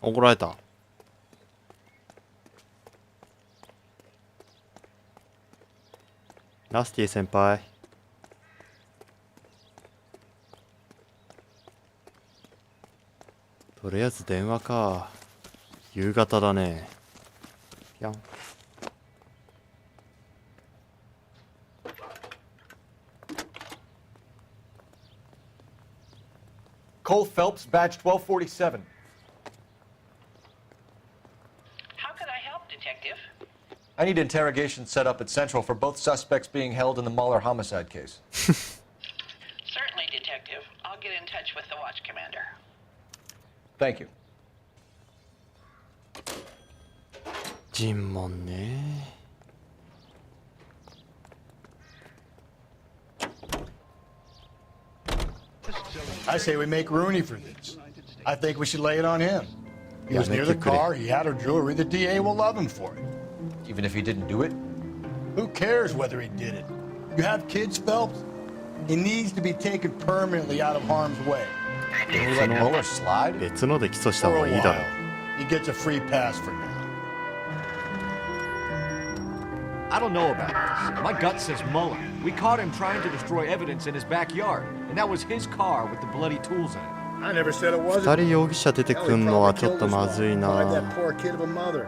怒られた。ラスティ先輩。とりあえず電話か。夕方だね。ぴゃん。Cole Phelps, badge 1247. How can I help, Detective? I need interrogation set up at Central for both suspects being held in the Mahler homicide case. Certainly, Detective. I'll get in touch with the watch commander. Thank you. 尋問ね。I say we make Rooney for this. I think we should lay it on him. He was near the car, he had her jewelry, the DA will love him for it. Even if he didn't do it? Who cares whether he did it? You have kids, Phelps? He needs to be taken permanently out of harm's way. Can we let Mueller slide? 別ので起訴した方がいいだろう。He gets a free pass for now. I don't know about this. My gut says Mueller. We caught him trying to destroy evidence in his backyard, and that was his car with the bloody tools in it. I never said it wasn't. 二人容疑者出てくんのはちょっとまずいな。That poor kid of a mother,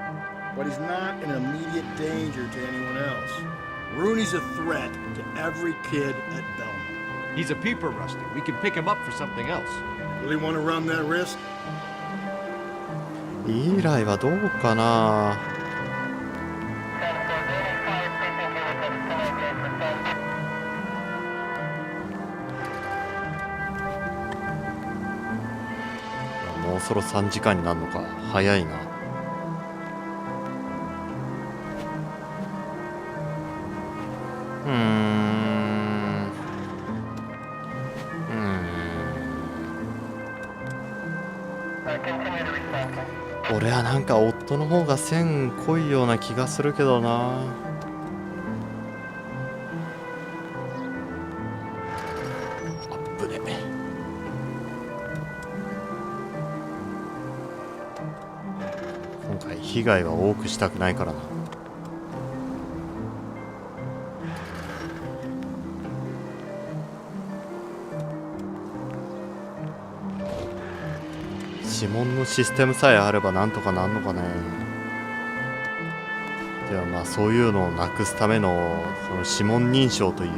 but he's not an immediate danger to anyone else. Rooney's a threat to every kid at Belmont. He's a peeper, Rusty. We can pick him up for something else. Really want to run that risk? イーライはどうかな。もうそろ3時間になるのか。早いな。俺はなんか夫の方が線濃いような気がするけどな。あっぶね。今回被害は多くしたくないからな。指紋のシステムさえあればなんとかなんのかね。ではまあそういうのをなくすためのその指紋認証という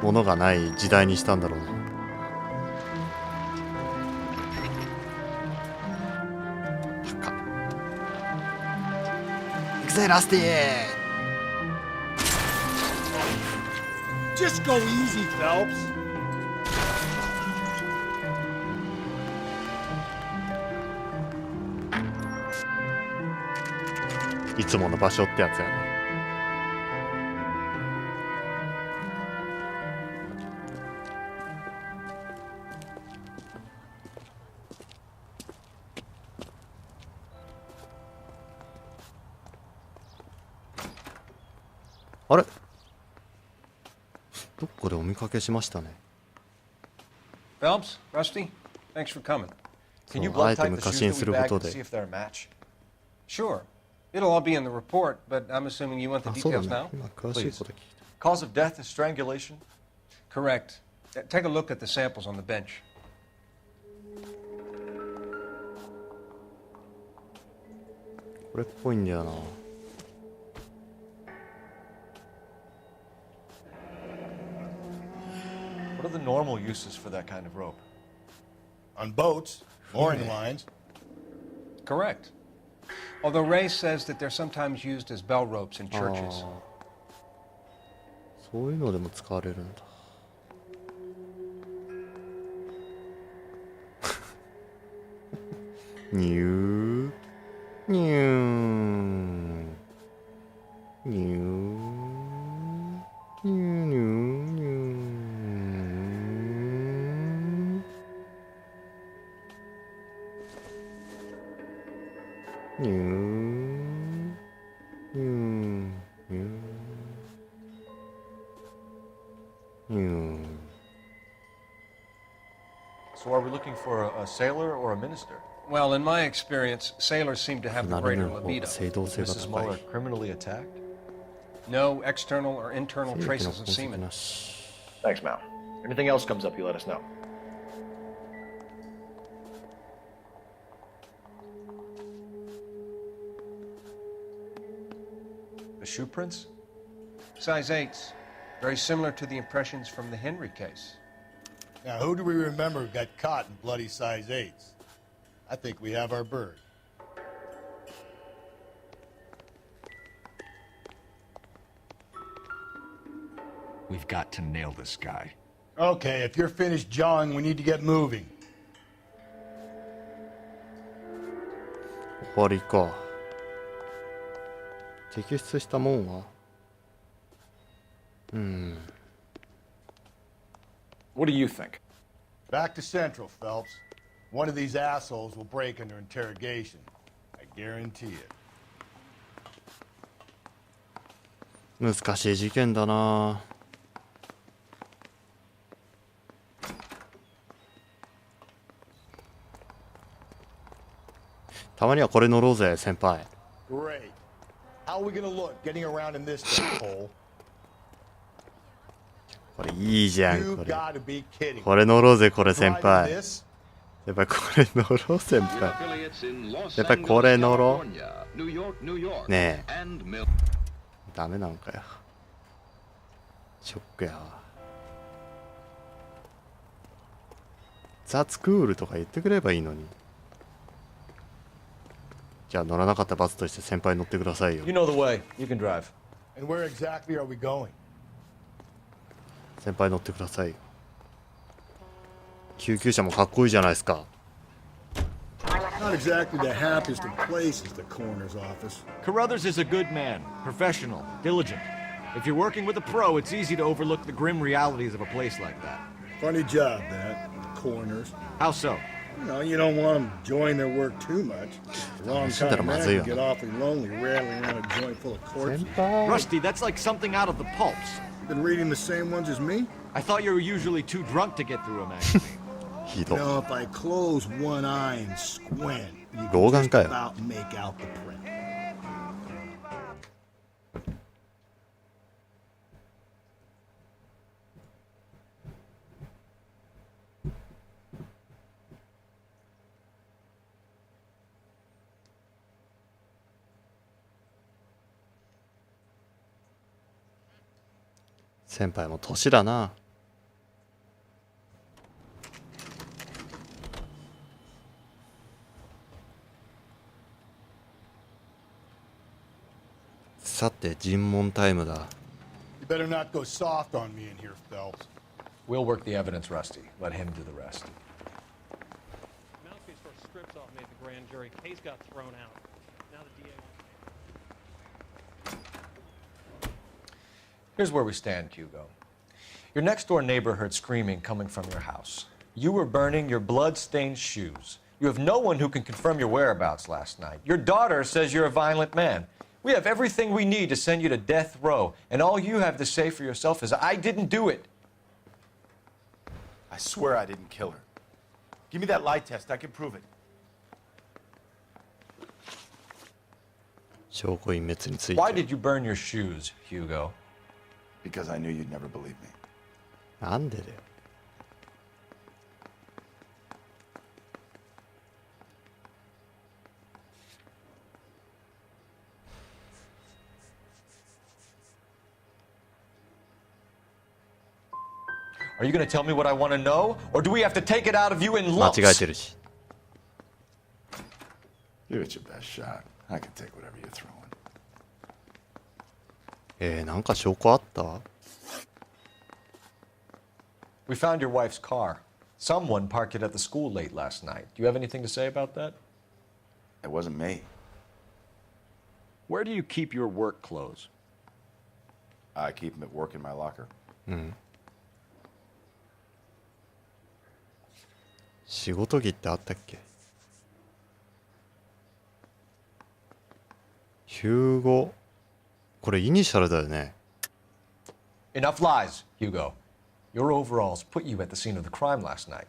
ものがない時代にしたんだろうな。高っ。行くぜラスティー。 Just go easy, Phelps. いつもの場所ってやつやね。あれ、どこでお見かけしましたね。Phelps, Rusty, thanks for coming. Can you blood type the shoes that we bagged and see if they're a match? Sure. It'll all be in the report, but I'm assuming you want the details now? Please. Cause of death is strangulation? Correct. Take a look at the samples on the bench. What are the normal uses for that kind of rope? On boats, mooring lines. Correct. Although Ray says that they're sometimes used as bell ropes in churches. そういうのでも使われるんだ。ニュー。ニューニューニューニューニューニューニューニューニュー。 So are we looking for a sailor or a minister? Well, in my experience, sailors seem to have the greater libido. Was Mrs. Muller criminally attacked? No external or internal traces of semen. Thanks, Mal. Anything else comes up, you let us know. The shoe prints? Size 8s. Very similar to the impressions from the Henry case. Now, who do we remember got caught in bloody size 8s? I think we have our bird. We've got to nail this guy. Okay, if you're finished jawing, we need to get moving. 終わりか。摘出したもんはWhat do you think? Back to Central, Phelps. One of these assholes will break under interrogation. I guarantee it. 難しい事件だな。たまにはこれ乗ろうぜ、先輩。 Great. How are we gonna look getting around in this hole? これいいじゃん、 You これ。 gotta be kidding. これ乗ろうぜ、これ先 Driving 輩。 this? 先輩、これ乗ろう、先輩。先輩、これ乗ろう。ねえ。ダメなんかよ。ショックやわ。ザ・ツクールとか言ってくればいいのに。じゃあ乗らなかった罰として先輩乗ってくださいよ。 You know the way. You can drive. And where exactly are we going? 先輩乗ってくださいよ。救急車もかっこいいじゃないですか。 Not exactly the happiest of places, the coroner's office. Carruthers is a good man, professional, diligent. If you're working with a pro, it's easy to overlook the grim realities of a place like that. Funny job, that. The coroner's. How so? You know, you don't want them enjoying their work too much. The wrong kind of man can get awfully lonely rattling around a joint full of corpses. Rusty, that's like something out of the pulps. Been reading the same ones as me? I thought you were usually too drunk to get through a magazine. You know, if I close one eye and squint, you can 老眼 just かよ。 about make out the print. 先輩も年だな。さて尋問タイムだ。 You better not go soft on me in here, Phelps. We'll work the evidence, Rusty. Let him do the rest. Mouthpiece first stripped off made the grand jury. Case got thrown out. Now the DA wants. Here's where we stand, Hugo. Your next-door neighbor heard screaming coming from your house. You were burning your blood-stained shoes. You have no one who can confirm your whereabouts last night. Your daughter says you're a violent man. We have everything we need to send you to death row, and all you have to say for yourself is, I didn't do it. I swear I didn't kill her. Give me that lie test. I can prove it. 証拠隠滅について。 Why did you burn your shoes, Hugo? Because I knew you'd never believe me. なんでだよ。 Are you going to tell me what I want to know, or do we have to take it out of you in lumps? 間違えてるし。 Give it your best shot. I can take whatever you're throwing. なんか証拠あった？ We found your wife's car. Someone parked it at the school late last night. Do you have anything to say about that? It wasn't me. Where do you keep your work clothes? I keep them at work in my locker. うん。仕事着ってあったっけ？ヒューゴ、これイニシャルだよね。Enough lies, Hugo. Your overalls put you at the scene of the crime last night.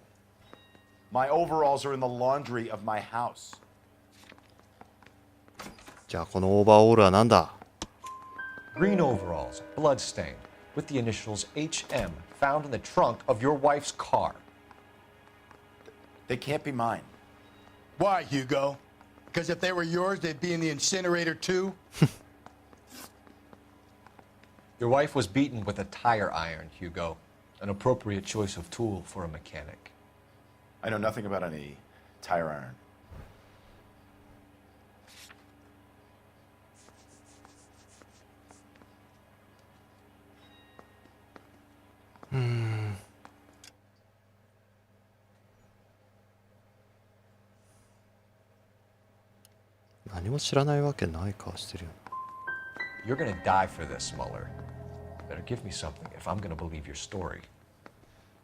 My overalls are in the laundry of my house. じゃあこのオーバーオールはなんだ？ Green overalls, bloodstained, with the initials HM found in the trunk of your wife's car. They can't be mine. Why, Hugo? Because if they were yours, they'd be in the incinerator too? Your wife was beaten with a tire iron, Hugo. An appropriate choice of tool for a mechanic. I know nothing about any tire iron. 何も知らないわけない顔してるよ。 You're gonna die for this, Mueller. Better give me something if I'm gonna believe your story.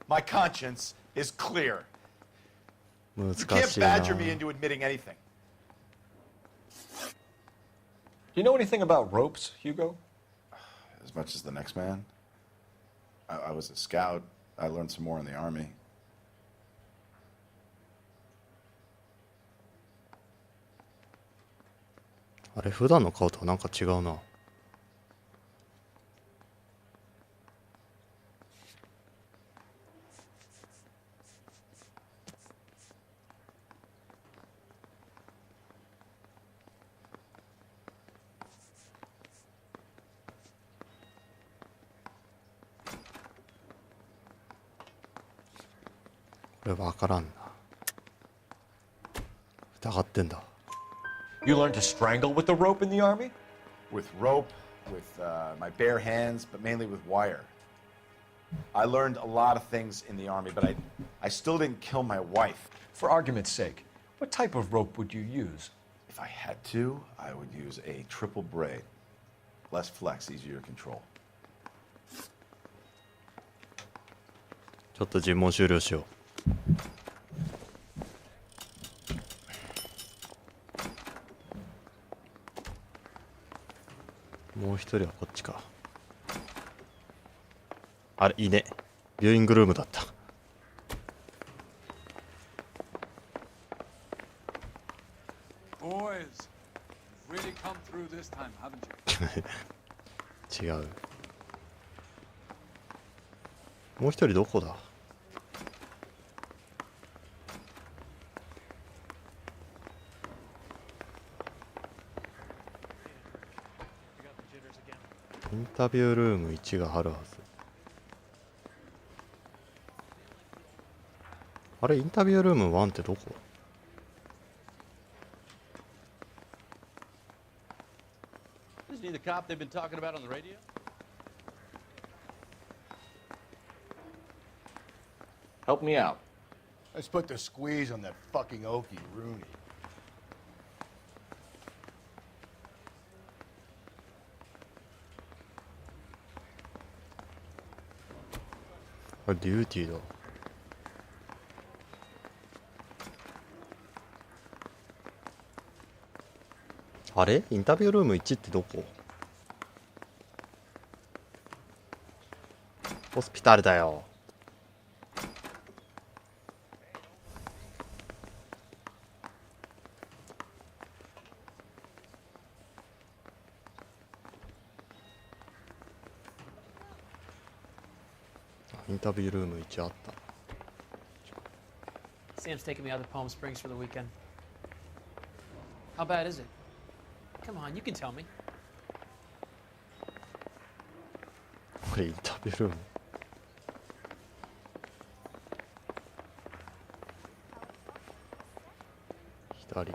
My conscience is clear. 難 You し can't いな。 badger me into admitting anything. Do you know anything about ropes, Hugo? As much as the next man. I was a scout. I learned some more in the army. あれ普段の顔とはなんか違うな。これわからんな。疑ってんだ。 You learned to strangle with the rope in the army? With rope, with my bare hands, but mainly with wire. I learned a lot of things in the army, but I still didn't kill my wife. For argument's sake, what type of rope would you use? If I had to, I would use a triple braid. Less flex, easier to control. ちょっと尋問終了しよう。もう一人はこっちか。あれ、いいね。ビューイングルームだった。Boys, you've really come through this time, haven't you? 違う。もう一人どこだ？インタビュールーム1があるはず。あれ、インタビュールーム1ってどこ？ Isn't he the cop they've been talking about on the radio? Help me out. Let's put the squeeze on that fucking Okie Rooney. A duty だ。あれ？インタビュールーム1ってどこ？ホスピタルだよ。インタビュールーム1あった。 Sam's taking me out to Palm Springs for the weekend. How bad is it? Come on, you can tell me. これインタビュールーム。左。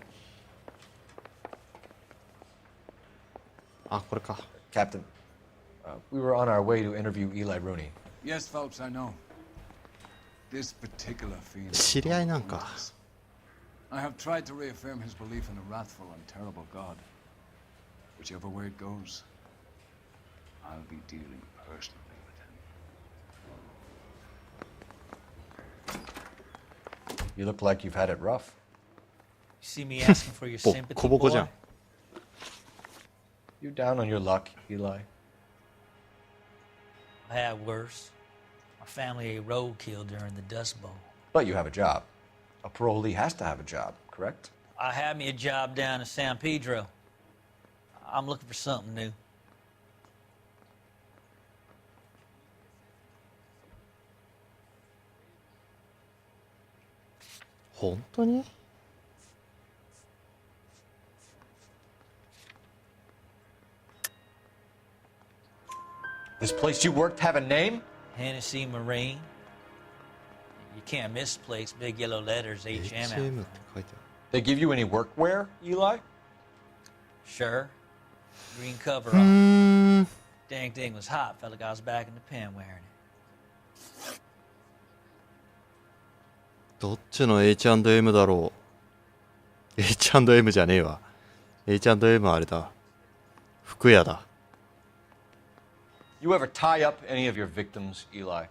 あ、これか。 Captain, we were on our way to interview Eli Rooney. Yes, Phelps, I know. This particular fiend. 知り合いなんか。 I have tried to reaffirm his belief in a wrathful and terrible God. Whichever way it goes, I'll be dealing personally with him. You look like you've had it rough. You see me asking for your sympathy, boy? You down on your luck, Eli? I had worse. My family ate roadkill during the Dust Bowl. But you have a job. A parolee has to have a job, correct? I had me a job down in San Pedro. I'm looking for something new. Honestly? This place you worked have a name? Hennessy Marine. You can't miss the place. Big yellow letters, HM. They give you any workwear, Eli? Sure. Green cover on. Dang thing was hot. Felt like I was back in the pen wearing it. どっちの H&M だろう。 H&M じゃねえわ。 H&M はあれだ。服屋だ。You ever tie up any of your victims, Eli?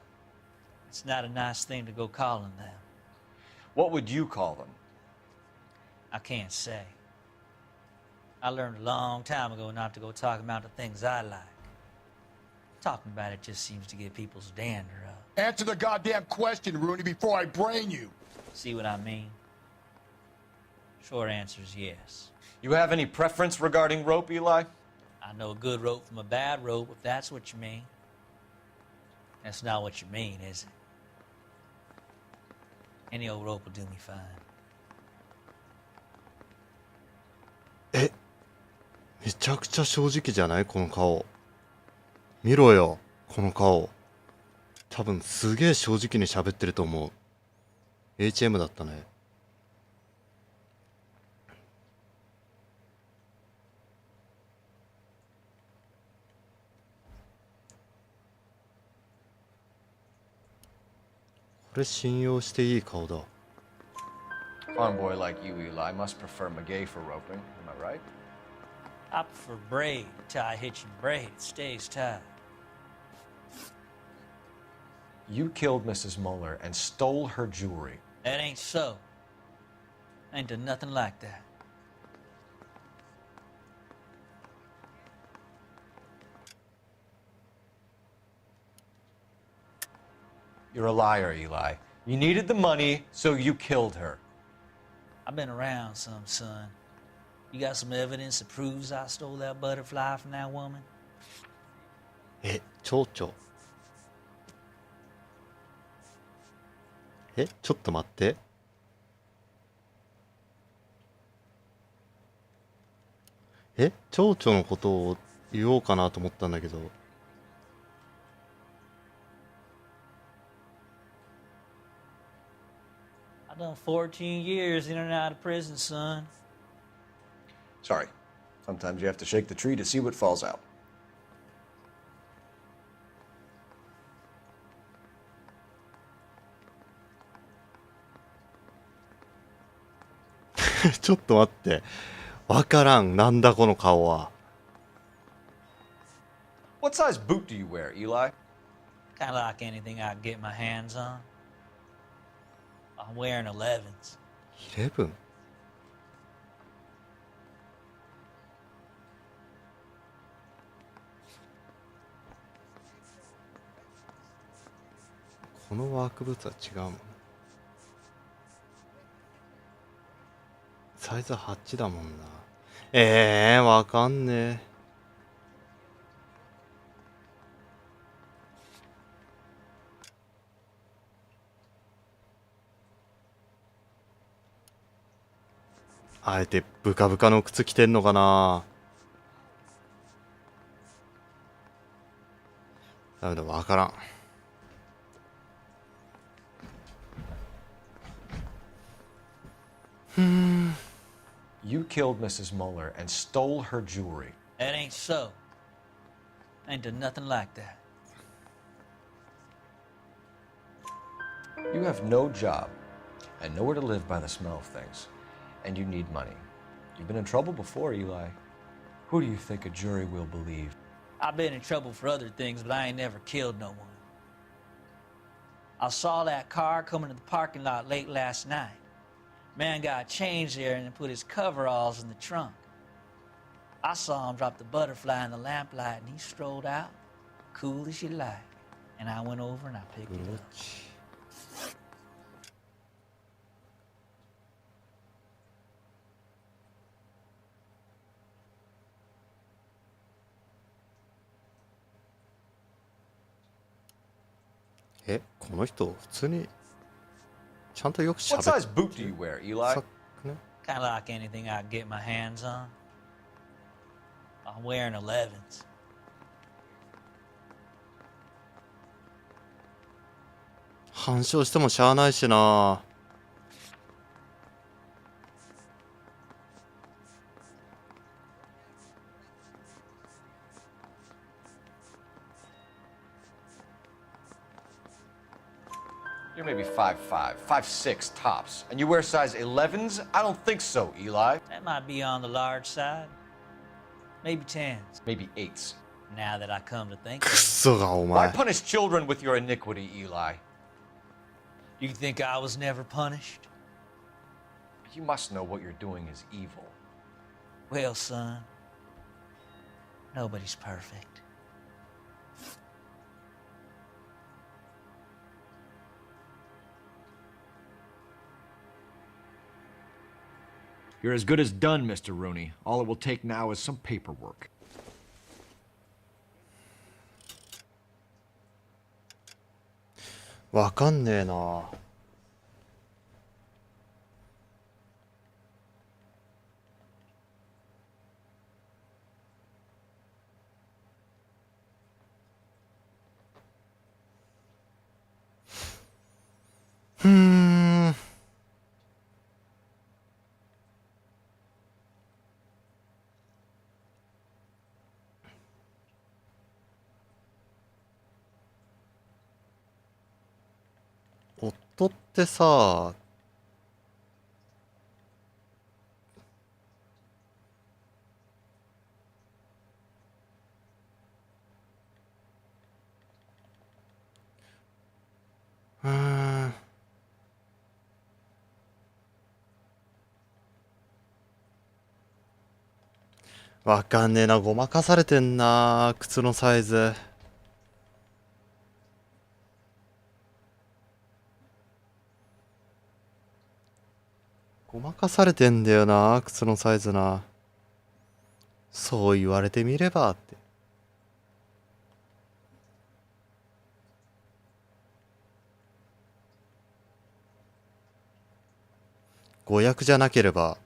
It's not a nice thing to go calling them. What would you call them? I can't say. I learned a long time ago not to go talking about the things I like. Talking about it just seems to get people's dander up. Answer the goddamn question, Rooney, before I brain you. See what I mean? Short answer is yes. You have any preference regarding rope, Eli? I know a good rope from a bad rope, if that's what you mean. That's not what you mean, is it? Any old rope will do me fine. え、めちゃくちゃ正直じゃないこの顔。見ろよ、この顔。多分すげえ正直に喋ってると思う。HM だったね。これ信用していい顔だ。Farm boy like you, Eli, must prefer Magay for roping. Am I right? I prefer braid. Tie hitching braid. It stays tied. You killed Mrs. Muller and stole her jewelry. That ain't so. I ain't done nothing like that. You're a liar, Eli. You needed the money, so you killed her. I've been around some, son. You got some evidence that proves I stole that butterfly from that woman? え、蝶々。え、ちょっと待って。え、蝶々のことを言おうかなと思ったんだけど。I've done 14 years in and out of prison, son. Sorry. Sometimes you have to shake the tree to see what falls out. ちょっと待って。わからん。なんだこの顔は。What size boot do you wear, Eli? Kind of like anything I can get my hands on. I'm wearing 11s. 11? このワークブーツは違うもん。サイズ8だもんな。わかんねえ。あえてブカブカの靴着てんのかな。ダメだ、わからん。You killed Mrs. Muller and stole her jewelry. That ain't so. I ain't done nothing like that. You have no job and nowhere to live by the smell of things. And you need money. You've been in trouble before, Eli. Who do you think a jury will believe? I've been in trouble for other things, but I ain't never killed no one. I saw that car coming to the parking lot late last night. Man got changed there and then put his coveralls in the trunk. I saw him drop the butterfly in the lamplight and he strolled out, cool as you like. And I went over and I picked it up. Eh, この人普通にちゃんとよく喋 What っ size boot do you wear, Eli? Kind of like anything I can get my hands on. I'm wearing 11s. 反証してもしゃあないしな。You're maybe 5'5", 5'6" tops. And you wear size 11s? I don't think so, Eli. That might be on the large side. Maybe 10s. Maybe 8s. Now that I come to think ク of it. ソがお Why 前。 punish children with your iniquity, Eli? You think I was never punished? You must know what you're doing is evil. Well, son, nobody's perfect. You're as good as done, Mr. Rooney. All it will take now is some paperwork. わかんねえな。ふーん。夫ってさ、うーん。わかんねえな、ごまかされてんな、靴のサイズ。ごまかされてんだよな、靴のサイズな。そう言われてみればって。誤訳じゃなければ。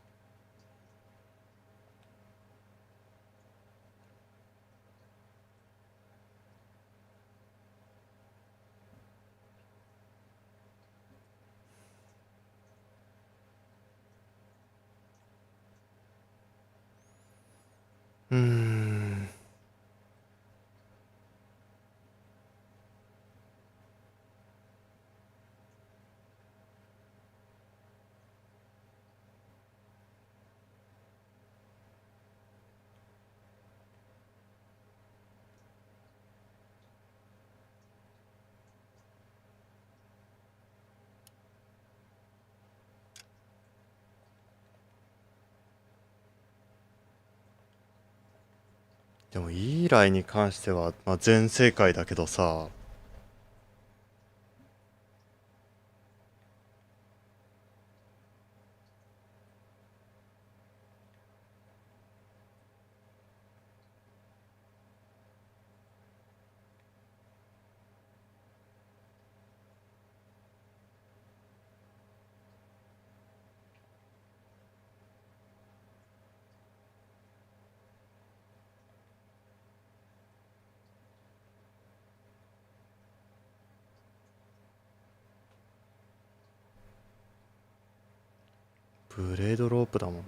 うーん。でもイーライに関しては、まあ、全正解だけどさ、ブレードロープだもんな。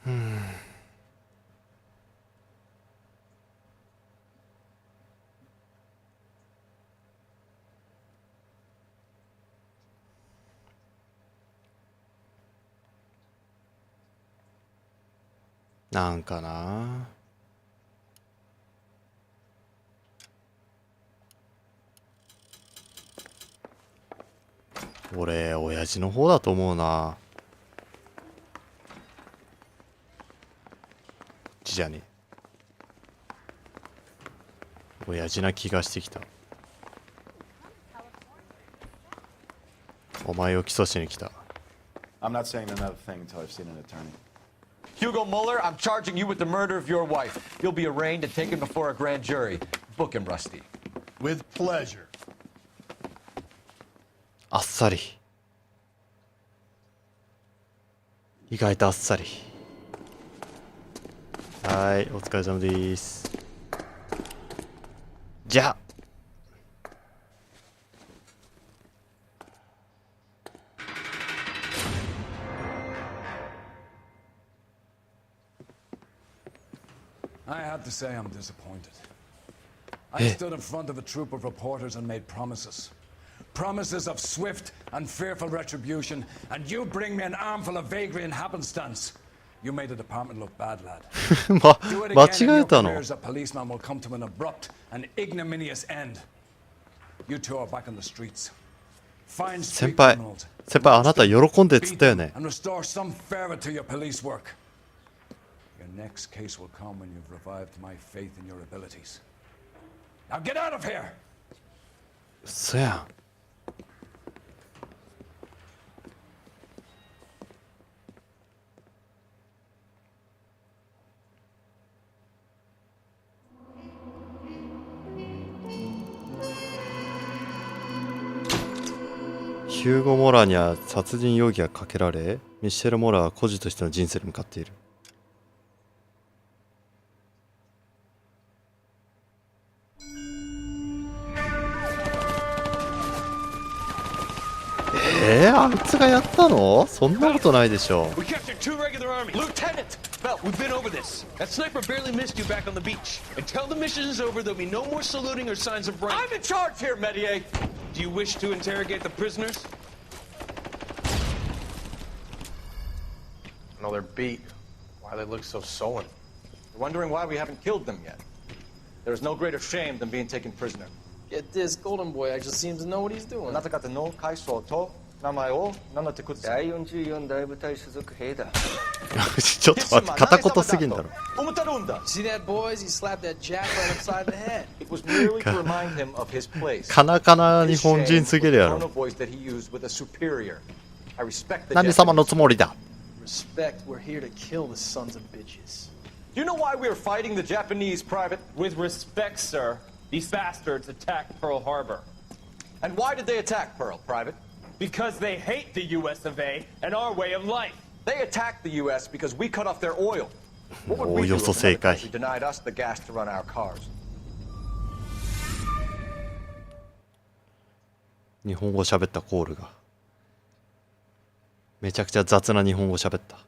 うん。なんかな。俺親父の方だと思うな。こっちじゃねえ。親父な気がしてきた。お前を起訴しに来た。I'm not saying another thing until I've seen an attorney. Hugo Mueller, I'm charging you with the murder of your wife. You'll be arraigned and taken before a grand jury. Book him, Rusty. With pleasure. あっさり。意外とあっさり。はい、お疲れ様です。じゃあ。I have to say I'm disappointed. I stood in front of a troop of reporters and made promises. Promises of swift and fearful retribution, and you bring me an armful of vagary and happenstance. You made the department look bad, lad. Do it again, and your career as a policeman will come to an abrupt and ignominious end. You two are back on the streets. Find street criminals. 先輩、あなた喜んでっつったよね。And restore some fervor to your police work. Your next case will come when you've revived my faith in your abilities. Now get out of here! そやん。ヒューゴ・モラーには殺人容疑がかけられ、ミシェル・モラーは孤児としての人生に向かっている。あいつがやったの？そんなことないでしょ。We captured 2 regular armies. Lieutenant! Well, we've been over this. That sniper barely missed you back on the beach. Until the mission is over, there'll be no more saluting or signs of rank. I'm in charge here, Medier! Do you wish to interrogate the prisoners? No, they're beat. Why they look so sullen? They're wondering why we haven't killed them yet. There is no greater shame than being taken prisoner. Get this, Golden Boy actually seems to know what he's doing. あなた方の階層と名前を名乗ってください。第44大部隊所属兵だ。ちょっと待って、片言すぎんだろ。See that, boys? He slapped that jack right upside the head. It was merely to remind him of his place. かなかな日本人すぎるやろ。何様のつもりだ。Respect, we're here to kill the sons of bitches. Do you know why we're fighting the Japanese, Private? With respect, sir, these bastards attacked Pearl Harbor. And why did they attack Pearl, Private? Because they hate the US of A and our way of life. They attacked the US because we cut off their oil. What would we do if another country denied us the gas to run our cars? 日本語喋ったコールが。めちゃくちゃ雑な日本語喋った。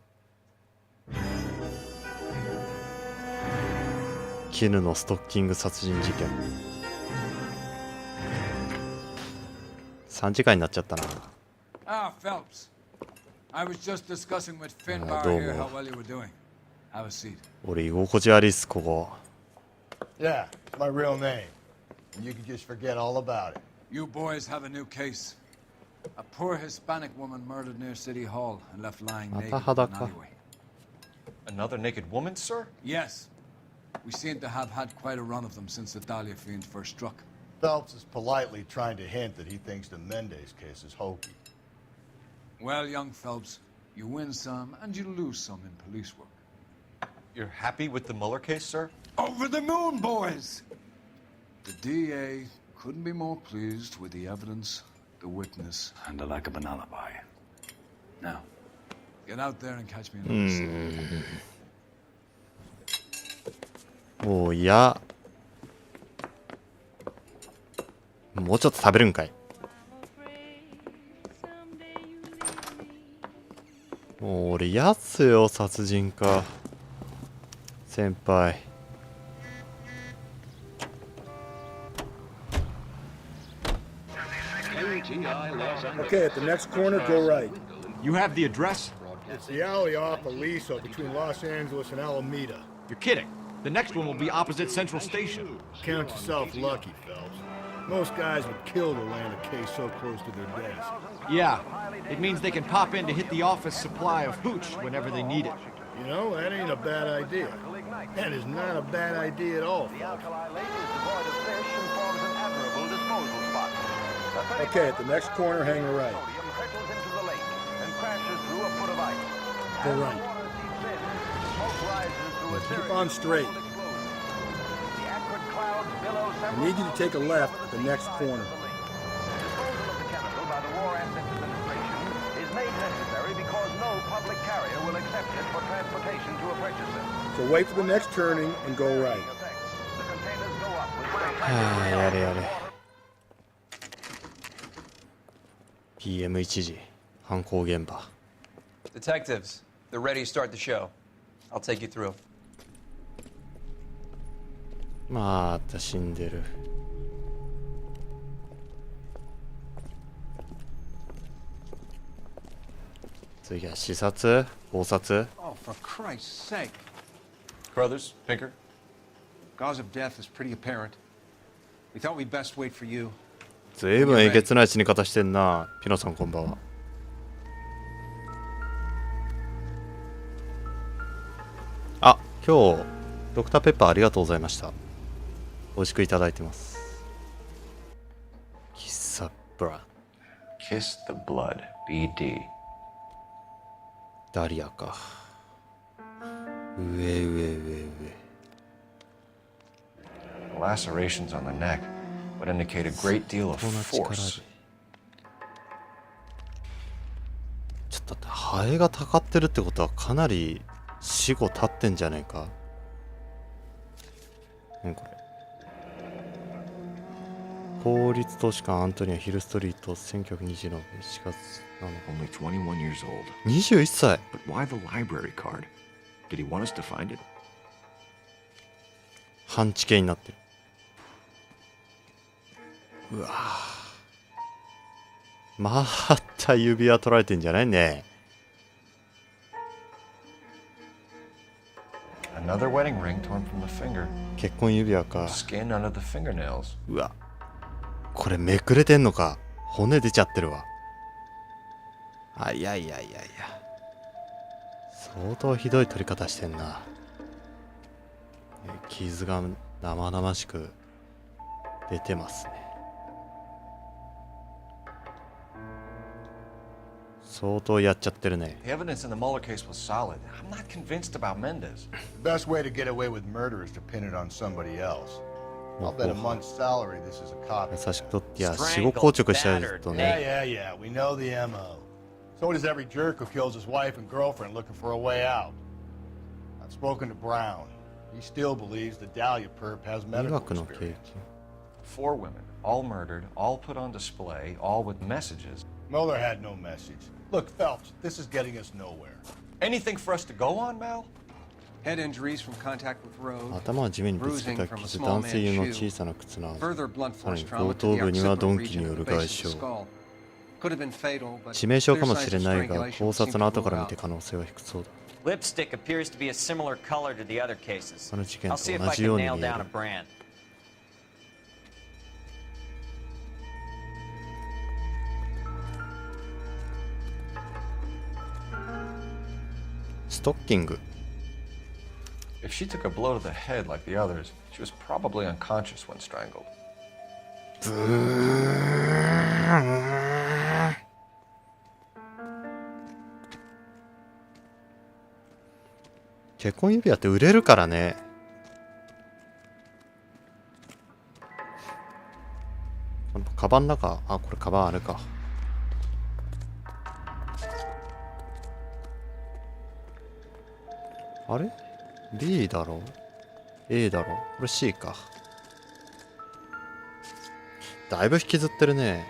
絹のストッキング殺人事件。3時間になっちゃったな。Ah, Phelps. I was just discussing with Finbar here how well you were doing. Have a seat. 俺居心地悪いっすここ。Yeah, my real name. You can just forget all about it. You boys have a new case. A poor Hispanic woman murdered near City Hall and left lying naked in an alleyway. Another naked woman, sir? Yes. We seem to have had quite a run of them since the Dahlia fiend first struck. Phelps is politely trying to hint that he thinks the Mendez case is hokey. Well, young Phelps, you win some and you lose some in police work. You're happy with the Mueller case, sir? Over the moon, boys! The DA couldn't be more pleased with the evidence, the witness, and the lack of an alibi. Now, get out there and catch me in theもういや。もうちょっと食べるんかい。もう俺やっすよ殺人か。先輩。Okay, at the next corner, go right. You have the address? It's It's the alley off Aliso between Los Angeles and Alameda. You're kidding. The next one will be opposite Central Station. Count yourself lucky, Phelps. Most guys would kill to land a case so close to their desk. Yeah, it means they can pop in to hit the office supply of hooch whenever they need it. You know, that ain't a bad idea. That is not a bad idea at all, Phelps. Okay, at the next corner, hang a right. Go right. Keep on straight. I need you to take a left at the next corner. Disposal of the chemical by the War Assets Administration is made necessary because no public carrier will accept it for transportation to a purchaser. So wait for the next turning and go right. The containers go up withやれやれ。PM1 時犯行現場。 Detectives, they're ready to start the show. I'll take you through. また死んでる。次は視察考察。 Oh, for Christ's sake. Brothers, Pinker? Cause of death is pretty apparent. We thought we'd best wait for you. ずいぶんえげつない死に方してんな。ピノさんこんばんは。あ、今日ドクターペッパーありがとうございました。美味しくいただいてます。キッサブラ。 Kiss the blood, BD. ダリアか。上上上上。 The lacerations on the neck would indicate a great deal of force. ちょっと待って、ハエがたかってるってことはかなり死後経ってんじゃねえか。何これ。公立図書館アントニアヒルストリート1920年4月 Only 21 years old. 21歳。 But why the library card? Did he want us to find it? 半地形になってる。うわまた指輪取られてんじゃないね。 Another wedding ring torn from the finger. 結婚指輪か。 Skin under the fingernails. うわこれめくれてんのか。骨出ちゃってるわ。あいやいやいやいや相当ひどい取り方してんな。傷が生々しく出てますね。相当やっちゃってるね。 The evidence in the Mueller case was solid. I'm not convinced about Mendez. The best way to get away with murder is to pin it on somebody else. I'll bet a month's salary this is a copy. 優しくとってや死後硬直しちゃうとね。 Yeah, we know the MO. So does every jerk who kills his wife and girlfriend looking for a way out. I've spoken to Brown. He still believes the Dahlia perp has medical experience. 4 women, all murdered, all put on display, all with messages. Mueller had no message. Look, Phelps, this is getting us nowhere. Anything for us to go on, Mal? Head injuries from contact with road. 頭は地面にぶつけた傷、男性用の小さな靴の跡。さらに後頭部には鈍器による外傷。致命傷かもしれないが、考察の後から見て可能性は低そうだ。 Lipstick appears to be a similar color to the other cases. この事件 I'll と see if 同 I じよ can うに見 nail え down a る。 brand. ストッキング。 If she took a blow to the head like the others, she was probably unconscious when strangled. 結婚指輪って売れるからね。このカバンの中、あ、これカバンあれか。あれ ?B だろ ?A だろこれ C か。だいぶ引きずってるね。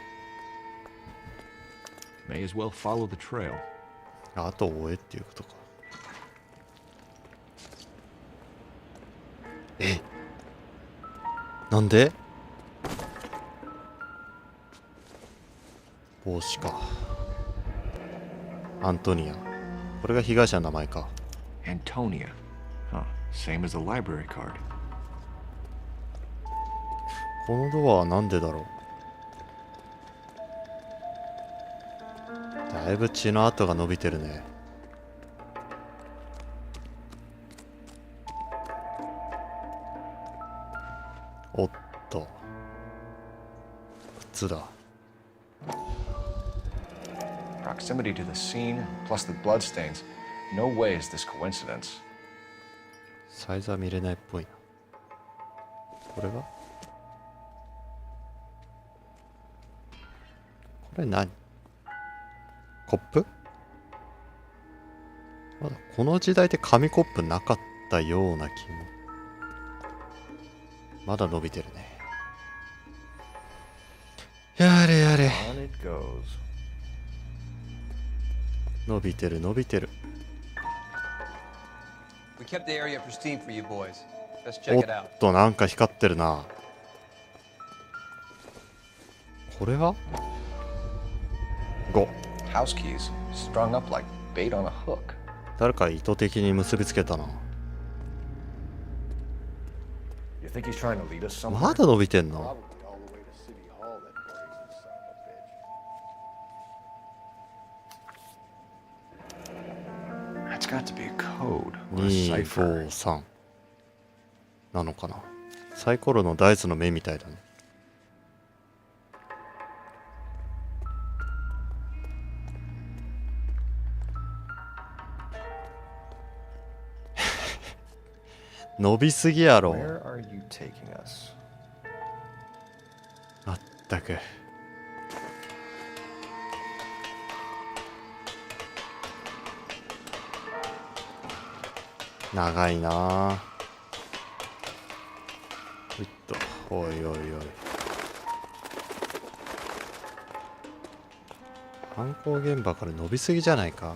May as well follow the trail. あと追えっていうことか。えなんで帽子か。アントニア。これが被害者の名前か。 Antonia. Huh. Same as the library card. このドアはなんでだろう。だいぶ血の跡が伸びてるね。おっと、靴だ。 Proximity to the scene, plus the bloodstains. No way is this coincidence. サイズは見れないっぽいな。これは？これ何？コップ？まだこの時代で紙コップなかったような気も。まだ伸びてるね。やれやれ。伸びてる伸びてる。We kept the area pristine for you boys. Let's お check っ it out. と、なんか光ってるな。これは ?5。House keys strung up like bait on a hook. 誰か意図的に結びつけたな。 You think he's trying to lead us somewhere? まだ伸びてんの？ It's got to be a code or a cipher. 253なのかな。サイコロのダイスの目みたいだね。伸びすぎやろ。 Where are you taking us? まったく。長いなあ。うっと、おいおいおい。犯行現場から伸びすぎじゃないか。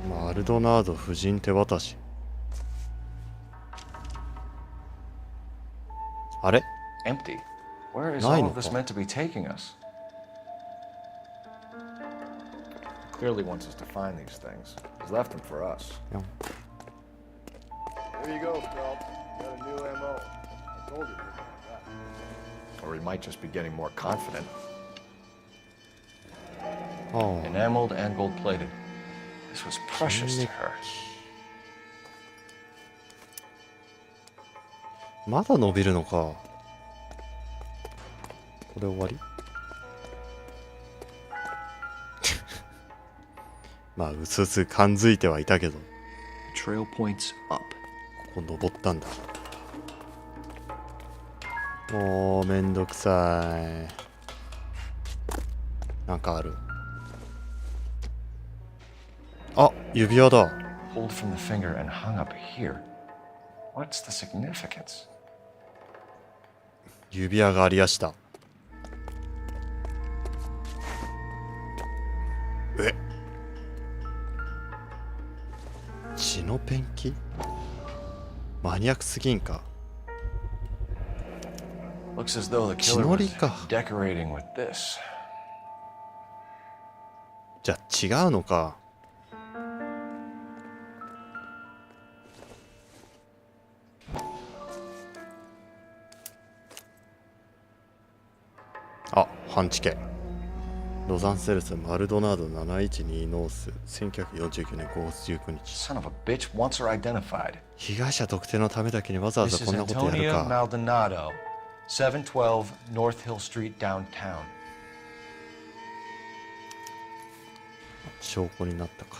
マルドナード夫人手渡し。あれ？ Empty. Where is ない all の of this か。 meant to be taking us? Clearly wants us to find these things. He's left them for us. Yeah. There you go, Phelps. Got a new MO. I told you. Or he might just be getting more confident. Oh. Enameled and gold-plated. This was precious to her. まだ伸びるのか。これ終わり？まあ、うすうす感づいてはいたけど。Trail points up. ここ登ったんだ。もうめんどくさい。なんかある。あ、指輪だ。 Pulled from the finger and hung up here. What's the significance? 指輪がありやした。え、血のペンキ？マニアックすぎんか。 Looks as though the 血 killer の was りか。 decorating with this. じゃあ違うのか。あ、半地形。ロザンセルスマルドナード712ノース1949年5月19日。 Son of a bitch wants her identified. 被害者特定のためだけにわざわざ This こ is んなことやる Antonia か。 Maldonado, 712 North Hill Street, downtown. 証拠になったか。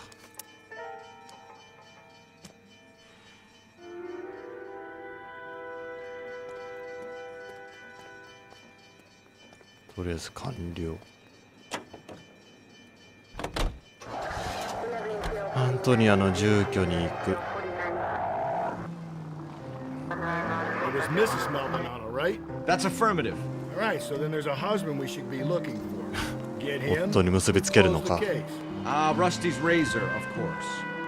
とりあえず完了。アントニアの住居に行く。 It was Mrs. Maldonado, right? That's affirmative. All right, so then there's a husband we should be looking for. Get him. 夫に結びつけるの close か。 the case. Rusty's razor, of course.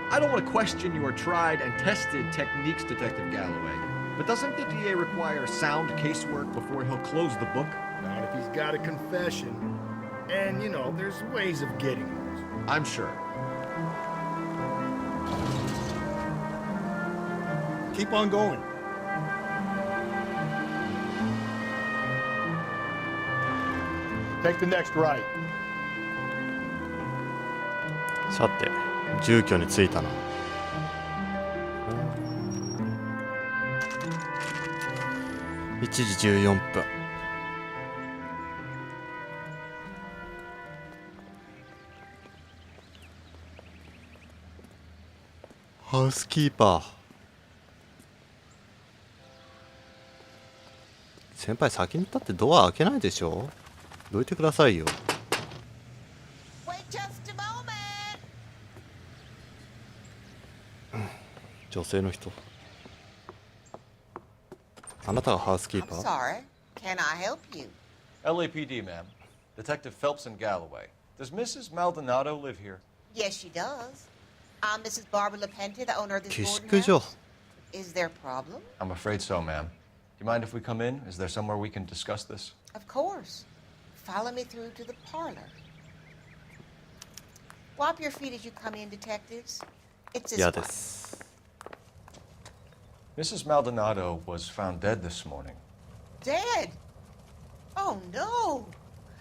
I don't want to question your tried and tested techniques, Detective Galloway. But doesn't the DA require sound casework before he'll close the book? Not if he's got a confession. And, you know, there's ways of getting those. I'm sure. Keep on going. Take the next right. さて、住居に着いたな。1時14分。ハウスキーパー。先輩先に立ってドア開けないでしょ。どいてくださいよ。女性の人。あなたがハウスキーパー？ Sorry, can I help you? LAPD, ma'am. Detective Phelps and Galloway. Does Mrs. Maldonado live here? Yes, she does. I'm Mrs. Barbara LaPente, the owner of this boarding 기식이죠. house. Is there a problem? I'm afraid so, ma'am. Do you mind if we come in? Is there somewhere we can discuss this? Of course. Follow me through to the parlor. Wipe your feet as you come in, detectives. It's this way. Mrs. Maldonado was found dead this morning. Dead? Oh, no.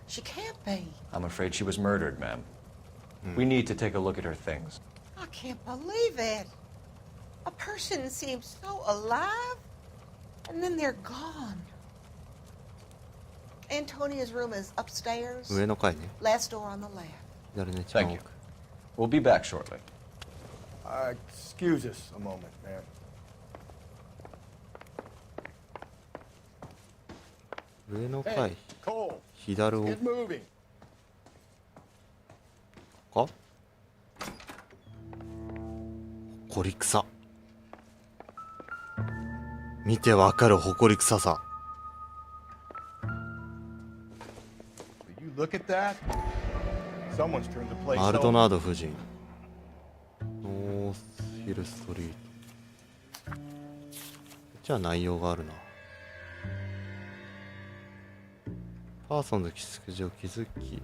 She can't be. I'm afraid she was murdered, ma'am. We need to take a look at her things. I can't believe it. A person seems so alive, and then they're gone. Antonia's room is upstairs. 上の階ね。 Last door on the left. 左ね、 Thank you. We'll be back shortly. Excuse us a moment, man. 上の Hey, 階。 Cole. 左を。 Get moving. か？ほこり草。見てわかるほこり臭さ。 You look at that? Someone's turned the place マルド over. ナード夫人。ノースヒルストリート。じゃあ内容があるな。パーソンの築地を築き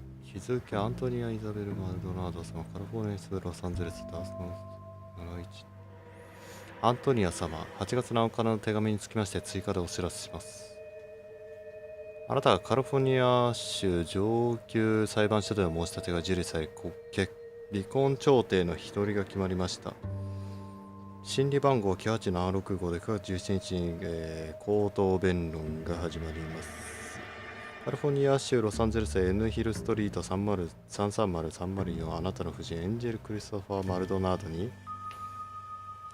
アントニア・イザベル・マルドナード様、カリフォルニア州ロサンゼルスダースの71。アントニア様、8月7日の手紙につきまして追加でお知らせします。あなたがカリフォルニア州上級裁判所での申し立てが受理され、離婚調停の日取りが決まりました。審理番号98765で9月17日に、口頭弁論が始まります。カリフォルニア州ロサンゼルス N ヒルストリート330-304あなたの夫人エンジェル・クリストファー・マルドナードに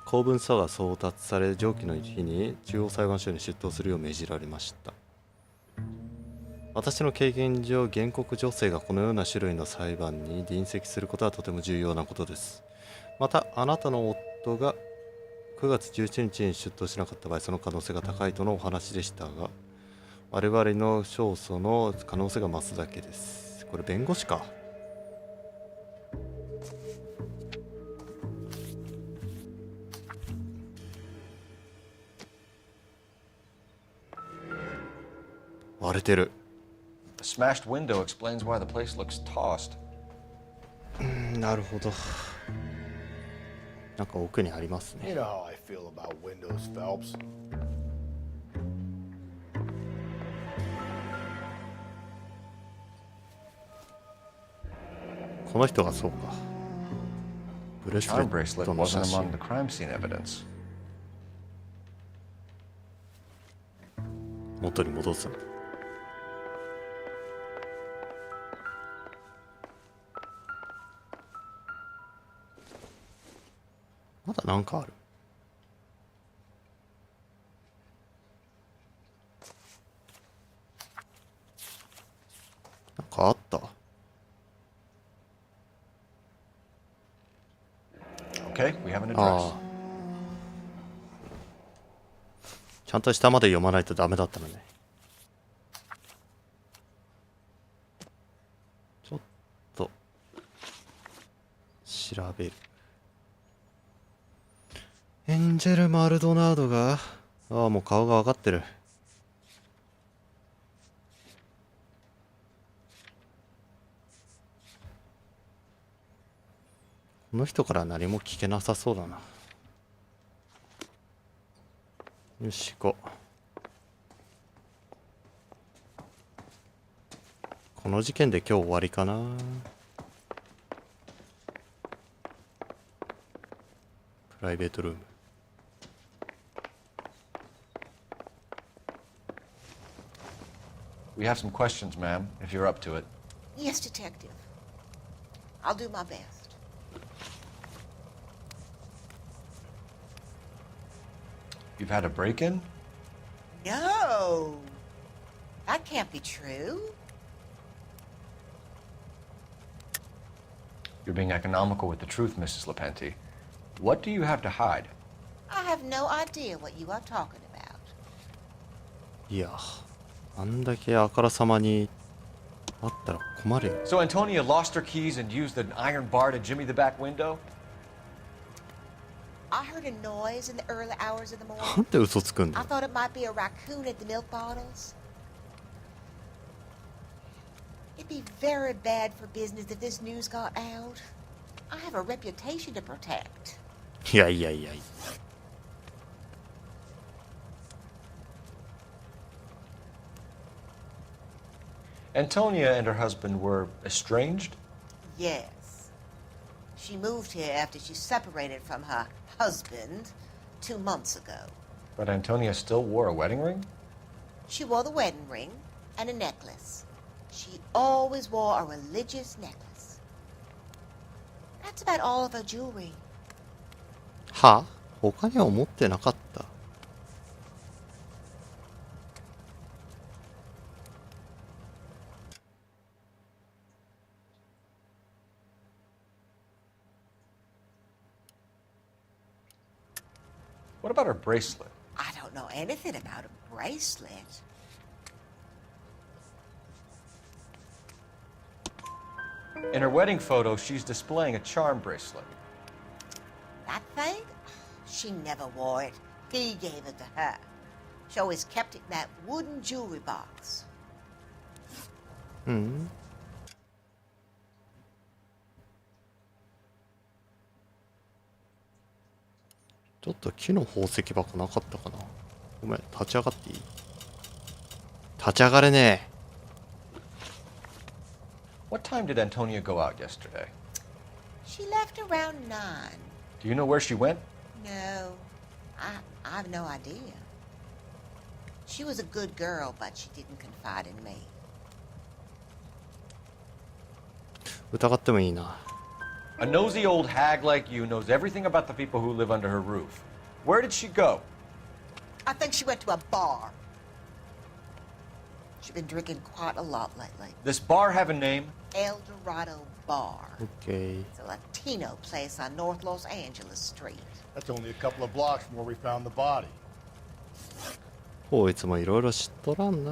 公文書が送達され上記の日に中央裁判所に出頭するよう命じられました。私の経験上原告女性がこのような種類の裁判に臨席することはとても重要なことです。またあなたの夫が9月17日に出頭しなかった場合その可能性が高いとのお話でしたが我々の勝訴の可能性が増すだけです。これ弁護士か。割れてる。The smashed window explains why the place looks tossed. なるほど。なんか奥にありますね。 You know how I feel about windows, Phelps. この人がそうか。ブレスレ Charm ッ bracelet トの写 wasn't 真 among the crime scene evidence. 元に戻すんだ。まだなんかある。なんかあった。Okay, we have an あ address. あ。ちゃんと下まで読まないとダメだったのね。ちょっと調べる。エンジェル・マルドナードが、ああ、もう顔が分かってる。この人から何も聞けなさそうだな。よし、行こう。この事件で今日終わりかな。プライベートルーム。We have some questions, ma'am, if you're up to it. Yes, Detective. I'll do my best. You've had a break-in? No. That can't be true. You're being economical with the truth, Mrs. Lepenti. What do you have to hide? I have no idea what you are talking about. いや、あんだけあからさまにあったら困るよ。So Antonia lost her keys and used an iron bar to jimmy the back window? I heard a noise in the early hours of the な morning. んで嘘つくんだ I よ。 thought it might be a raccoon at the milk bottles. It'd be very bad for business if this news got out. I have a reputation to protect. いやいやいやいや。Antonia and her husband were estranged? Yes. She moved here after she separated from her husband 2 months ago. But Antonia still wore a wedding ring? She wore the wedding ring and a necklace. She always wore a religious necklace. That's about all of her jewelry. は？他には思ってなかった。What about her bracelet? I don't know anything about a bracelet. In her wedding photo, she's displaying a charm bracelet. That thing? She never wore it. He gave it to her. She always kept it in that wooden jewelry box. うん。ちょっと木の宝石箱なかったかな。ごめん、立ち上がっていい？立ち上がれねえ。What time did Antonia go out yesterday? She left around 9. Do you know where she went? No, I have no idea. She was a good girl, but she didn't confide in me. 疑ってもいいな。 A nosy old hag like you knows everything about the people who live under her roof. Where did she go? I think she went to a bar. She's been drinking quite a lot lately. This bar have a name? El Dorado Bar. Okay. It's a Latino place on North Los Angeles Street. That's only a couple of blocks from where we found the body. こいつもいろいろ知っとらんな。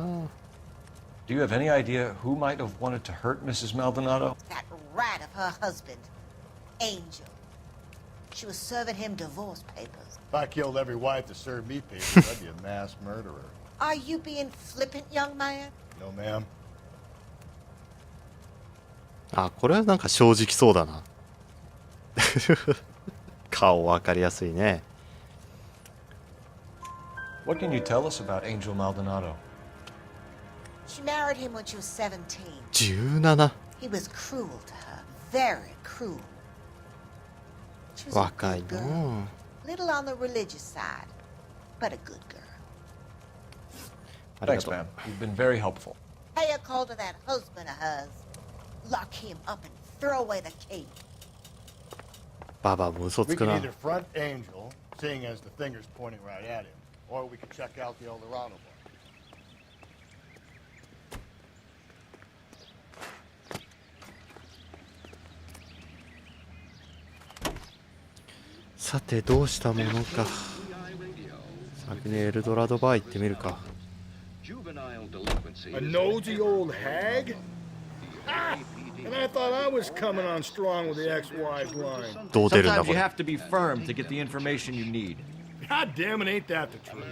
Do you have any idea who might have wanted to hurt Mrs. Maldonado? That rat of her husband, Angel. She was serving him divorce papers. If I killed every wife to serve me papers, I'd be a mass murderer. Are you being flippant, young man? No, ma'am. あ、これはなんか正直そうだな。顔わかりやすいね。What can you tell us about Angel Maldonado? She married him when she was 17. 17。 He was cruel to her, very cruel. She was a 若い good な girl, little on the religious side, but a good girl. Thanks, ma'am. You've been very helpful. Pay a call to that husband of hers. Lock him up and throw away the key. ババも嘘 We つく can な。 either front Angel, seeing as the finger's pointing right at him, or we could check out the El Dorado bar. さてどうしたものか。先にエルドラドバー行ってみるか。 A nosy old hag? Ah! And I thought I was coming on strong with the ex-wife line. どう出るんだ Sometimes こ you れ。 have to be firm to get the information you need. God damn it, ain't that the truth?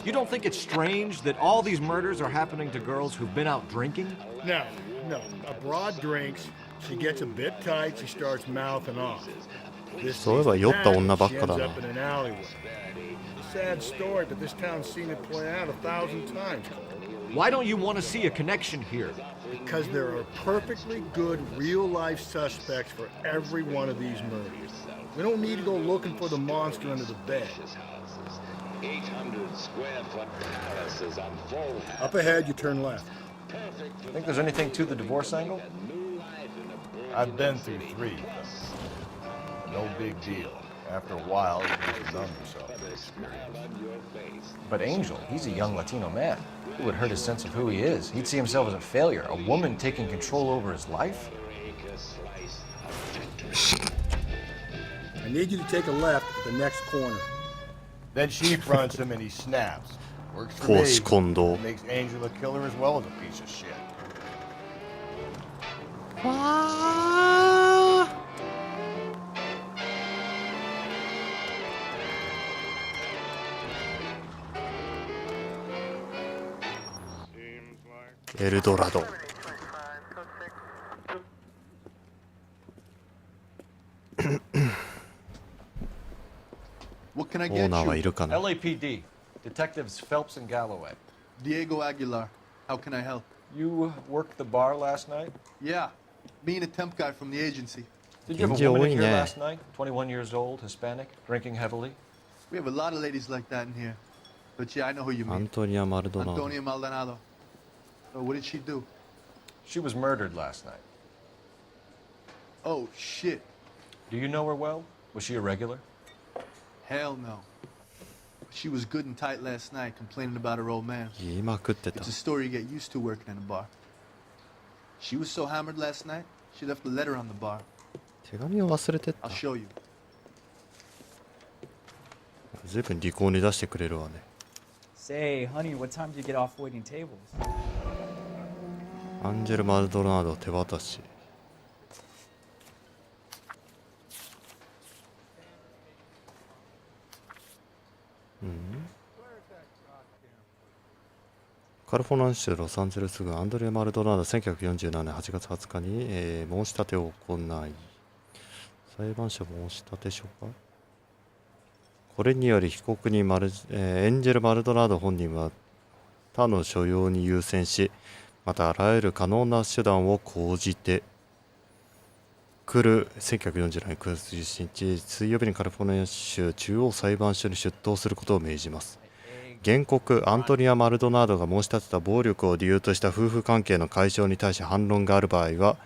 You don't think it's strange that all these murders are happening to girls who've been out drinking? No, no. Abroad drinks, She gets a bit tight, she starts mouthing off. This そういえば酔った女ばっかだ she な ends up in an alleyway. Sad story, but this town's seen it play out 1,000 times. Why don't you want to see a connection here? Because there are perfectly good real-life suspects for every one of these murders. We don't need to go looking for the monster under the bed. 800 square foot palaces on full. Up ahead, you turn left. Think there's anything to the divorce angle? I've been through 3. No big deal. After a while, you just numb yourself to the experience. But Angel, he's a young Latino man. It would hurt his sense of who he is. He'd see himself as a failure, a woman taking control over his life. I need you to take a left at the next corner. Then she fronts him and he snaps. Works for 公私混同 me. Makes Angel a killer as well as a piece of shit. エルドラド What can I オー get ナーはい you? るかな LAPD, Detectives Phelps and Galloway. Diego Aguilar. How can I help? You worked the bar last night? Yeah, me and a temp guy from the agency. Did you have a woman in here last night? 21 years old, Hispanic, drinking heavily? We have a lot of ladies like that in here. But yeah, I know who you アン mean. トニア・マルドナード Antonia Maldonado. Oh, what did she do? She was murdered last night. Oh, shit. Do you know her well? Was she a regular? Hell no. She was good and tight last night, complaining about her old man. 言いまくってた It's a story you get used to working in a bar. She was so hammered last night, she left a letter on the bar. 手紙を忘れてった I'll show you. ずいぶん利口に出してくれるわね Say, honey, what time did you get off waiting tables? アンジェル・マルドナード手渡しカリフォルニア州ロサンゼルス郡アンドレ・マルドナード1947年8月20日に、申し立てを行い裁判所申し立て書かこれにより被告人エンジェル・マルドナード本人は他の所要に優先しまたあらゆる可能な手段を講じて来る1947年9月17日水曜日にカリフォルニア州中央裁判所に出頭することを命じます原告アントニア・マルドナードが申し立てた暴力を理由とした夫婦関係の解消に対し反論がある場合は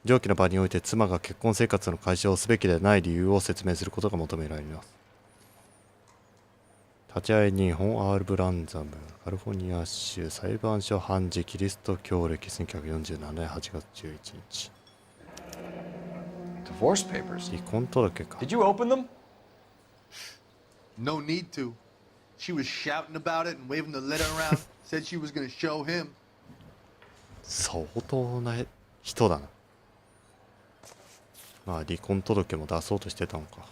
上記の場において妻が結婚生活の解消をすべきでない理由を説明することが求められます立ち会い人ホン・アール・ブランザムカリフォルニア州裁判所判事キリスト教歴1947年8月11日 Divorce papers? 離婚届か Did you open them? No need to. She was shouting about it and waving the letter around. Said she was going to show him. 相当な人だなまあ離婚届も出そうとしてたのか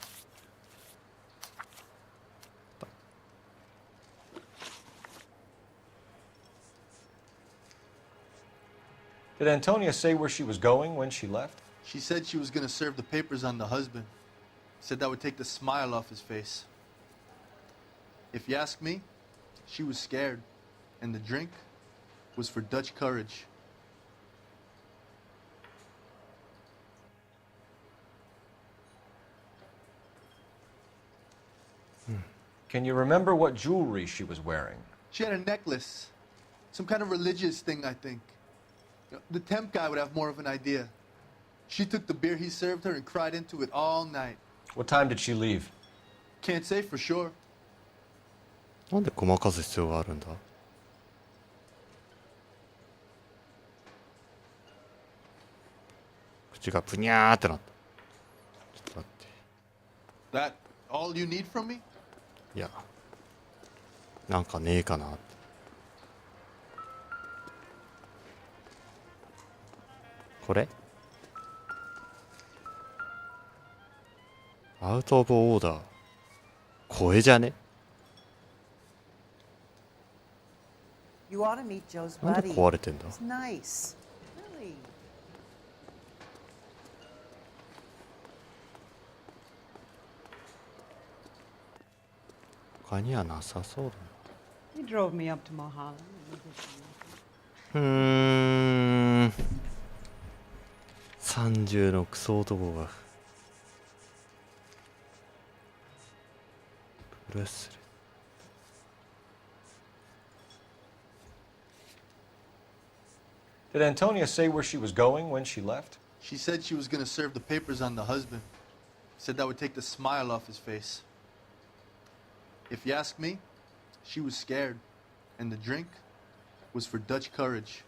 Did Antonia say where she was going when she left? She said she was going to serve the papers on the husband. Said that would take the smile off his face. If you ask me, she was scared. And the drink was for Dutch courage. Can you remember what jewelry she was wearing? She had a necklace. Some kind of religious thing, I think. The temp guy would have more of an idea. She took the beer he served her and cried into it all night. What time did she leave? Can't say for sure. なんでごまかす必要があるんだ口がプニャーってなったちょっと待って That all you need from me? いやなんかねえかなってこれアウトオブオーダー声じゃね You ought to meet Joe's なんで buddy. 壊れてんだ It's nice. Really. 他にはなさそうだな。 He drove me up to Mulholland. 30のクソ男がブレスレット。 Did Antonia say where she was going when she left? She said she was going to serve the papers on the husband. Said that would take the smile off his face. If you ask me, she was scared. And the drink was for Dutch courage.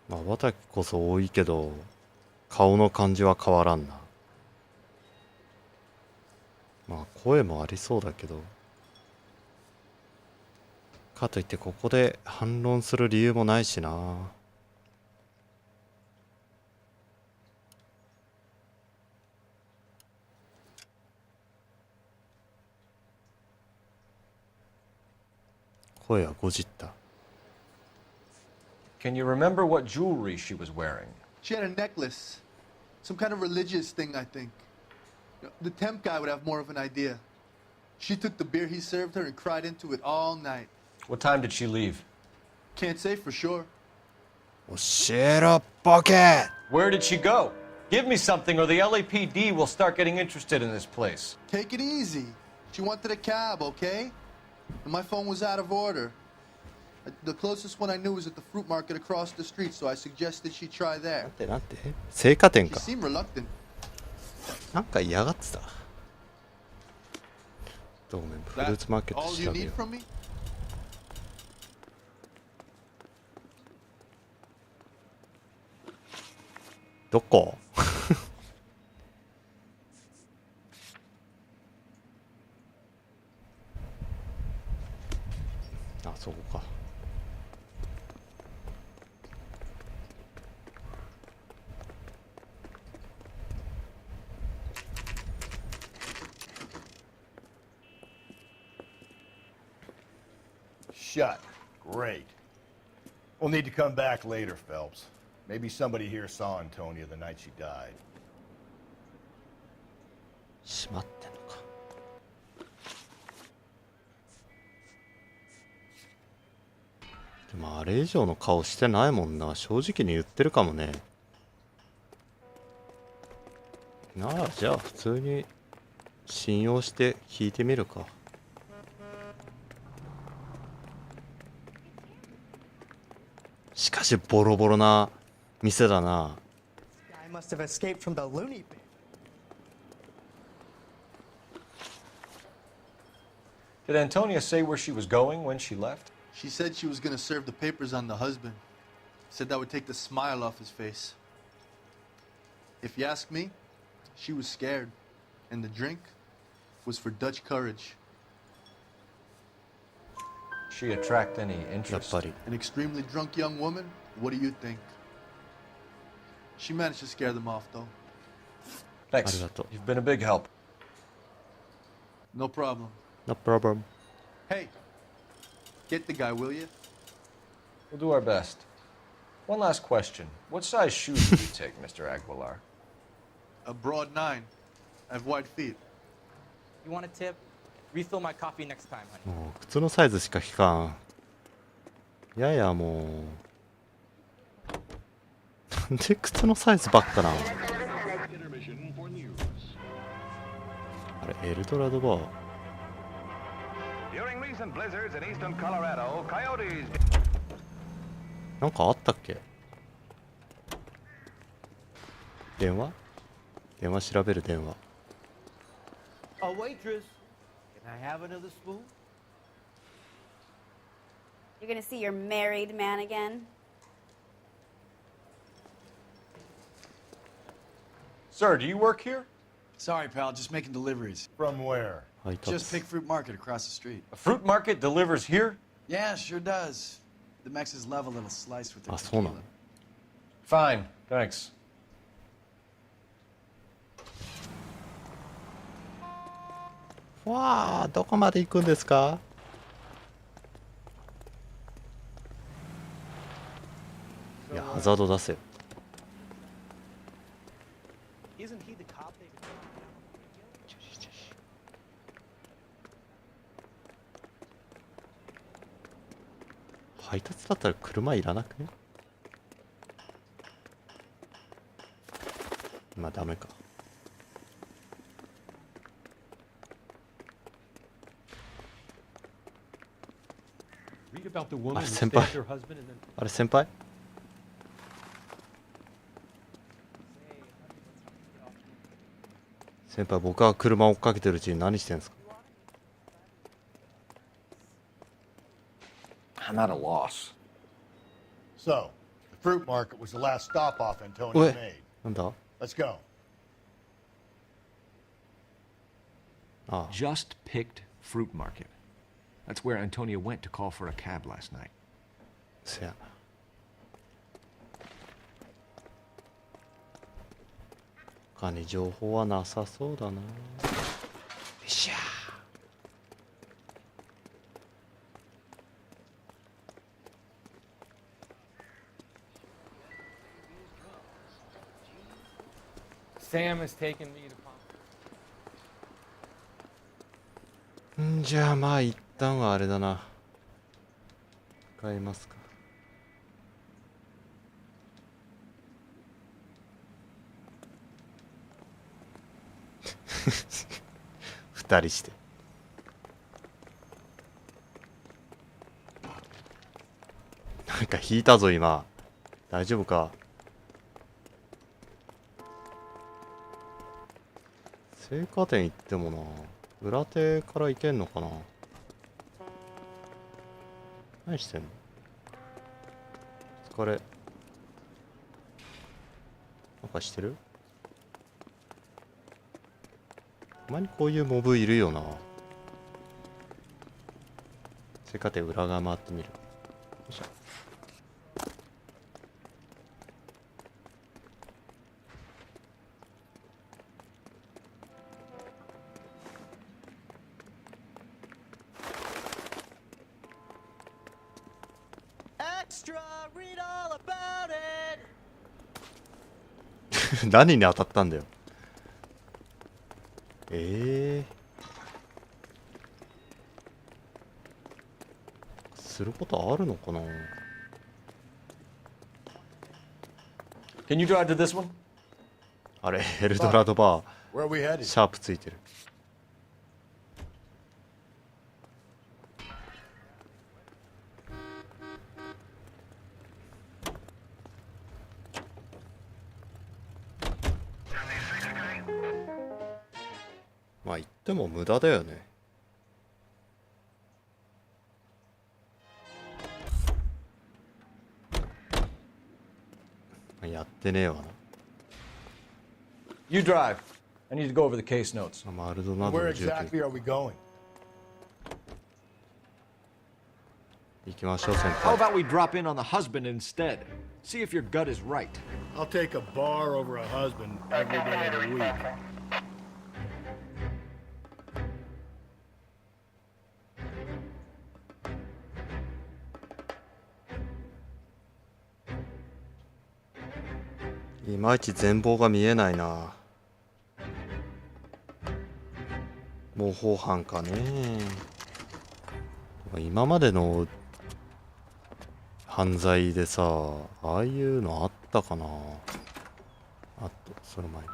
瞬きこそ多いけど顔の感じは変わらんな。まあ声もありそうだけど、かといってここで反論する理由もないしな。声はごじった。 Can you remember what jewelry she was wearing? She had a necklace. Some kind of religious thing, I think. The temp guy would have more of an idea. She took the beer he served her and cried into it all night. What time did she leave? Can't say for sure. 教えろ、ボケ! Where did she go? Give me something or the LAPD will start getting interested in this place. Take it easy. She wanted a cab, okay? And my phone was out of order. The closest one I knew was at the fruit market across the street, so I suggested she try there. なんて青果店 She か。 seemed reluctant. なんか嫌がってた。どうもフルーツマーケット All you 調べ need よう。 from me? どこ？あ、そこか。Shut. Great. We'll need to come back later, Phelps. Maybe somebody here saw Antonia the night she died. 閉まってんのか。でもあれ以上の顔してないもんな。正直に言ってるかもね。ならじゃあ普通に信用して聞いてみるか。しかしボロボロな店だな。 I must have escaped from the loony bin. Did Antonia say where she was going when she left? She said she was going to serve the papers on the husband. Said that would take the smile off his face. If you ask me, she was scared. And the drink was for Dutch courage. She attract any やっ interest? ぱり。 An extremely drunk young woman? What do you think? She managed to scare them off, though. Thanks. ありがとう。 You've been a big help. No problem. No problem. Hey, get the guy, will you? We'll do our best. One last question. What size shoes do you take, Mr. Aguilar? A broad 9. I have wide feet. You want a tip? Refill my coffee next time, honey. もう靴のサイズしか聞かん。ややもう。なんで靴のサイズばっかな。あれエルドラドバー。 During recent blizzards in eastern Colorado, coyotes. なんかあったっけ？電話？電話調べる電話。 A waitress. Can I have another spoon? You're gonna see your married man again? Sir, do you work here? Sorry, pal, just making deliveries. From where? Just Pig Fruit Market across the street. A fruit market delivers here? Yeah, sure does. The Mexes love a little slice with their あ、そうな tequila. の。 Fine, thanks. わあ、どこまで行くんですか？いや、ハザード出せよ。 Isn't he the だったら車いらなくね？まあダメか。あれ先輩。あれ先輩？先輩、僕は車を追っかけてるうちに何してんすか？ I'm at a loss. So, the fruit market was the last stop off Antonio おい、 made. なんだ？ Let's go. Just picked fruit market. That's where Antonio went to call for a cab last night. せやな。他に情報はなさそうだな。よっしゃ。Sam has taken me to んじゃあまあ一旦はあれだな。買いますか。二人して。なんか引いたぞ今。大丈夫か？青果店行ってもな、裏手から行けんのかな。何してんの？疲れ。なんかしてる？たまにこういうモブいるよな。青果店裏側回ってみる。よいしょ。何に当たったんだよ。することあるのかな。 Can you drive to this one? あれ、エルドラドバ Where are we ー headed? シャープついてる。まあ言っても無駄だよね。やってねえわな。 You drive. I need to go over the case notes. マルドナド Where の住居 exactly are we going? 行きましょう先 How 輩。 about we drop in on the husband instead? See if your gut is right. I'll take a bar over a husband every day of the week. いまいち全貌が見えないな。模倣犯かね。今までの犯罪でさ、ああいうのあったかな。あとその前に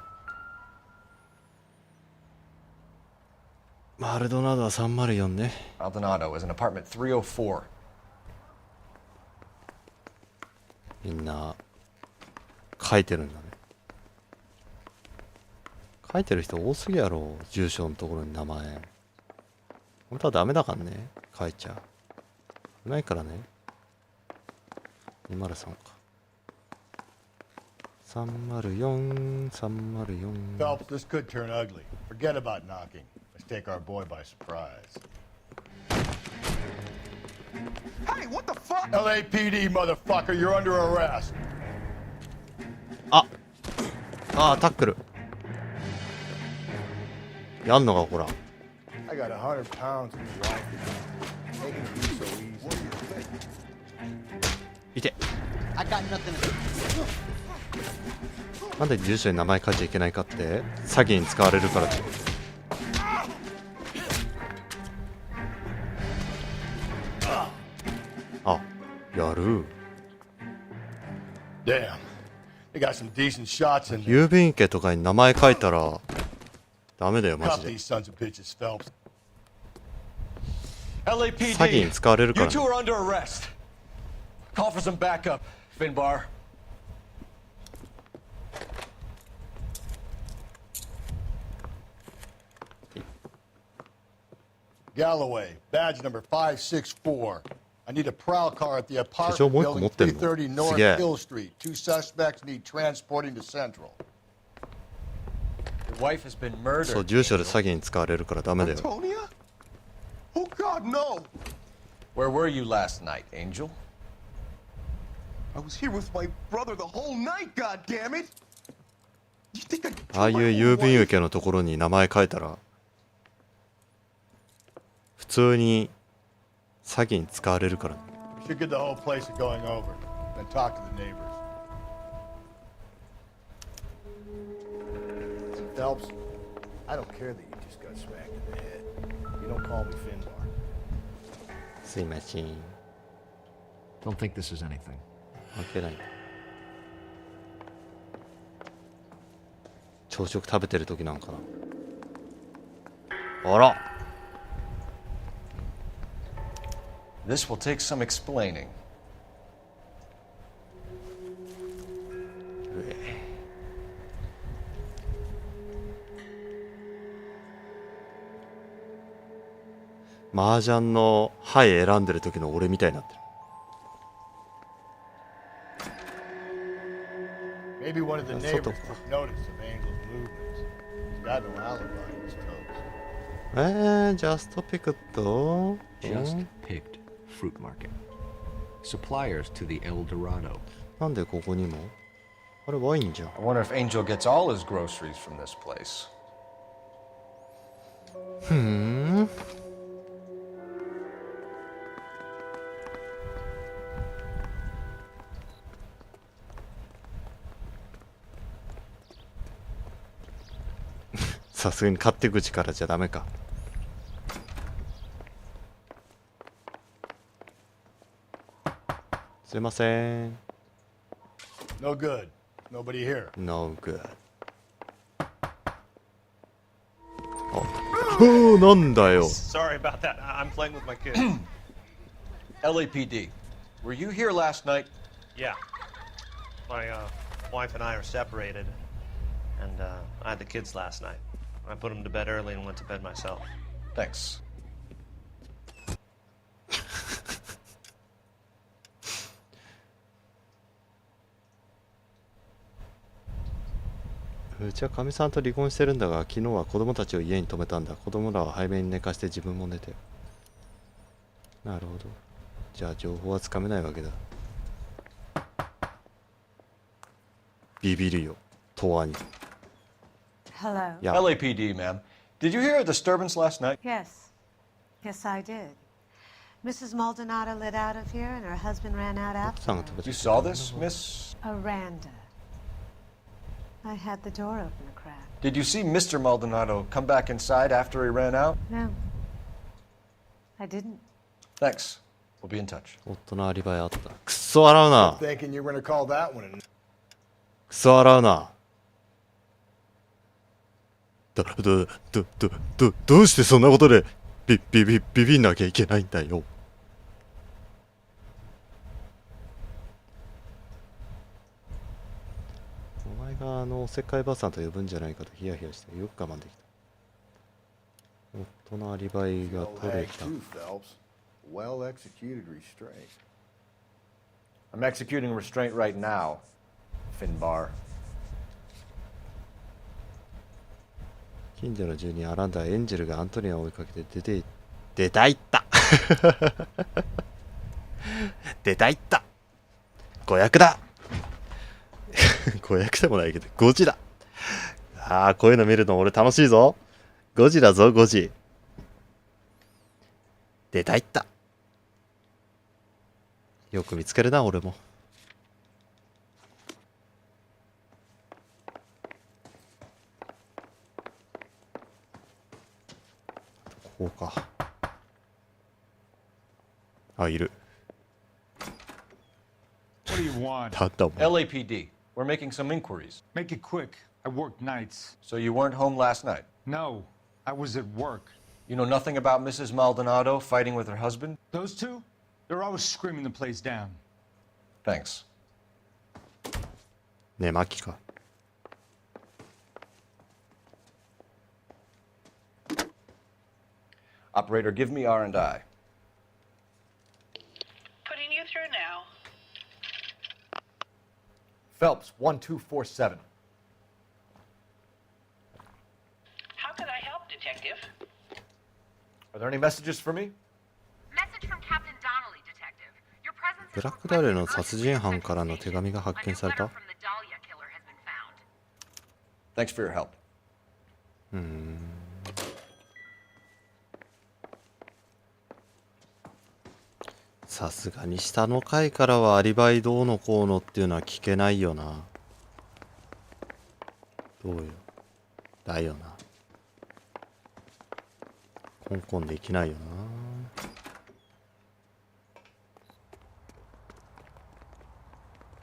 マルドナードは304ね。 Maldonado is in apartment 304. みんな書いてるんだね。書いてる人多すぎやろ、住所のところに名前。本当はダメだからね、書いちゃう。ないからね。203か。304、304。 Phelps, this could turn ugly. Forget about knocking. Let's take our boy by surprise. Hey, what the fuck? LAPD, motherfucker, you're under arrest. あ、タックル。やんのか、こら。 I got 100 pounds of life. Taking it so easy. いて。 I got nothing to do. なんで住所に名前書いちゃいけないかって、詐欺に使われるからって。あ、ややる。 Damn. They got some decent shots in there. 郵便受けとかに名前書いたらダメだよマ Cuff ジで。 these sons of bitches, Phelps. 詐欺に使われるから You ね。 two are under arrest. Call for some backup, Finbar. Galloway, badge number 564. I need a prowl car at the 手錠 apartment もう一個持 building ってんの？ 330 North すげえ。 Hill Street. Two suspects need transporting to Central. Your wife has been murdered. そう、住所で詐欺に使われるからダメだよ。 Antonia? Oh God, no! Where were you last night, Angel? I was here with my brother the whole night, God damn it! You think I ああいう郵便受けのところに名前書いたら普通に詐欺に使われるからね。 We should get the whole place going over, then talk to the neighbors. Phelps, I don't care that you just got smacked in the head. You don't call me Finbar. すいません。 Don't think this is anything. 関係ない。朝食食べてる時なんかな。あら。 This will take some explaining. 麻雀の牌選んでる時の俺みたいになってる。 Maybe one of the That's neighbors not took notice of Angel's movements. He's got no alibi in his toes. just picked? Just picked fruit market. Suppliers to the El Dorado. なんでここにも？あれワインじゃん。 I wonder if Angel gets all his groceries from this place. ふーん。さすがに買って口からじゃダメか。すいません。 No good. Nobody here. No good. おなんだよ。 Sorry about that. I'm playing with my kids. LAPD, were you here last night? Yeah. My wife and I are separated, and I had the kids last night. I put them to bed early and went to bed myself. Thanks. うちはかみさんと離婚してるんだが、昨日は子供たちを家に泊めたんだ。子供らは早めに寝かして自分も寝て。なるほど。じゃあ情報はつかめないわけだ。ビビるよ、とわに。 Hello. Yeah. LAPD, ma'am. Did you hear a disturbance last night? Yes. Yes, I did. Mrs. Maldonado lit out of here and her husband ran out after her. You saw this, Miss? Aranda. I had the door open a crack. Did you see Mr. Maldonado come back inside after he ran out? No. I didn't. Thanks. We'll be in touch. 夫のアリバイあった。くそ笑うな。 Thinking you were gonna call that one in. くそ笑うな。どうしてそんなことでビビんなきゃいけないんだよ。お前がおせっかいばあさんと呼ぶんじゃないかとヒヤヒヤしてよく我慢できた。夫のアリバイが取れた。 Well executed restraint. I'm executing restraint right now, Finbar. 近所の住人アランダエンジェルがアントニアを追いかけて出たいった出たいった誤訳だ誤訳でもないけどゴジだ。ああこういうの見るの俺楽しいぞ。ゴジだぞゴジ。出たいった。よく見つけるな俺も。こうか。あ、いる。want? だったもん。 LAPD. We're making some inquiries. Make it quick. I work nights. So you weren't home last night? No, I was at work. You know nothing about Mrs. Maldonado fighting with her husband? Those two? They're always screaming the place down. Thanks. 寝巻きか。Operator, give me R&I. Putting you through now. Phelps, 1247. How can I help, Detective? Are there any messages for me? Message from Captain Donnelly, Detective. Your presence ブラックダーレの殺人犯からの手紙が発見された。 from the Dahlia killer has been found. Thanks for your help. さすがに下の階からはアリバイどうのこうのっていうのは聞けないよな。どうよ。だよな。コンコンできないよな。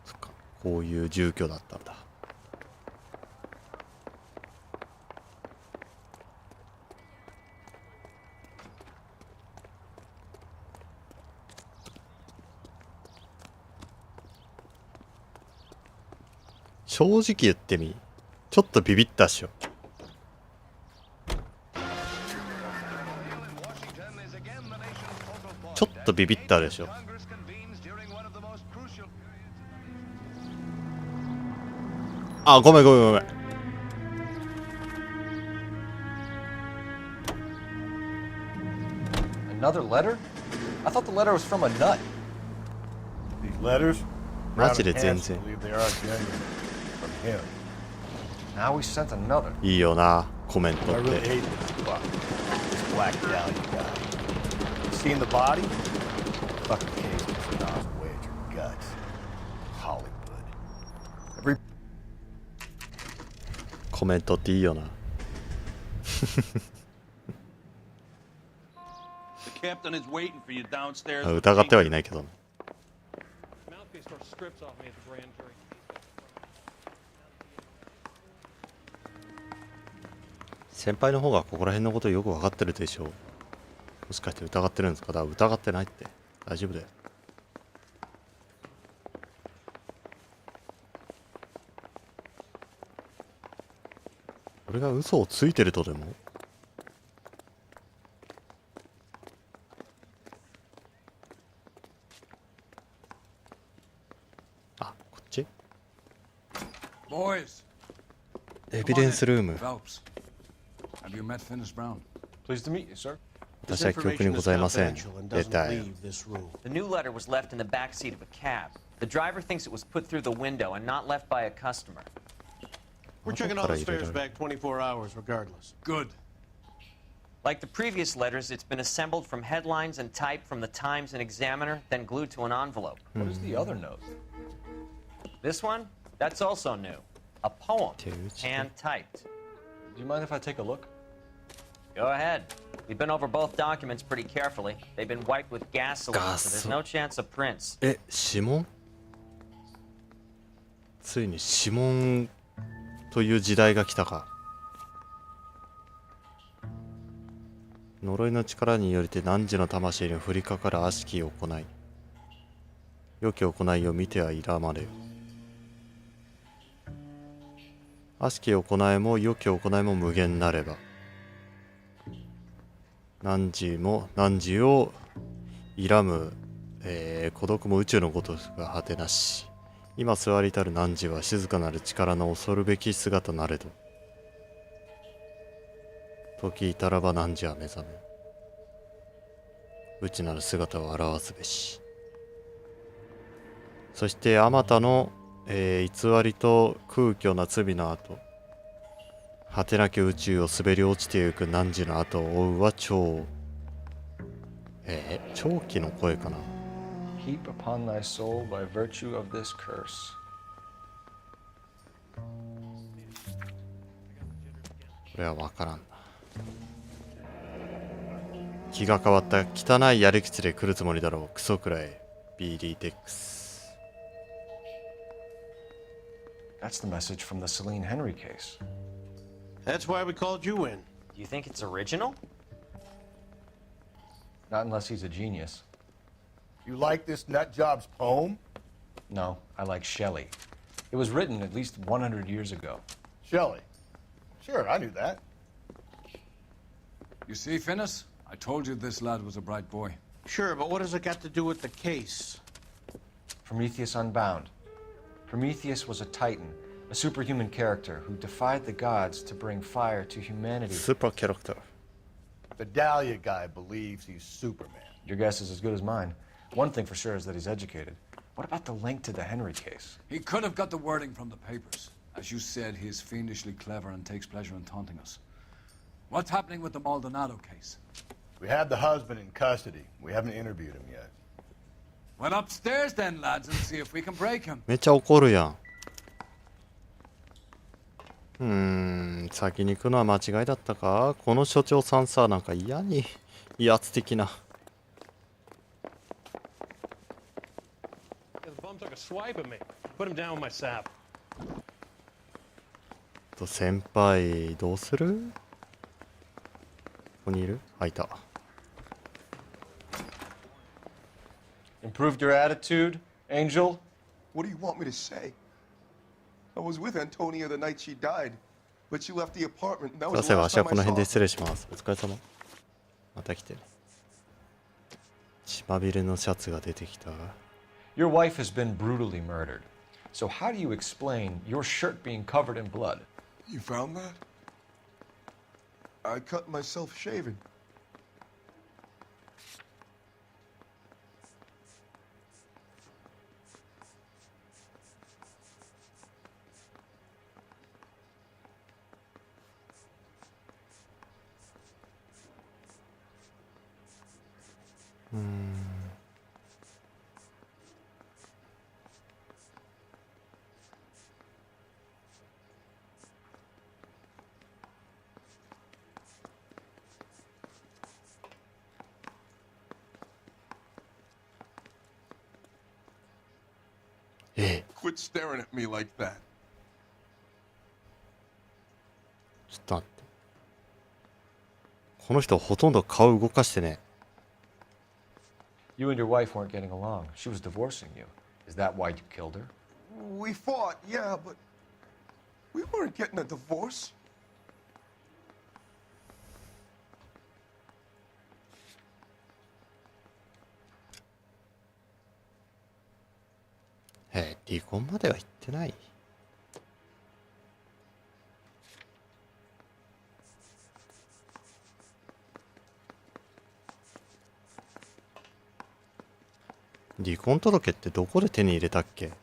そっか、こういう住居だったんだ。正直言ってみ、ちょっとビビったっしょ。ちょっとビビったでしょ。あ、ごめんごめんごめん。Another letter? I thought the letter was from a nut. These letters? マジで全然。 From him. Now we sent another. いいよな、コメント I っ really て。 hate this fuck. This Black Dahlia guy. Seen the body? Fucking case just gnaws away at your guts. Hollywood. Every コメントっていいよな。 The captain is waiting for you downstairs. あ、疑ってはいないけどね。先輩の方がここら辺のことよく分かってるでしょう。もしかして疑ってるんですか？だから疑ってないって。大丈夫だよ。俺が嘘をついてるとでも？あ、こっち？ Boys. エビデンスルーム。 Phelps. Have you met Finis Brown? Pleased to meet you, sir. 私は記憶にございません。出たよ。 The new letter was left in the back seat of a cab. The driver thinks it was put through the window and not left by a customer. We're checking all the fares back 24 hours regardless. Good. Like the previous letters, it's been assembled from headlines and type from the Times and Examiner, then glued to an envelope. What is the other note? This one? That's also new. A poem, hand-typed. Do you mind if I take a look? Go ahead. We've been over both documents pretty carefully. They've been wiped with gasoline, so there's no chance of prints. え、指紋？ついに指紋という時代が来たか。呪いの力によりて汝の魂に降りかかる悪しき行い。良き行いを見ては苛まれよ。悪しき行いも良き行いも無限なれば。汝を苛む、孤独も宇宙のごとくが果てなし。今座りたる汝は静かなる力の恐るべき姿なれど。時至らば汝は目覚め。内なる姿を表すべし。そしてあまたの、偽りと空虚な罪の後。果てなき宇宙を滑り落ちてゆく汝の後を追うは長期の声かな。Heap upon thy soul by virtue of this curse. これは分からんな。気が変わった汚いやり口で来るつもりだろう。クソくらい BD テックス。That's the message from the Celine Henry case. That's why we called you in. Do you think it's original? Not unless he's a genius. You like this nut job's poem? No, I like Shelley. It was written at least 100 years ago. Shelley? Sure, I knew that. You see, Finnis? I told you this lad was a bright boy. Sure, but what has it got to do with the case? Prometheus Unbound. Prometheus was a titan, a superhuman character who defied the gods to bring fire to humanity. Super character. The Dahlia guy believes he's Superman. Your guess is as good as mine. One thing for sure is that he's educated. What about the link to the Henry case? He could have got the wording from the papers. As you said, he is fiendishly clever and takes pleasure in taunting us. What's happening with the Maldonado case? We have the husband in custody. We haven't interviewed him yet. Well, upstairs then, lads, and see if we can break him. めっちゃ怒るやん。先に行くのは間違いだったか。この所長さんさ、なんか嫌に威圧的な。The bum took a swipe at me. Put him down with my sap. 先輩どうする？ここにいる？あ、いた。Improved your attitude, Angel? What do you want me to say? I was with Antonia the night she died, but she left the apartment. That さあ、 was そうい the えば last 足は time この I 辺 saw で her. 失礼します。お疲れ様。また来てる。血まびれのシャツが出てきた。Your wife has been brutally murdered. So how do you explain your shirt being covered in blood? You found that? I cut myself shaving. Quit staring at me like that. ちょっと待って。この人ほとんど顔動かしてね。You and your wife weren't getting along. She was divorcing you. Is that why you killed her? We fought, yeah, but we weren't getting a divorce. Hey, 離婚までは言ってない。離婚届ってどこで手に入れたっけ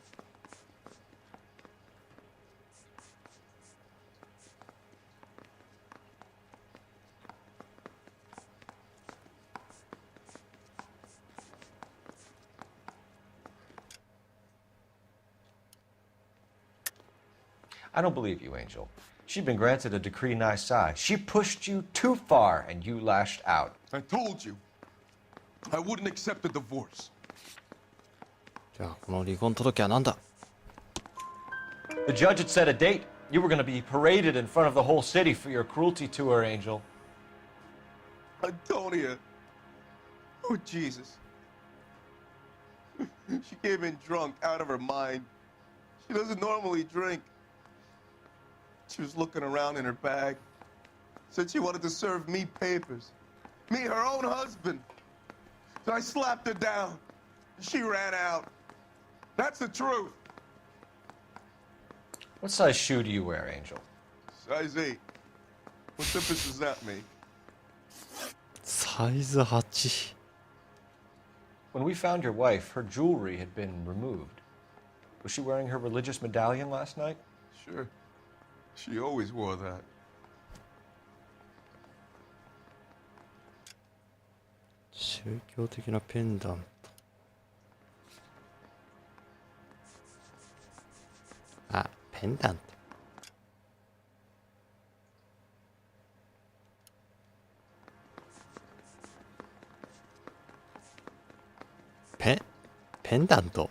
？I don't believe you, Angel. She'd been granted a decree nisi. She pushed you too far and you lashed out. I told you. I wouldn't accept a divorce. じゃあこの離婚届は何だ？ The judge had set a date. You were going to be paraded in front of the whole city for your cruelty to her, Angel. Antonia. Oh, Jesus. She came in drunk, out of her mind. She doesn't normally drink. She was looking around in her bag. Said she wanted to serve me papers. Me, her own husband. So I slapped her down. She ran out. That's the truth. What size shoe do you wear, Angel? Size 8. What difference does that make? サイズ8。 When we found your wife, her jewelry had been removed. Was she wearing her religious medallion last night? Sure. She always wore that. 宗教的なペンダント。あ、ペンダント。ペンダント。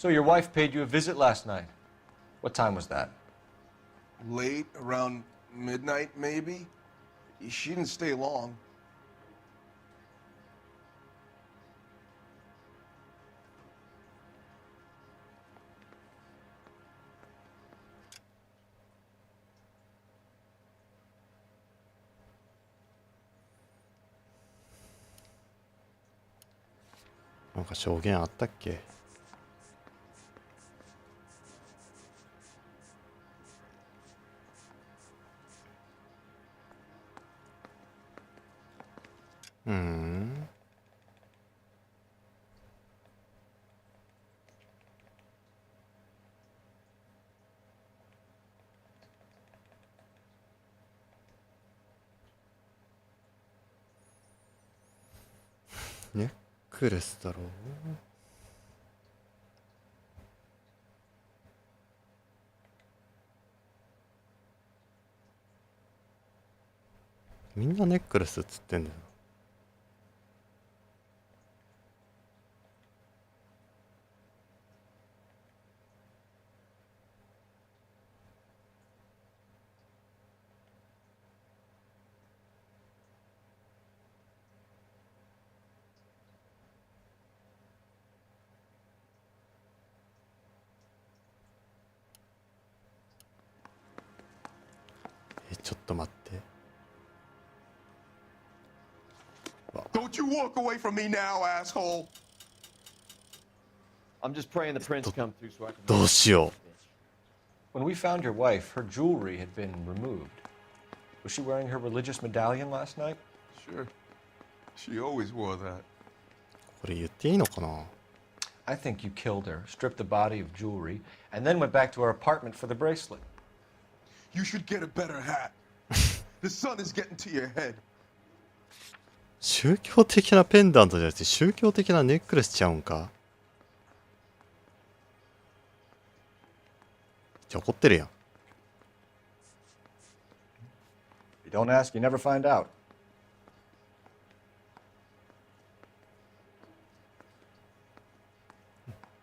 So your wife paid you a visit last night. What time was that? Late, around midnight, maybe? She didn't stay long. .なんか証言あったっけ？ネックレスだろう。みんなネックレスっつってんだよ。ちょっと待って。Don't you walk away from me now, asshole! I'm just praying the prince come through so I can. どうしよう。 When we found your wife, her jewelry had been removed. Was she wearing her religious medallion last night? Sure. She always wore that. これ言っていいのかな？ I think you killed her, stripped the body of jewelry, and then went back to her apartment for the bracelet. You should get a better hat. The sun is getting to your head. 宗教的なペンダントじゃなくて宗教的なネックレスちゃうんか？じゃ怒ってるやん。You don't ask, you never find out.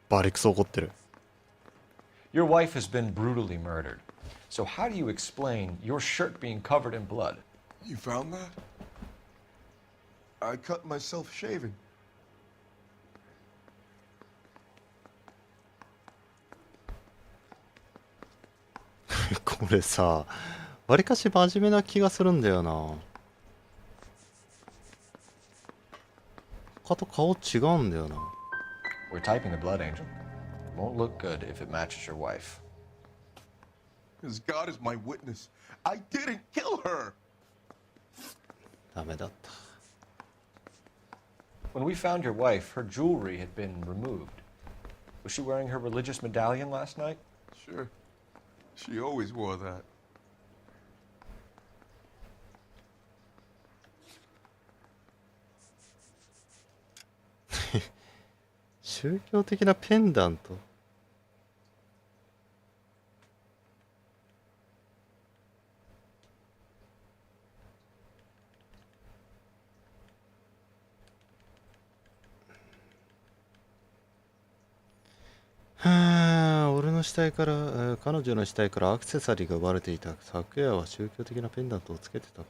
バリクソ怒ってる。Your wife has been brutally murdered. So how do you explain your shirt being covered in blood? You found that? I cut myself shaving. これさ、わりかし真面目な気がするんだよな。他と顔違うんだよな。We're typing the blood, Angel. It won't look good if it matches your wife. As God is my witness, I didn't kill her. ダメだった。When we found your wife, her jewelry had been removed. Was she wearing her religious medallion last night? Sure. She always wore that. 宗教的なペンダント。はあ、俺の死体から、彼女の死体からアクセサリーが奪われていた。昨夜は宗教的なペンダントをつけてた。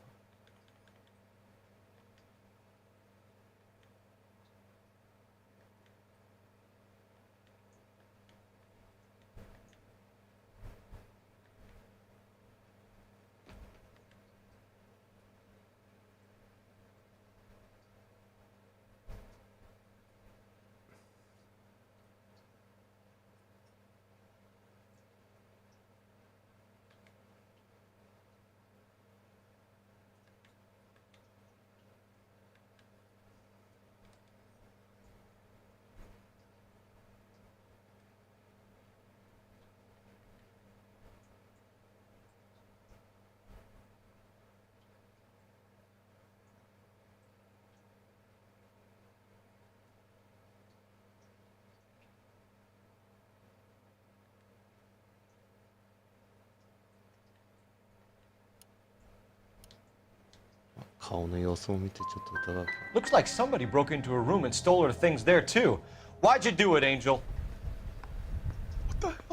顔の様子を見てちょっと疑う。 Looks like somebody broke into her room and stole her things there too. Why'd you do it, Angel?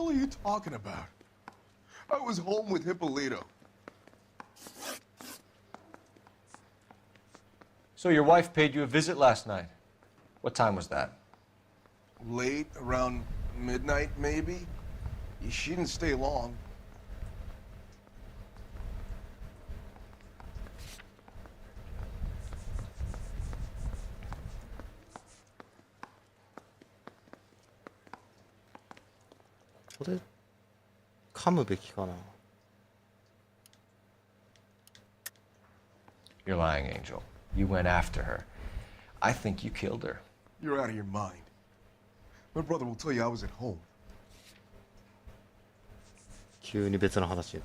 hell are you talking about? I was home with Hippolito. So your wife paid you a visit last night. What time was that? Late, around midnight, maybe? She didn't stay long. You're lying, Angel. You went after her. I think you killed her. You're out of your mind. My brother will tell you I was at home. 急に別の話。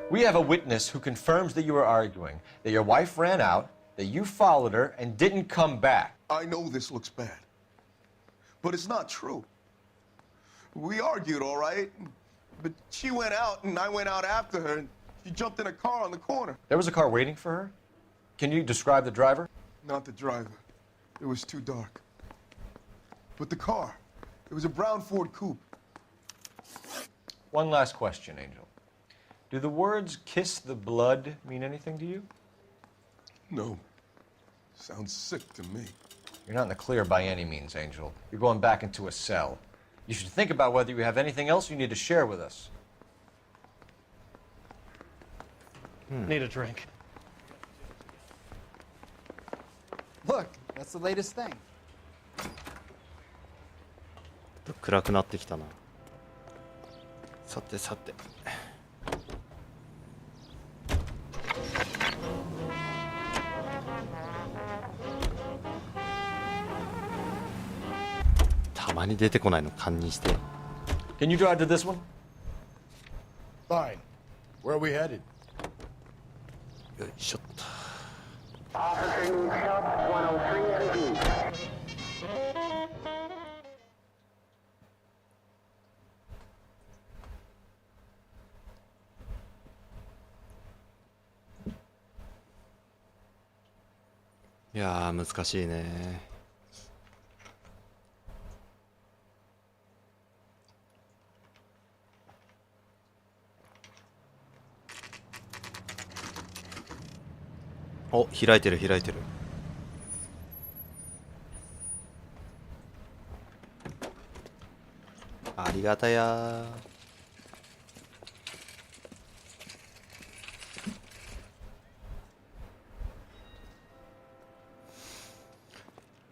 We have a witness who confirms that you were arguing, that your wife ran out, that you followed her, and didn't come back. I know this looks bad, but it's not true. We argued, all right, but she went out and I went out after her and she jumped in a car on the corner. There was a car waiting for her? Can you describe the driver? Not the driver. It was too dark. But the car, it was a brown Ford coupe. One last question, Angel. Do the words kiss the blood mean anything to you? No. Sounds sick to me. You're not in the clear by any means, Angel. You're going back into a cell. You should think about whether you have anything else you need to share with us. Need a drink. Look, that's the latest thing. 暗くなってきたな。さてさて。たまに出てこないの堪忍して。 Can you drive to this one? Fine. Where are we headed? よいしょっと。 Officers, help 103 MD. いやー難しいね。お、開いてる開いてる。ありがたや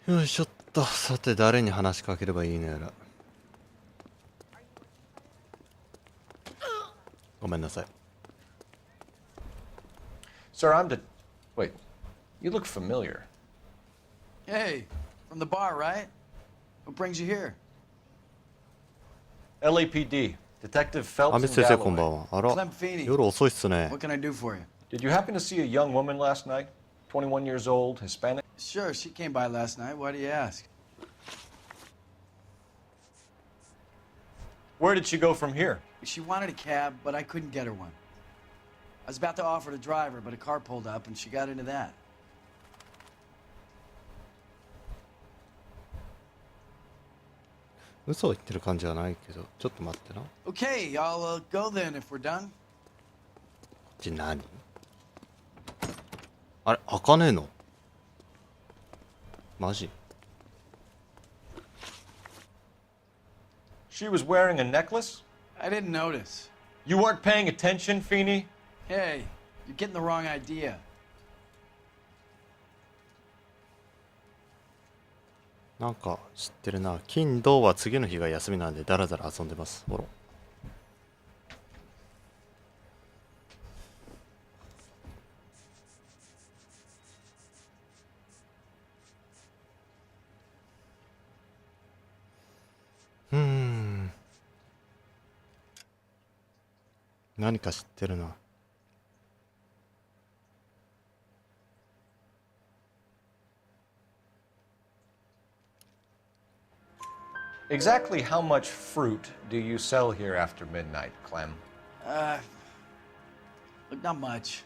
ー。よいしょっと。さて誰に話しかければいいのやら。ごめんなさい。 Sir, I'm to... Wait, you look familiar. Hey, from the bar, right? What brings you here? LAPD, Detective ア Phelps ミ and 先生こんば Galloway. んは。あら Clem Feeney. 夜遅いっすね。 What can I do for you? Did you happen to see a young woman last night? 21 years old, Hispanic? Sure, she came by last night. Why do you ask? Where did she go from here? She wanted a cab, but I couldn't get her one. I was about to offer to drive her, but a car pulled up and she got into that. 嘘を言ってる感じはないけど、ちょっと待ってな。こ Okay, I'll go then if we're done. っち何？あれ開かねえの？マジ？ She was wearing a necklace? I didn't notice. You weren't paying attention, Feeney? Hey, you're getting the wrong idea. なんか知ってるな。金土は次の日が休みなんでダラダラ遊んでます。ほら。何か知ってるな。Exactly how much fruit do you sell here after midnight, Clem? Look, not much.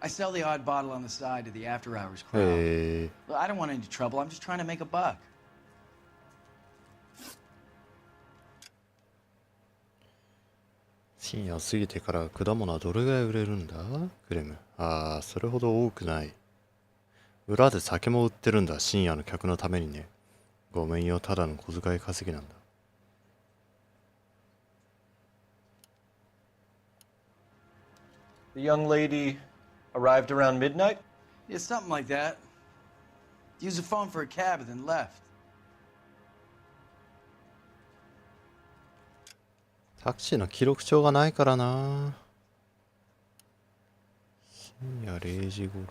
I sell the odd bottle on the side to the after-hours crowd. へえ。 Look, I don't want any trouble. I'm just trying to make a buck. 深夜過ぎてから果物はどれぐらい売れるんだ？クレム。ああ、それほど多くない。裏で酒も売ってるんだ。深夜の客のためにね。ごめんよ、ただの小遣い稼ぎなんだ。The young lady arrived around midnight? Yeah, something like that. Used the phone for a cab and then left. タクシーの記録帳がないからな。深夜0時頃。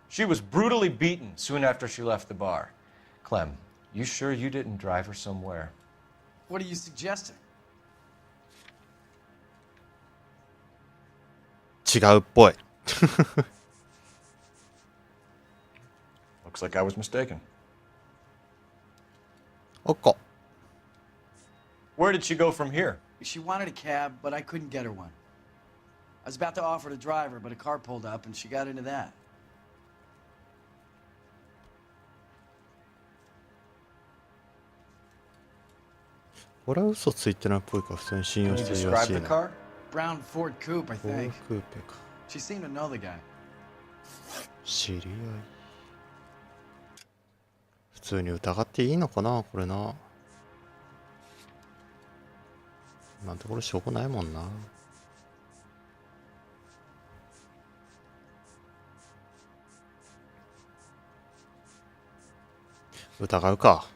She was brutally beaten soon after she left the bar. Clem, you sure you didn't drive her somewhere? What are you suggesting? 違うっぽい。Looks like I was mistaken. おっこ。Where did she go from here? She wanted a cab, but I couldn't get her one. I was about to offer to drive her, but a car pulled up and she got into that. これは嘘ついてないっぽいから普通に信用してるらしいな。Brown Ford Coupe, I フォー think. クーペか。She seemed to know the guy. 知り合い。普通に疑っていいのかなこれな。今のところ証拠ないもんな。疑うか。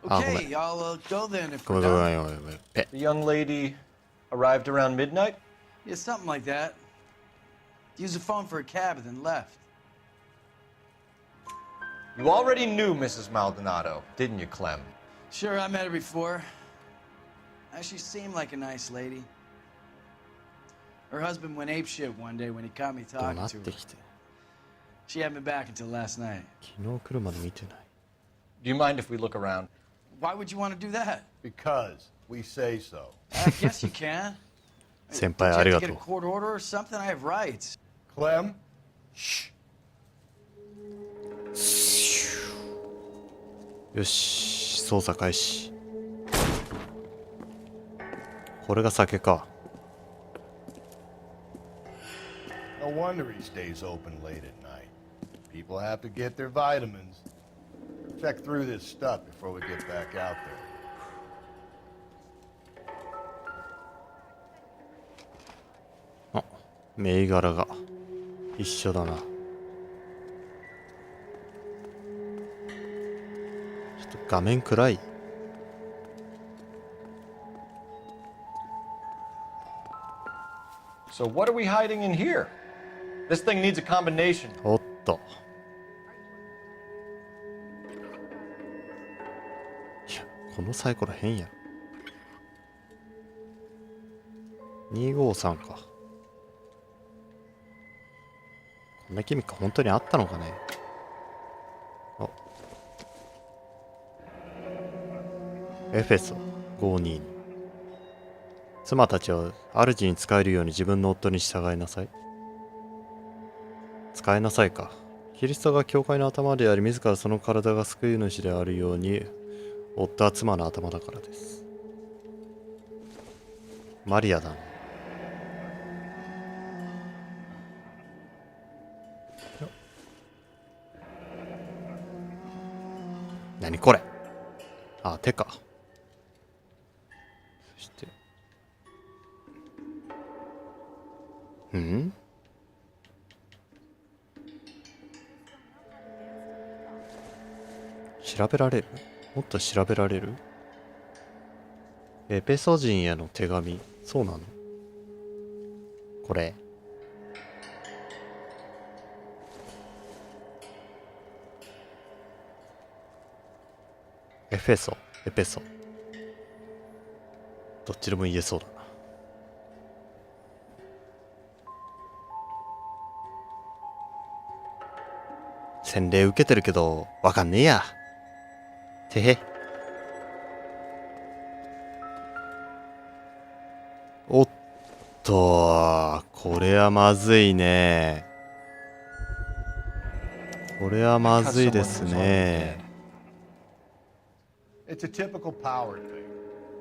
あ、ごめん。 Okay, I'll go then if ごめ we're んご done. めんごめんごめん。ペ。 The young lady arrived around midnight? Yeah, something like that. Used the phone for a cab and then left. You already knew Mrs. Maldonado, didn't you, Clem? Sure, I met her before. She seemed like a nice lady. Her husband went apeshit one day when he caught me どう talking なっ to て her. きて。 She hadn't been back until last night. 昨日来るまで見てない。 Do you mind if we look around? Why would you want to do that? Because we say so. I guess you can. 先 Did 輩 you あり have が to と get a う。 court order or something? I have rights. Clem? Shh. よし、捜査開始。これが酒か。 No wonder he stays open late at night. People have to get their vitamins. Check through this stuff before we get back out there. あ、銘柄が一緒だな。ちょっと画面暗い。 So what are we hiding in here? This thing needs a combination. おっと。いや、このサイコロ変や。253か。こんなギミック本当にあったのかね。あ。エフェソ522。妻たちを主に仕えるように自分の夫に従いなさい。使いなさいか。キリストが教会の頭であり、自らその体が救い主であるように、夫は妻の頭だからです。マリアだね。何これ。あ、手か。そして調べられる？もっと調べられる？エペソ人への手紙。そうなの？これ。エフェソ、エペソ。どっちでも言えそうだな。洗礼受けてるけどわかんねえや。てへ。おっと、これはまずいね。これはまずいですね。It's a typical power thing.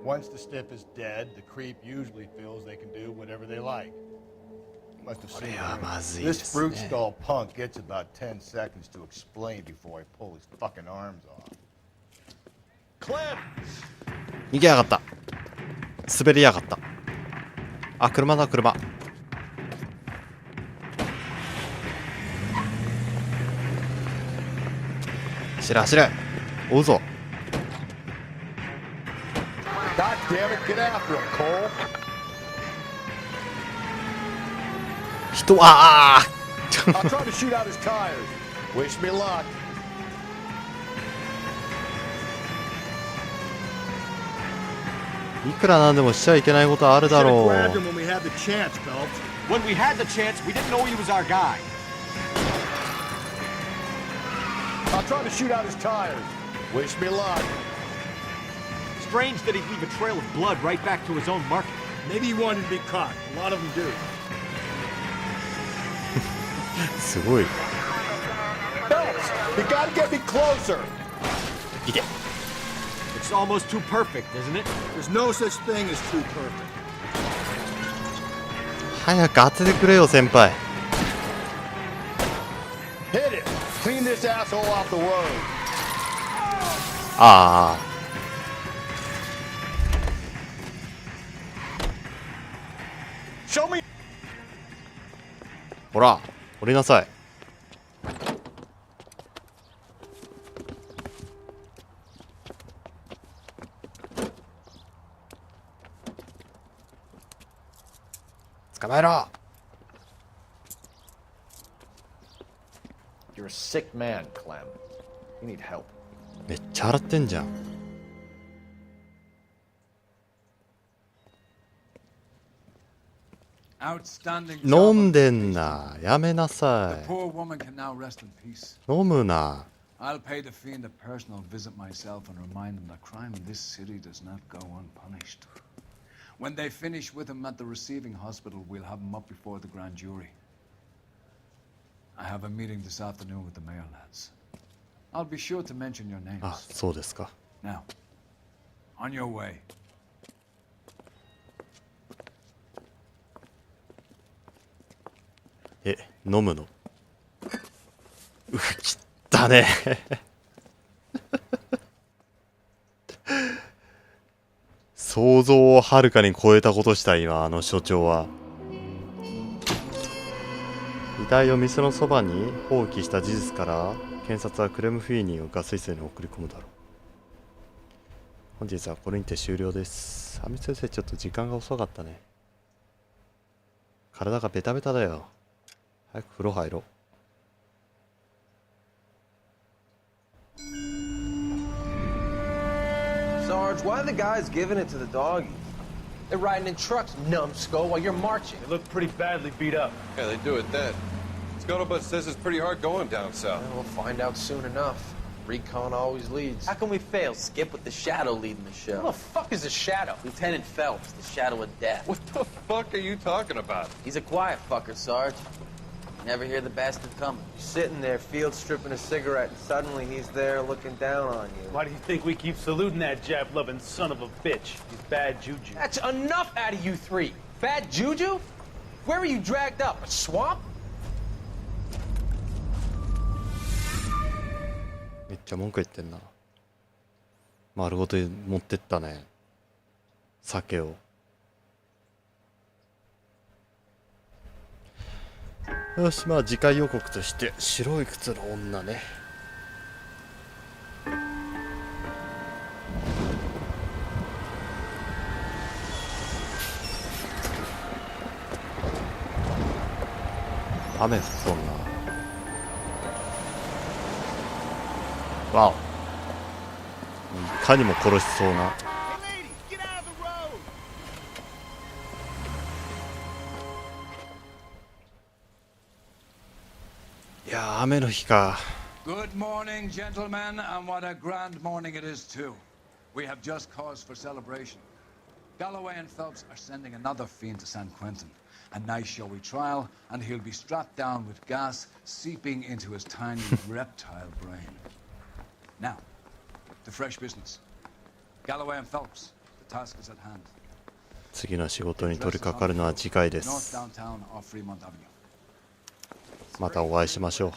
Once the stiff is dead, the creep usually feels they can do whatever they like. Must have seen it. This fruit skull punk gets about 10 seconds to explain before I pull his fucking arms off. Clem! 逃げやがった。滑りやがった。あ、車だ、車。走れ、走れ。追うぞ。God damn it, get after him, Cole. 人、ああ。I'll try to shoot out his tires. Wish me luck. いくらなんでもしちゃいけないことあるだろう。When we had the chance, Phelps. When we had the chance, we didn't know he was our guy. I'll try to shoot out his tires. Wish me luck. Strange that he'd leave a trail of blood right back to his own market. Maybe he wanted to be caught. A lot of them do. すごい。Phelps, you gotta get me closer. いけ。It's almost too perfect, isn't it? There's no such thing as too perfect. 早く当ててくれよ、先輩。Hit it. Clean this asshole off the road. ああ。Show me. ほら、降りなさい。捕まえろ。 You're a sick man, Clem. You need help. めっちゃ洗ってんじゃん。飲んでんな。やめなさい。飲むな。I'll pay the fiend a personal visit myself and remind them that crime in this city does not go unpunished. When they finish with him at the receiving hospital, we'll have him up before the grand jury. I have a meeting this afternoon with the mayor lads. I'll be sure to mention your names. あ、そうですか。Now, on your way. 飲むの。うわ、きったね。想像をはるかに超えたことした今、あの所長は。遺体を店のそばに放棄した事実から検察はクレムフィーニーをガス室に送り込むだろう。本日はこれにて終了です。亜美先生、ちょっと時間が遅かったね。体がベタベタだよ。早く風呂入ろう。Sarge, why are the guys giving it to the doggies? They're riding in trucks, numbskull, while you're marching. They look pretty badly beat up. Yeah, they do at that. Scuttlebutt says it's pretty hard going down south. Well, we'll find out soon enough. Recon always leads. How can we fail, Skip, with the Shadow leading the show? Who the fuck is the Shadow? Lieutenant Phelps, the Shadow of Death. What the fuck are you talking about? He's a quiet fucker, Sarge. Never hear the bastard coming. You're sitting there, field stripping a cigarette, and suddenly he's there looking down on you. Why do you think we keep saluting that Jap-loving son of a bitch? He's bad juju. That's enough out of you three. Bad juju? Where were you dragged up? A swamp? めっちゃ文句言ってんな。丸ごと持ってったね。酒を。よし、まあ次回予告として白い靴の女ね。雨降っとんな。わお。いかにも殺しそうな。いやー、雨の日か。 Good morning, gentlemen, and what a grand morning it is, too. We have just cause for celebration. Galloway and Phelps are sending another fiend to San Quentin. A nice showy trial, and he'll be strapped down with gas seeping into his tiny reptile brain. Now, to fresh business. Galloway and Phelps, the task is at hand. 次の仕事に取り掛かるのは次回です。またお会いしましょう。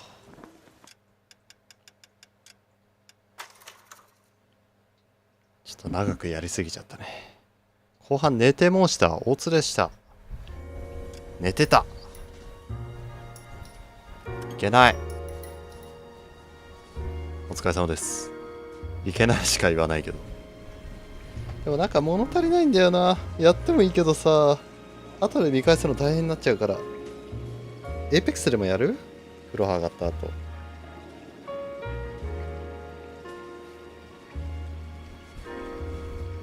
ちょっと長くやりすぎちゃったね。後半寝てもうした。大連れした。寝てた。いけない。お疲れ様です。いけないしか言わないけど。でもなんか物足りないんだよな。やってもいいけどさ、後で見返すの大変になっちゃうから。エイペックスでもやる？風呂上がった後。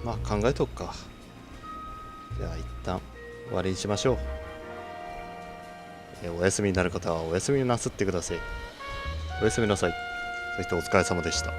まあ考えとくか。じゃあ一旦終わりにしましょう。お休みになる方はお休みなすってください。おやすみなさい。そしてお疲れ様でした。